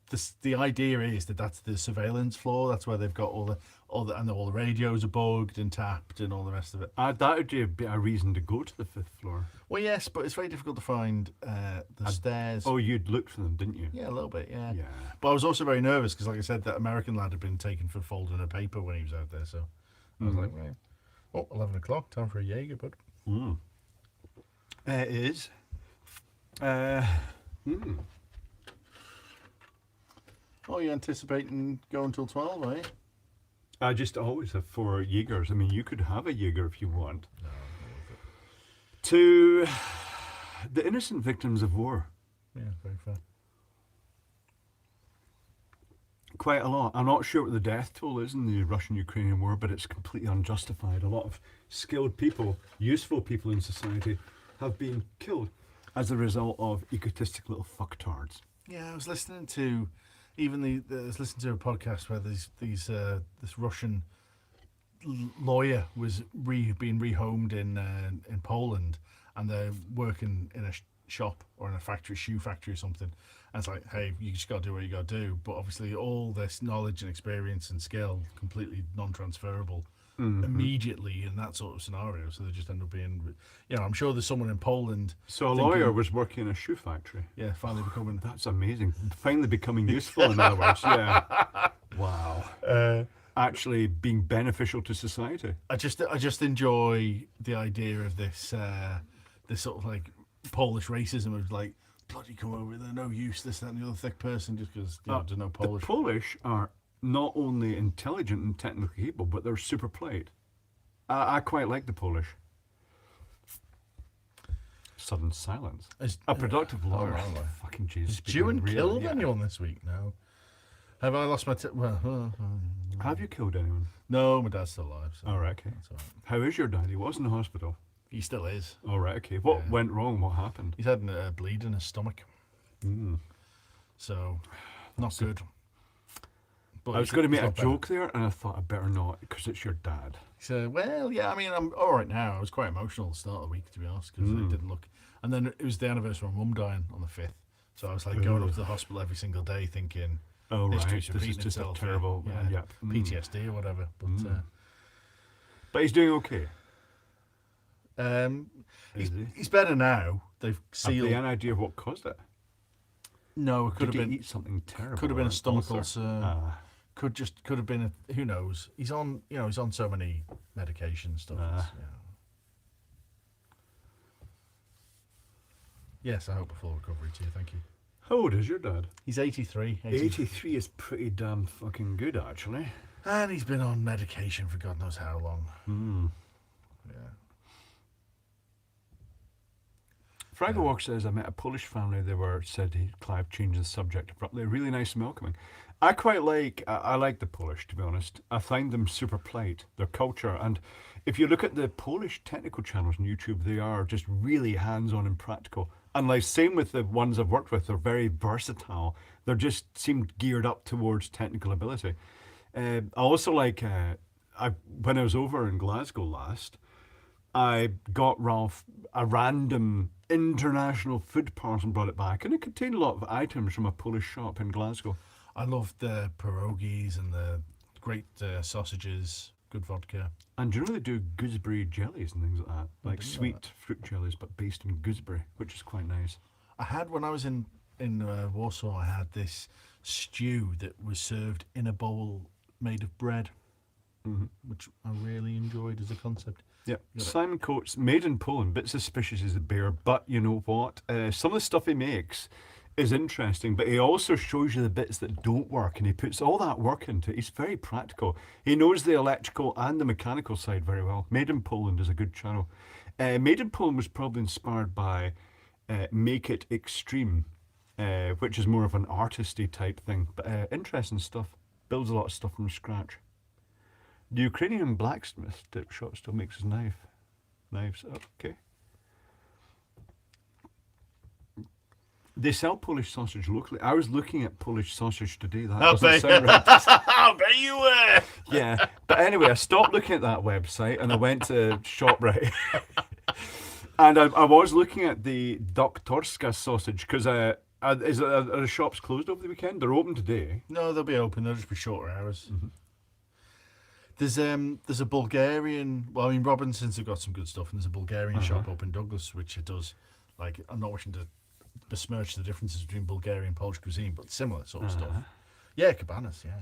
Speaker 2: the idea is that's the surveillance floor. That's where they've got and all the radios are bugged and tapped and all the rest of it.
Speaker 1: That would be a reason to go to the 5th floor.
Speaker 2: Well, yes, but it's very difficult to find the stairs.
Speaker 1: Oh, you'd looked for them, didn't you?
Speaker 2: Yeah, a little bit, yeah.
Speaker 1: Yeah.
Speaker 2: But I was also very nervous because, like I said, that American lad had been taken for folding a paper when he was out there. So I was like, right. Oh, 11 o'clock, time for a Jaeger, bud.
Speaker 1: It is.
Speaker 2: Oh, you're anticipating going till 12, are you?
Speaker 1: I just always have 4 Jaegers. I mean, you could have a Jaeger if you want.
Speaker 2: No, not worth it.
Speaker 1: To the innocent victims of war.
Speaker 2: Yeah, very fair.
Speaker 1: Quite a lot. I'm not sure what the death toll is in the Russian-Ukrainian war, but it's completely unjustified. A lot of skilled people, useful people in society, have been killed as a result of egotistic little fucktards.
Speaker 2: Yeah, I was listening to I was listening to a podcast where this Russian lawyer was being rehomed in Poland, and they're working in a shop or in a shoe factory or something. And it's like, hey, you just got to do what you got to do. But obviously, all this knowledge and experience and skill completely non-transferable immediately in that sort of scenario. So they just end up being, I'm sure there's someone in Poland.
Speaker 1: So a lawyer was working in a shoe factory.
Speaker 2: Yeah, finally becoming.
Speaker 1: That's amazing. Finally becoming useful, in other words. Yeah. Wow. Actually being beneficial to society.
Speaker 2: I just enjoy the idea of this sort of like Polish racism of like, bloody come over, they're no use, this, that, and the other thick person just because there's no Polish.
Speaker 1: The Polish are not only intelligent and technically capable, but they're super polite. I quite like the Polish. Sudden silence. A productive lawyer. Fucking Jesus.
Speaker 2: Did you kill anyone this week? No. Have I lost my...
Speaker 1: Have you killed anyone?
Speaker 2: No, my dad's still alive. So
Speaker 1: all right, okay.
Speaker 2: That's all right.
Speaker 1: How is your dad? He was in the hospital.
Speaker 2: He still is.
Speaker 1: All right, okay. What went wrong? What happened?
Speaker 2: He's had a bleed in his stomach. So, not good. But
Speaker 1: I was going to make a joke there, and I thought I better not, because it's your dad.
Speaker 2: So, well, yeah, I mean, I'm all right now. I was quite emotional at the start of the week, to be honest, because it didn't look... And then it was the anniversary of my mum dying on the 5th. So I was like going up to the hospital every single day thinking,
Speaker 1: oh, right,
Speaker 2: history's
Speaker 1: this
Speaker 2: repeating
Speaker 1: is just
Speaker 2: itself.
Speaker 1: a terrible...
Speaker 2: PTSD or whatever.
Speaker 1: But he's doing okay.
Speaker 2: He's better now. They've sealed...
Speaker 1: Have they any idea of what caused it?
Speaker 2: No, it could have been...
Speaker 1: eat something terrible?
Speaker 2: Could have been a stomach ulcer. Could have been who knows? He's on so many medication stuff. Yes, I hope a full recovery too. Thank you.
Speaker 1: How old is your dad?
Speaker 2: He's 83.
Speaker 1: 83 is pretty damn fucking good, actually.
Speaker 2: And he's been on medication for God knows how long. Yeah.
Speaker 1: Fraggle Walk says, I met a Polish family. They said Clive changed the subject abruptly. Really nice and welcoming. I like the Polish, to be honest. I find them super polite, their culture. And if you look at the Polish technical channels on YouTube, they are just really hands-on and practical. And like same with the ones I've worked with, they're very versatile. They just seem geared up towards technical ability. I also like, when I was over in Glasgow last, I got Ralph a random international food parcel and brought it back. And it contained a lot of items from a Polish shop in Glasgow.
Speaker 2: I love the pierogies and the great sausages, good vodka.
Speaker 1: And do you know they do gooseberry jellies and things like that? Like sweet fruit jellies, but based in gooseberry, which is quite nice.
Speaker 2: I had, when I was in Warsaw, I had this stew that was served in a bowl made of bread, which I really enjoyed as a concept.
Speaker 1: Yeah, Simon Coates, made in Poland, bit suspicious as a bear, but you know what? Some of the stuff he makes is interesting, but he also shows you the bits that don't work, and he puts all that work into it. He's very practical. He knows the electrical and the mechanical side very well. Made in Poland is a good channel. Made in Poland was probably inspired by Make It Extreme, which is more of an artisty type thing, but interesting stuff. Builds a lot of stuff from scratch. The Ukrainian blacksmith dip shop still makes his knives. Okay. They sell Polish sausage locally. I was looking at Polish sausage today. That doesn't sound right.
Speaker 2: I bet you were.
Speaker 1: Yeah, but anyway, I stopped looking at that website and I went to ShopRite. And I was looking at the Doktorska sausage because are the shops closed over the weekend? They're open today.
Speaker 2: No, they'll be open. They'll just be shorter hours. There's a Bulgarian. Well, I mean, Robinsons have got some good stuff, and there's a Bulgarian shop up in Douglas which it does. Like, I'm not wishing to besmirch the differences between Bulgarian and Polish cuisine, but similar sort of stuff. Yeah, cabanas. Yeah.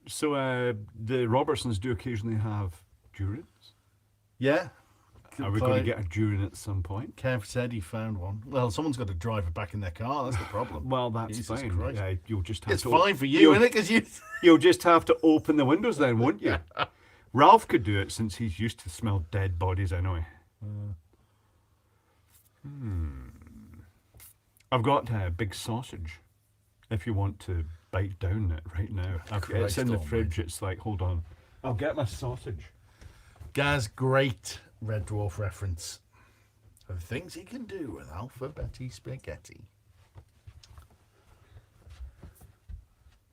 Speaker 1: So the Robertsons do occasionally have durians.
Speaker 2: Yeah.
Speaker 1: Are we going to get a durian at some point?
Speaker 2: Kev said he found one. Well, someone's got to drive it back in their car. That's the problem.
Speaker 1: Well, that's
Speaker 2: Jesus
Speaker 1: fine.
Speaker 2: Christ.
Speaker 1: Yeah, you'll just have
Speaker 2: It's
Speaker 1: to.
Speaker 2: fine for you, isn't it? Because you.
Speaker 1: You'll just have to open the windows then, won't you? Ralph could do it since he's used to smell dead bodies anyway. I've got a big sausage. If you want to bite down it right now, it's in the fridge. It's like, hold on, I'll get my sausage.
Speaker 2: Gaz, great Red Dwarf reference. The things he can do with alphabeti spaghetti.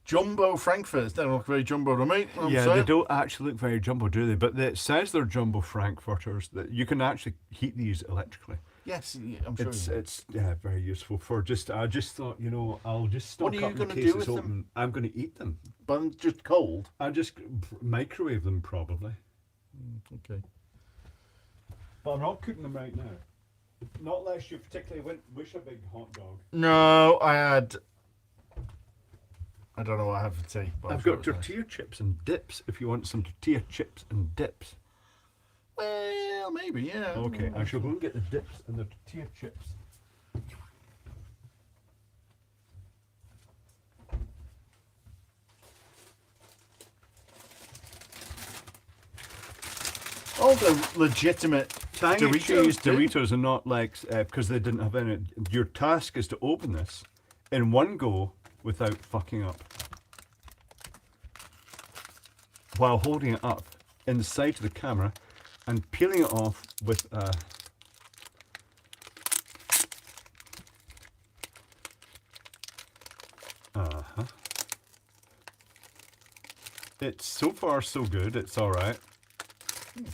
Speaker 2: Jumbo Frankfurters. They don't look very jumbo to me.
Speaker 1: They don't actually look very jumbo, do they? But it says they're jumbo Frankfurters. That you can actually heat these electrically.
Speaker 2: Yes, I'm sure.
Speaker 1: It's very useful for just. I just thought, I'll just stock
Speaker 2: What are you
Speaker 1: up in
Speaker 2: gonna
Speaker 1: case
Speaker 2: do
Speaker 1: it's
Speaker 2: with
Speaker 1: open.
Speaker 2: them?
Speaker 1: I'm going to eat them.
Speaker 2: But just cold.
Speaker 1: I'll just microwave them probably.
Speaker 2: Okay.
Speaker 1: But I'm not cooking them right now. Not unless you particularly wish a big hot dog.
Speaker 2: No, I don't know what I have for tea. But
Speaker 1: I've got tortilla chips and dips if you want some tortilla chips and dips.
Speaker 2: Well, maybe, yeah.
Speaker 1: Okay, I shall go and get the dips and the tortilla chips.
Speaker 2: All the legitimate
Speaker 1: Tangy cheese
Speaker 2: too.
Speaker 1: Doritos are not like, because they didn't have any. Your task is to open this in one go without fucking up. While holding it up in the sight of the camera and peeling it off with a. It's so far so good, it's alright.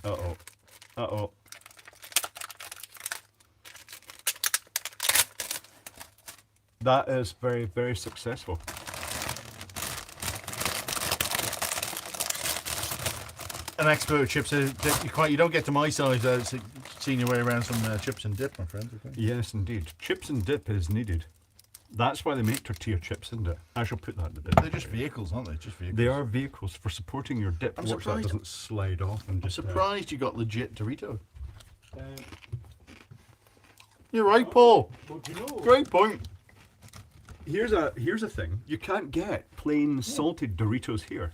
Speaker 1: Uh-oh. Uh-oh. That is very, very successful.
Speaker 2: An expert with chips. You don't get to my size seeing your way around some chips and dip, my friend. Okay?
Speaker 1: Yes, indeed. Chips and dip is needed. That's why they make tortilla chips, isn't it? I shall put that in the bin.
Speaker 2: They're just vehicles, aren't they? Just vehicles.
Speaker 1: They are vehicles for supporting your dip.
Speaker 2: I'm
Speaker 1: Watch that
Speaker 2: surprised.
Speaker 1: doesn't slide off. And
Speaker 2: I'm
Speaker 1: just,
Speaker 2: surprised you got legit Dorito. You're right, Paul.
Speaker 1: Well, do you know,
Speaker 2: Great point.
Speaker 1: here's a thing. You can't get plain salted Doritos here.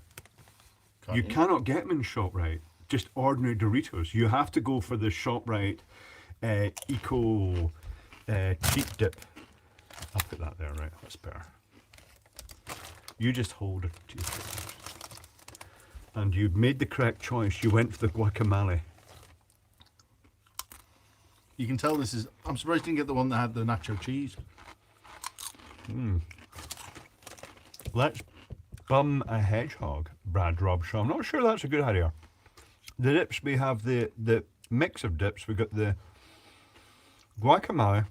Speaker 1: You cannot get them in ShopRite. Just ordinary Doritos. You have to go for the ShopRite Eco cheap dip. I'll put that there, right? That's better. You just hold it. And you made the correct choice. You went for the guacamole.
Speaker 2: You can tell this is. I'm surprised you didn't get the one that had the nacho cheese.
Speaker 1: Let's bum a hedgehog, Brad Robshaw. I'm not sure that's a good idea. The dips, we have the mix of dips. We've got the guacamole,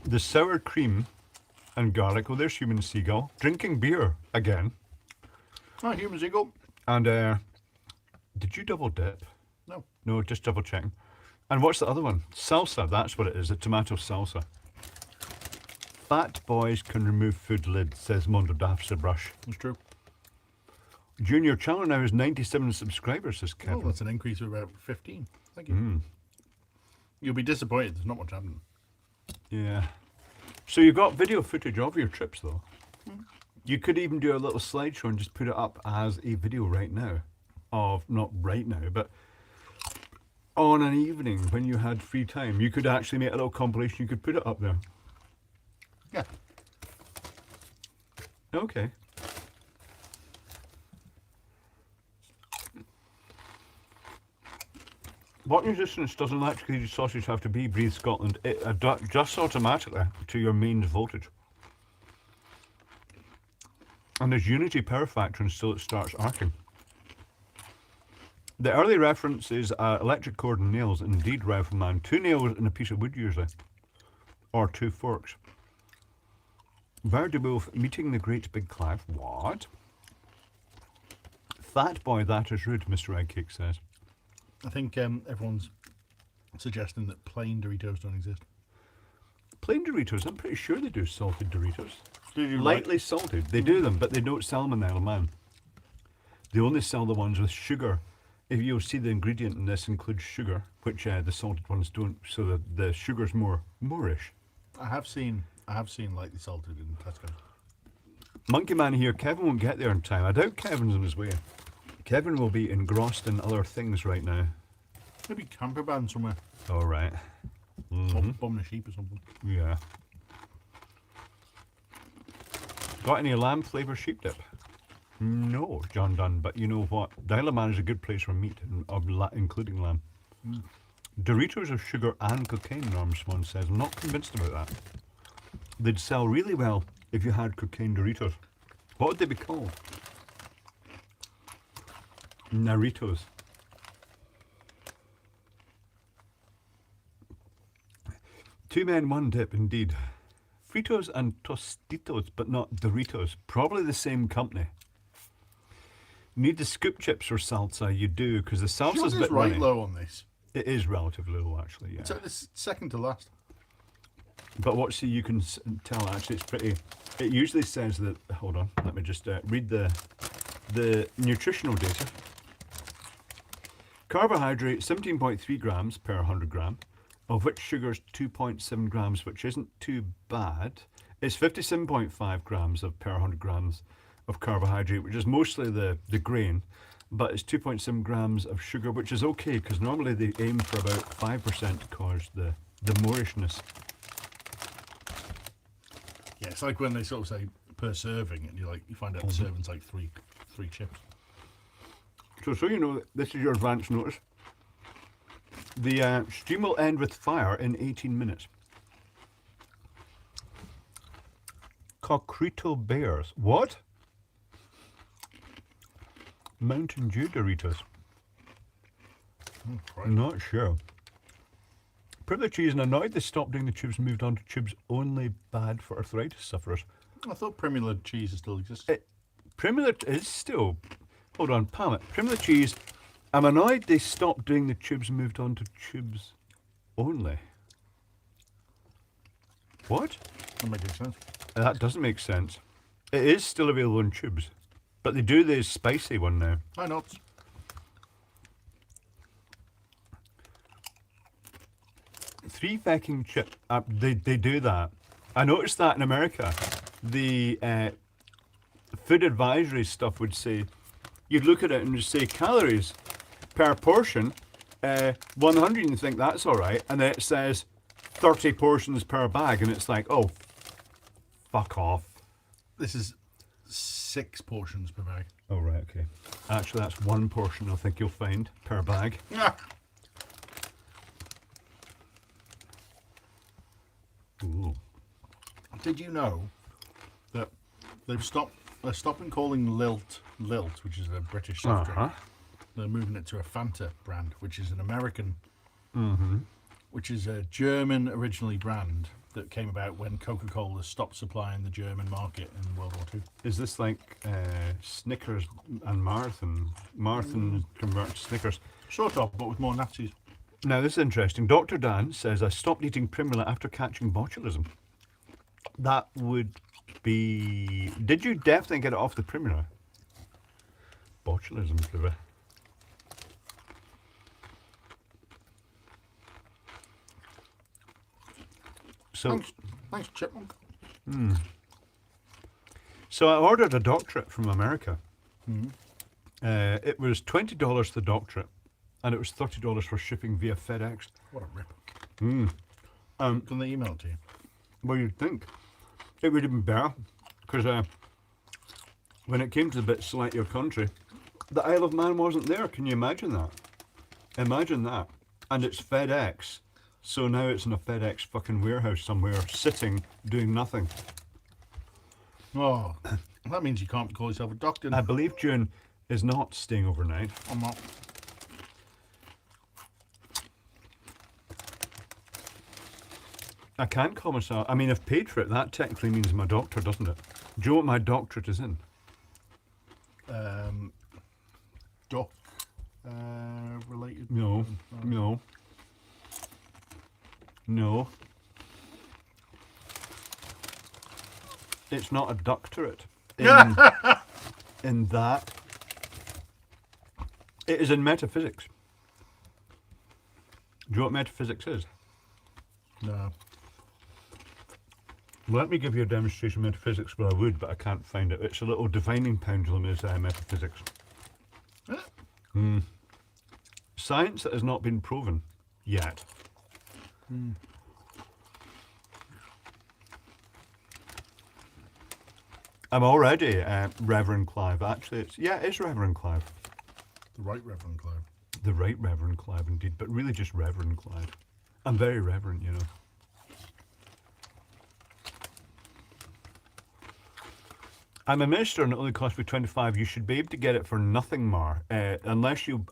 Speaker 1: the sour cream and garlic. Oh, there's Human Seagull. Drinking beer again.
Speaker 2: Oh, human eagle.
Speaker 1: And did you double dip?
Speaker 2: No.
Speaker 1: No, just double checking. And what's the other one? Salsa, that's what it is, a tomato salsa. Fat boys can remove food lids, says Mondo Daffs Brush.
Speaker 2: It's true.
Speaker 1: Junior channel now has 97 subscribers, says
Speaker 2: Oh,
Speaker 1: Kevin.
Speaker 2: that's an increase of about 15. Thank you. You'll be disappointed. There's not much happening.
Speaker 1: Yeah. So you've got video footage of your trips, though. You could even do a little slideshow and just put it up as a video right now. Not right now, but on an evening when you had free time. You could actually make a little compilation. You could put it up there.
Speaker 2: Yeah.
Speaker 1: Okay. What resistance does an electric heated sausage have to be, Breathe Scotland? It adjusts automatically to your mains voltage. And there's unity power factor until it starts arcing. The early reference is electric cord and nails. Indeed, Rifleman. 2 nails and a piece of wood usually. Or 2 forks. Verdi Wolf meeting the great big Clive. What? fat boy, that is rude, Mr. Eggcake says.
Speaker 2: I think everyone's suggesting that plain Doritos don't exist.
Speaker 1: Plain Doritos, I'm pretty sure they do salted Doritos.
Speaker 2: Did you
Speaker 1: Lightly salted. They do them, but they don't sell them in the Isle of Man. They only sell the ones with sugar. If you'll see the ingredient in this includes sugar, which the salted ones don't, so the sugar's moreish.
Speaker 2: I have seen lightly salted in Tesco.
Speaker 1: Monkey Man here, Kevin won't get there in time. I doubt Kevin's on his way. Kevin will be engrossed in other things right now.
Speaker 2: Maybe camper van somewhere.
Speaker 1: All right.
Speaker 2: Or bumming a sheep or something.
Speaker 1: Yeah. Got any lamb flavour sheep dip? No, John Dunn, but you know what? The Isle of Man is a good place for meat, including lamb. Doritos of sugar and cocaine, Norm Swan says. I'm not convinced about that. They'd sell really well if you had cocaine Doritos. What would they be called? Naritos. Two men, one dip, indeed. Fritos and Tostitos, but not Doritos. Probably the same company. Need the scoop chips or salsa? You do, because the salsa's a bit
Speaker 2: right
Speaker 1: runny.
Speaker 2: low on this.
Speaker 1: It is relatively low, actually, yeah.
Speaker 2: It's like the second to last.
Speaker 1: But what see you can tell, actually, it's pretty... It usually says that... Hold on, let me just read the nutritional data. Carbohydrate, 17.3 grams per 100 gram, of which sugar is 2.7 grams, which isn't too bad. It's 57.5 grams per 100 grams of carbohydrate, which is mostly the grain, but it's 2.7 grams of sugar, which is okay, because normally they aim for about 5% to cause the moorishness.
Speaker 2: Yeah, it's like when they sort of say per serving, and you find out the serving's like three chips.
Speaker 1: So you know, this is your advance notice. The stream will end with fire in 18 minutes. Cocrito Bears. What? Mountain Dew Doritos.
Speaker 2: Right.
Speaker 1: Not sure. Privilege cheese and annoyed they stopped doing the tubes, moved on to tubes only bad for arthritis sufferers.
Speaker 2: I thought Primula cheese still exists.
Speaker 1: Primula is still... Hold on, Pam. Primula cheese... I'm annoyed they stopped doing the tubes and moved on to tubes only. What?
Speaker 2: That makes sense.
Speaker 1: That doesn't make sense. It is still available in tubes, but they do the spicy one now.
Speaker 2: Why not?
Speaker 1: Three fecking chip. They do that. I noticed that in America. The food advisory stuff would say, you'd look at it and just say calories per portion, 100, and you think that's all right, and then it says 30 portions per bag, and it's like, oh, fuck off.
Speaker 2: This is 6 portions per bag.
Speaker 1: Oh, right, okay. Actually, that's 1 portion, I think you'll find, per bag.
Speaker 2: Yeah.
Speaker 1: Ooh.
Speaker 2: Did you know that they're stopping calling Lilt, which is a British soft drink. They're moving it to a Fanta brand, which is an American, which is a German originally brand that came about when Coca-Cola stopped supplying the German market in World War II.
Speaker 1: Is this like Snickers and Marathon? Marathon converts to Snickers.
Speaker 2: Sort of, but with more Nazis.
Speaker 1: Now, this is interesting. Dr. Dan says, I stopped eating Primula after catching botulism. That would be... Did you definitely get it off the Primula? Botulism, Clive. So,
Speaker 2: Thanks, Chipmunk.
Speaker 1: So I ordered a doctorate from America. It was $20 for the doctorate, and it was $30 for shipping via FedEx.
Speaker 2: What a rip.
Speaker 1: Can
Speaker 2: they email it to you?
Speaker 1: Well, you'd think it would have been better, because when it came to the bit select your country, the Isle of Man wasn't there. Can you imagine that? Imagine that. And it's FedEx. So now it's in a FedEx fucking warehouse somewhere, sitting, doing nothing.
Speaker 2: Oh, that means you can't call yourself a doctor.
Speaker 1: I believe June is not staying overnight.
Speaker 2: I'm not.
Speaker 1: I can't call myself... I mean, I've paid for it. That technically means my doctor, doesn't it? Do you know what my doctorate is in? No. No. No. It's not a doctorate in that. It is in metaphysics. Do you know what metaphysics is?
Speaker 2: No.
Speaker 1: Let me give you a demonstration of metaphysics, well I would, but I can't find it. It's a little divining pendulum is metaphysics. Science that has not been proven yet. I'm already Reverend Clive. Actually, it is Reverend Clive.
Speaker 2: The Right Reverend Clive.
Speaker 1: The Right Reverend Clive, indeed, but really just Reverend Clive. I'm very reverent, you know. I'm a minister and it only cost me 25. You should be able to get it for nothing, Mar, unless you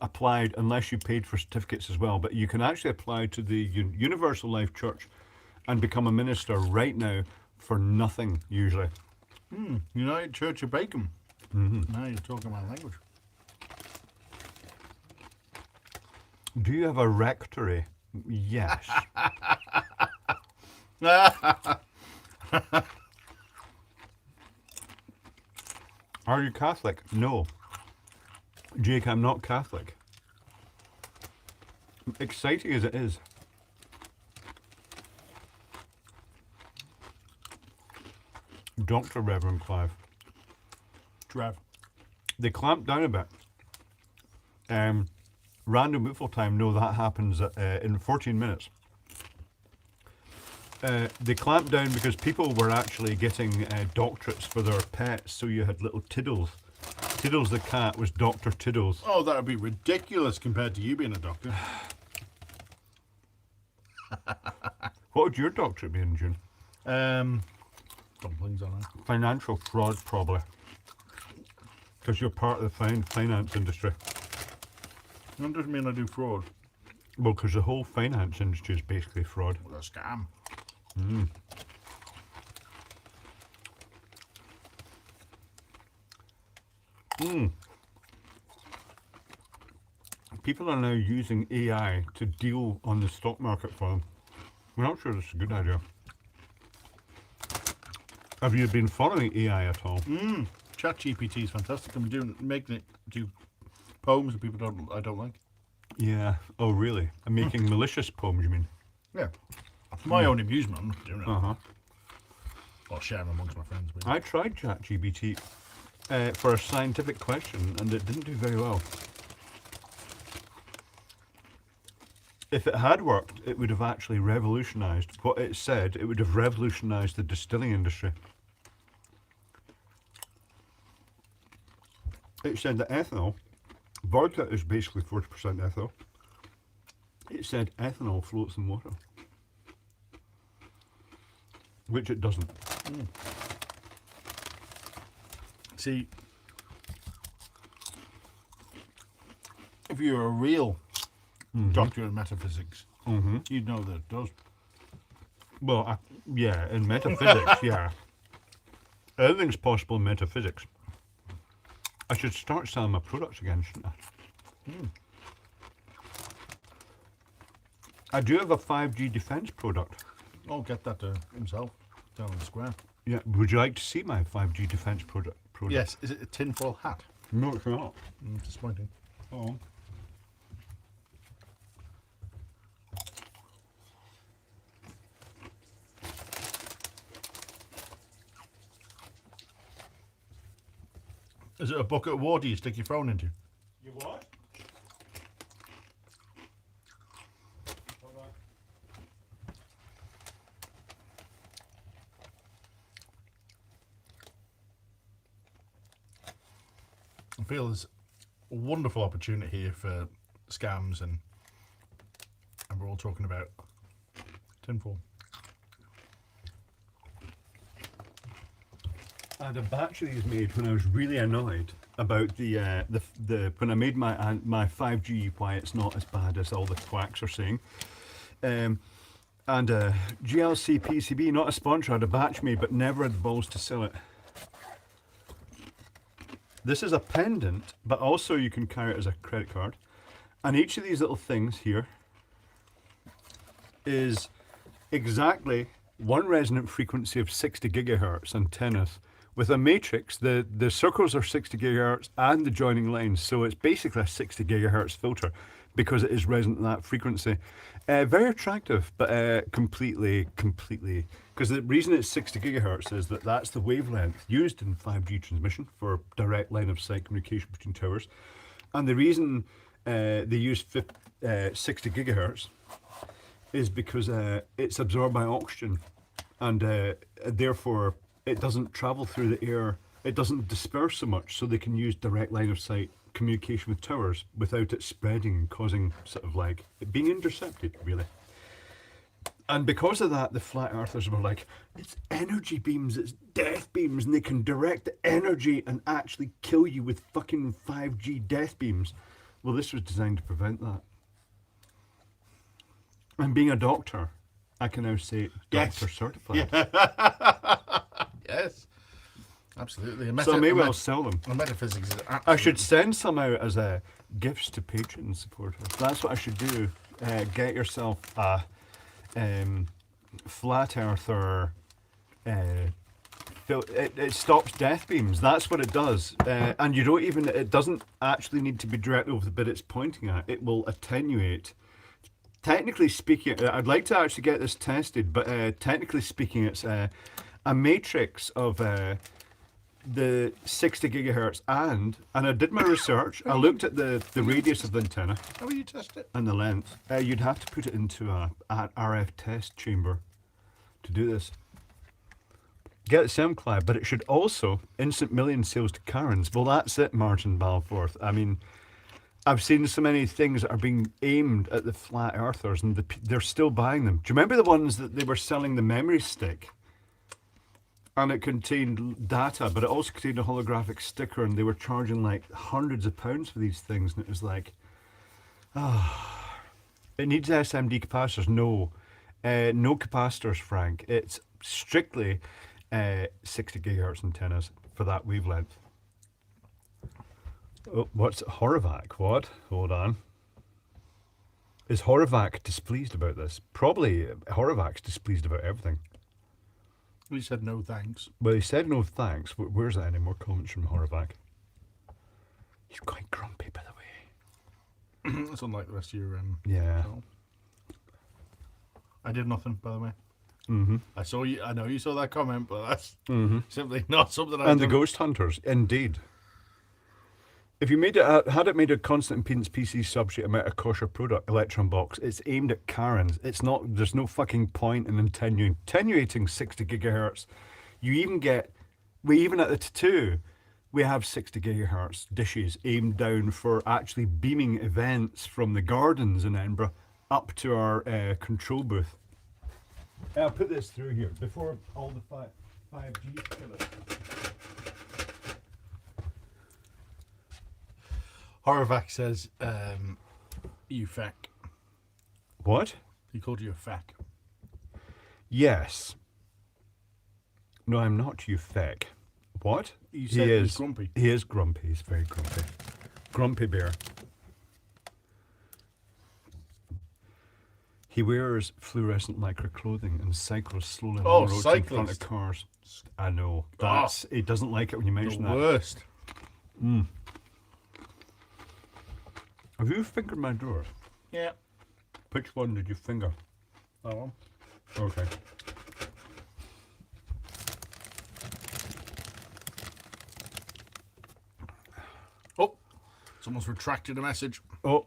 Speaker 1: paid for certificates as well. But you can actually apply to the Universal Life Church and become a minister right now for nothing, usually.
Speaker 2: United Church of Bacon. Now you're talking my language.
Speaker 1: Do you have a rectory? Yes. Are you Catholic? No. Jake, I'm not Catholic. Exciting as it is. Dr. Reverend Clive.
Speaker 2: Trev.
Speaker 1: They clamped down a bit. Random Whitful time, no, that happens in 14 minutes. They clamped down because people were actually getting doctorates for their pets, so you had little Tiddles. Tiddles the cat was Dr. Tiddles.
Speaker 2: Oh, that would be ridiculous compared to you being a doctor.
Speaker 1: What would your doctorate be in, June?
Speaker 2: Dumplings on it.
Speaker 1: Financial fraud, probably. Because you're part of the finance industry.
Speaker 2: That doesn't mean I do fraud.
Speaker 1: Well, because the whole finance industry is basically fraud.
Speaker 2: Well, a scam.
Speaker 1: People are now using AI to deal on the stock market for them. We're not sure it's a good idea. Have you been following AI at all?
Speaker 2: ChatGPT is fantastic. I'm making it do poems that people I don't like.
Speaker 1: Yeah. Oh, really? I'm making malicious poems, you mean?
Speaker 2: Yeah. For my own amusement, I'm not doing it.
Speaker 1: Uh-huh.
Speaker 2: I'll share them amongst my friends. Maybe.
Speaker 1: I tried ChatGPT for a scientific question, and it didn't do very well. If it had worked, it would have actually revolutionised what it said. It would have revolutionised the distilling industry. It said that ethanol, vodka is basically 40% ethanol. It said ethanol floats in water, which it doesn't.
Speaker 2: See, if you're a real doctor in metaphysics, you'd know that it does.
Speaker 1: Well, yeah, in metaphysics, yeah. Everything's possible in metaphysics. I should start selling my products again, shouldn't I? I do have a 5G defense product.
Speaker 2: I'll get that to himself down in the square.
Speaker 1: Yeah, would you like to see my 5G defense product?
Speaker 2: Yes, is it a tinfoil hat?
Speaker 1: No, it's not.
Speaker 2: Disappointing.
Speaker 1: Oh.
Speaker 2: Is it a bucket of water you stick your phone into?
Speaker 1: You what?
Speaker 2: I feel there's a wonderful opportunity here for scams, and we're all talking about tinfoil.
Speaker 1: I had a batch of these made when I was really annoyed about the when I made my 5G, why it's not as bad as all the quacks are saying. And GLC PCB, not a sponsor, had a batch made but never had the balls to sell it. This is a pendant, but also you can carry it as a credit card. And each of these little things here is exactly one resonant frequency of 60 gigahertz antennas with a matrix. The circles are 60 gigahertz and the joining lines, so it's basically a 60 gigahertz filter because it is resonant at that frequency. Very attractive, but completely, because the reason it's 60 gigahertz is that that's the wavelength used in 5G transmission for direct line of sight communication between towers. And the reason they use 60 gigahertz is because it's absorbed by oxygen, and therefore it doesn't travel through the air, it doesn't disperse so much, so they can use direct line of sight communication with towers without it spreading and causing sort of like it being intercepted, really. And because of that, the flat earthers were like, it's energy beams, it's death beams, and they can direct the energy and actually kill you with fucking 5G death beams. Well, this was designed to prevent that. And being a doctor, I can now say doctor certified.
Speaker 2: Yes, absolutely.
Speaker 1: So I may well sell them.
Speaker 2: Metaphysics is
Speaker 1: I should send some out as gifts to Patreon supporters. That's what I should do. Get yourself a flat earther. It stops death beams. That's what it does. And you don't even. It doesn't actually need to be directly over the bit it's pointing at. It will attenuate. Technically speaking, I'd like to actually get this tested, but technically speaking, it's a matrix of the 60 gigahertz and I did my research. I looked at the radius of the antenna.
Speaker 2: How will you test it?
Speaker 1: And the length. You'd have to put it into an RF test chamber to do this. Get it sound, Clive, but it should also instant million sales to Karens. Well, that's it, Martin Balforth. I mean, I've seen so many things that are being aimed at the flat earthers, and they're still buying them. Do you remember the ones that they were selling the memory stick? And it contained data, but it also contained a holographic sticker, and they were charging like hundreds of pounds for these things, and it was like, it needs SMD capacitors. No, no capacitors, Frank. It's strictly 60 gigahertz antennas for that wavelength. Oh, what's Horovac? What? Hold on. Is Horovac displeased about this? Probably Horovac's displeased about everything.
Speaker 2: He said no thanks.
Speaker 1: Well, he said no thanks. Where's that? Any more comments from Horovac? He's quite grumpy, by the way.
Speaker 2: That's unlike the rest of your
Speaker 1: yeah.
Speaker 2: channel. I did nothing, by the way.
Speaker 1: Mm-hmm.
Speaker 2: I saw you. I know you saw that comment, but that's simply not something I
Speaker 1: And the
Speaker 2: done.
Speaker 1: Ghost Hunters, indeed. If you made it, had it made a constant impedance PC substrate amount of kosher product electron box, it's aimed at Karens. It's not. There's no fucking point in attenuating 60 gigahertz. You even get, even at the T2, we have 60 gigahertz dishes aimed down for actually beaming events from the gardens in Edinburgh up to our control booth. I'll put this through here before all the 5G kill it.
Speaker 2: Horovac says, you feck.
Speaker 1: What?
Speaker 2: He called you a feck.
Speaker 1: Yes. No, I'm not, you feck. What?
Speaker 2: You said he was grumpy.
Speaker 1: He is grumpy. He's very grumpy. Grumpy bear. He wears fluorescent lycra clothing and cycles slowly on the roads in front of cars. I know. That's he doesn't like it when you mention that.
Speaker 2: The worst.
Speaker 1: Have you fingered my door?
Speaker 2: Yeah.
Speaker 1: Which one did you finger?
Speaker 2: That one.
Speaker 1: Okay.
Speaker 2: Oh, someone's retracted a message.
Speaker 1: Oh,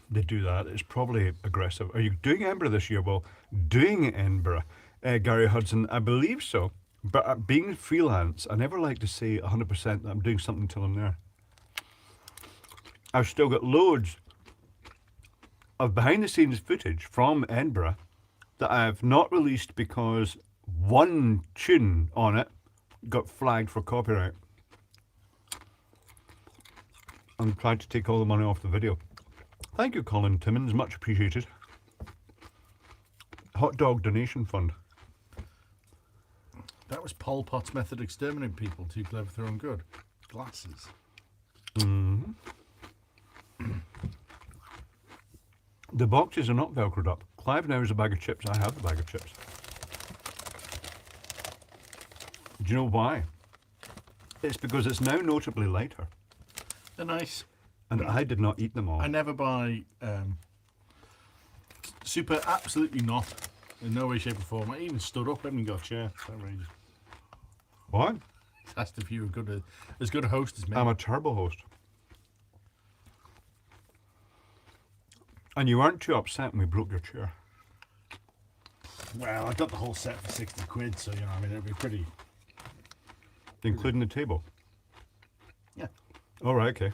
Speaker 1: they do that. It's probably aggressive. Are you doing Edinburgh this year? Well, doing Edinburgh, Gary Hudson, I believe so. But being freelance, I never like to say 100% that I'm doing something till I'm there. I've still got loads of behind-the-scenes footage from Edinburgh that I've not released because one tune on it got flagged for copyright. And tried to take all the money off the video. Thank you, Colin Timmins, much appreciated. Hot dog donation fund.
Speaker 2: That was Pol Pot's method of exterminating people. Too clever for their own good. Glasses.
Speaker 1: The boxes are not velcroed up. Clive now has a bag of chips. I have the bag of chips. Do you know why? It's because it's now notably lighter.
Speaker 2: They're nice.
Speaker 1: And I did not eat them all.
Speaker 2: I never buy super, absolutely not. In no way, shape or form. I even stood up and got a chair. It's outrageous.
Speaker 1: What?
Speaker 2: Asked if you were as good a host as me.
Speaker 1: I'm a turbo host. And you weren't too upset when we broke your chair.
Speaker 2: Well, I got the whole set for 60 quid, so, I mean, it'd be pretty...
Speaker 1: Including the table?
Speaker 2: Yeah.
Speaker 1: All right, okay.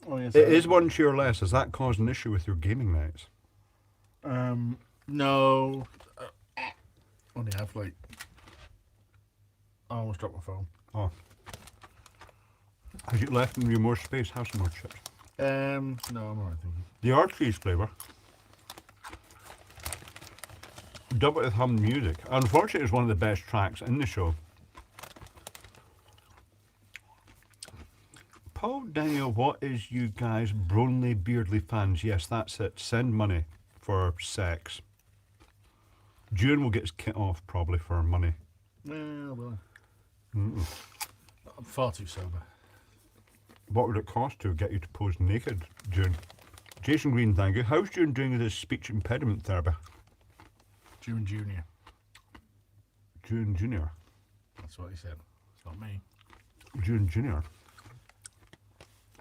Speaker 2: Oh, yes,
Speaker 1: It is one chair less. Has that caused an issue with your gaming nights?
Speaker 2: No. Only have, like... I almost dropped my phone.
Speaker 1: Oh. Has you left you more space? Have some more chips.
Speaker 2: No, I'm alright, thank you.
Speaker 1: The R-cheese flavour. Double with hum music. Unfortunately, it's one of the best tracks in the show. Paul Daniel, what is you guys Bronley Beardley fans? Yes, that's it. Send money for sex. June will get his kit off probably for money.
Speaker 2: Yeah, well. I'm far too sober.
Speaker 1: What would it cost to get you to pose naked, June? Jason Green, thank you. How's June doing with his speech impediment therapy?
Speaker 2: June Junior.
Speaker 1: June Junior.
Speaker 2: That's what he said. It's not me.
Speaker 1: June Junior.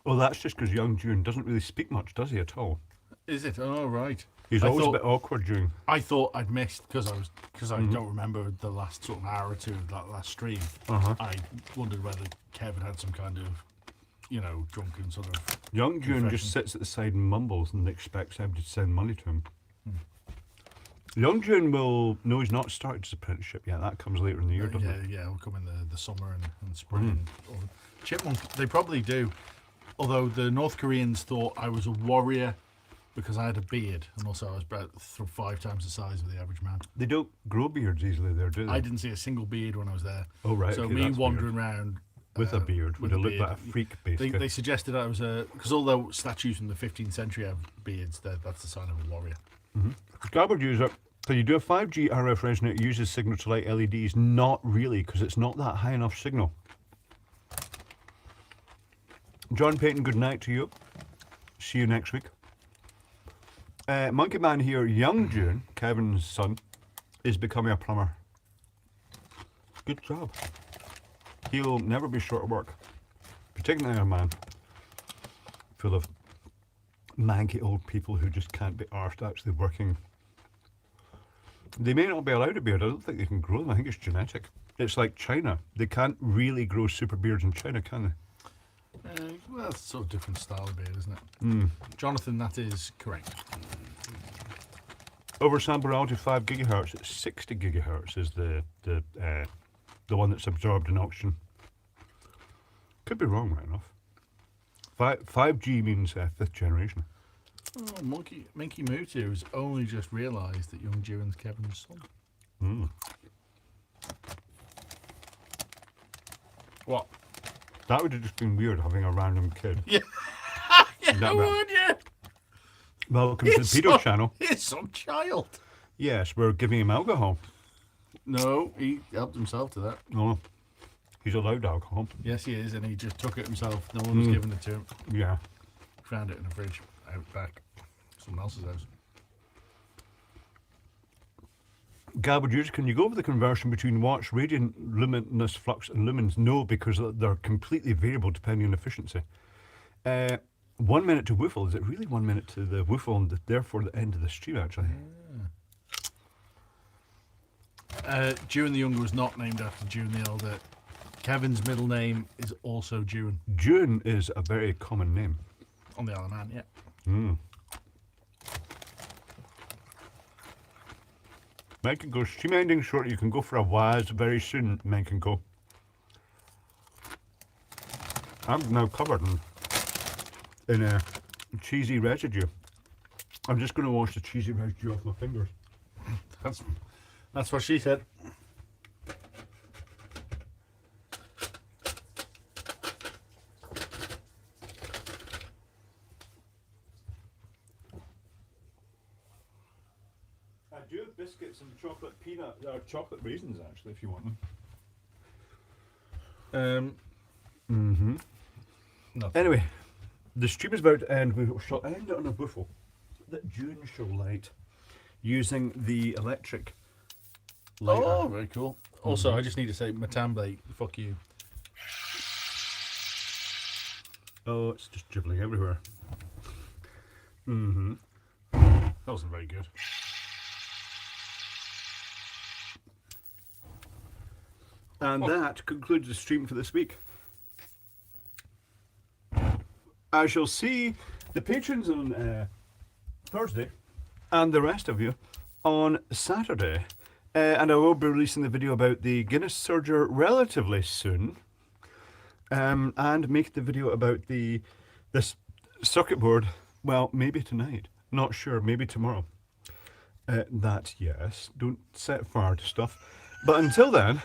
Speaker 1: Oh, that's just because young June doesn't really speak much, does he, at all?
Speaker 2: Is it? Oh, right.
Speaker 1: He's always a bit awkward, June.
Speaker 2: I thought I'd missed because I don't remember the last sort of hour or two of that last stream. I wondered whether Kevin had some kind of, drunken sort of.
Speaker 1: Young June
Speaker 2: confession.
Speaker 1: just sits at the side and mumbles and expects everybody to send money to him. Young June will. No, he's not started his apprenticeship yet. That comes later in the year, doesn't it?
Speaker 2: Yeah, it'll come in the summer and spring. And autumn. Chipmunk, they probably do. Although the North Koreans thought I was a warrior because I had a beard, and also I was about 5 times the size of the average man.
Speaker 1: They don't grow beards easily there, do they?
Speaker 2: I didn't see a single beard when I was there.
Speaker 1: Oh, right.
Speaker 2: So
Speaker 1: okay,
Speaker 2: me
Speaker 1: that's
Speaker 2: wandering
Speaker 1: weird.
Speaker 2: around
Speaker 1: With a beard would have looked
Speaker 2: beard.
Speaker 1: like a freak, basically.
Speaker 2: They suggested I was because although statues from the 15th century have beards, that's the sign of a warrior.
Speaker 1: Garbage user, can you do a 5G RF resonator uses signal to light LEDs? Not really, because it's not that high enough signal. John Payton, good night to you. See you next week. Monkey Man here, young June, Kevin's son, is becoming a plumber. Good job. He'll never be short of work, particularly a man full of manky old people who just can't be arsed actually working. They may not be allowed a beard. I don't think they can grow them. I think it's genetic. It's like China. They can't really grow super beards in China, can they?
Speaker 2: Well, it's a sort of different style of beard, isn't it? Jonathan, that is correct.
Speaker 1: Oversample reality 5 gigahertz. It's 60 gigahertz is the one that's absorbed in oxygen. Could be wrong, right enough. 5G means 5th generation.
Speaker 2: Oh, Minky Mootu has only just realised that young June's Kevin's son. What?
Speaker 1: That would have just been weird having a random kid.
Speaker 2: Yeah.
Speaker 1: That
Speaker 2: would you?
Speaker 1: Welcome to the pedo channel.
Speaker 2: His some child.
Speaker 1: Yes, we're giving him alcohol.
Speaker 2: No, he helped himself to that.
Speaker 1: No, he's allowed alcohol.
Speaker 2: Yes, he is, and he just took it himself. No one was giving it to him.
Speaker 1: Yeah.
Speaker 2: Found it in a fridge out back. Someone else's house.
Speaker 1: Garbage user, can you go over the conversion between watts, radiant, luminous flux, and lumens? No, because they're completely variable depending on efficiency. 1 minute to woofle. Is it really 1 minute to the woofle and therefore the end of the stream, actually?
Speaker 2: June the Younger was not named after June the Elder. Kevin's middle name is also June.
Speaker 1: June is a very common name.
Speaker 2: On the Isle of Man, yeah.
Speaker 1: Mike can go, stream ending short, you can go for a whiz very soon, Mike can go. I'm now covered in a cheesy residue. I'm just going to wash the cheesy residue off my fingers.
Speaker 2: That's what she said.
Speaker 1: do have biscuits and chocolate peanut, or chocolate raisins actually, if you want them.
Speaker 2: Nothing.
Speaker 1: Anyway, the stream is about to end. We shall end it on a buffle that June shall light using the electric lighter.
Speaker 2: Oh, very cool. Also, I just need to say, Matamble, fuck you.
Speaker 1: Oh, it's just dribbling everywhere.
Speaker 2: That wasn't very good.
Speaker 1: And that concludes the stream for this week. I shall see the patrons on Thursday and the rest of you on Saturday. And I will be releasing the video about the Guinness Surger relatively soon. And make the video about this circuit board, well, maybe tonight. Not sure, maybe tomorrow. That, yes, don't set fire to stuff. But until then,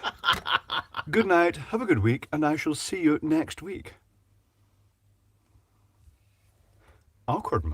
Speaker 1: good night, have a good week, and I shall see you next week. Awkward.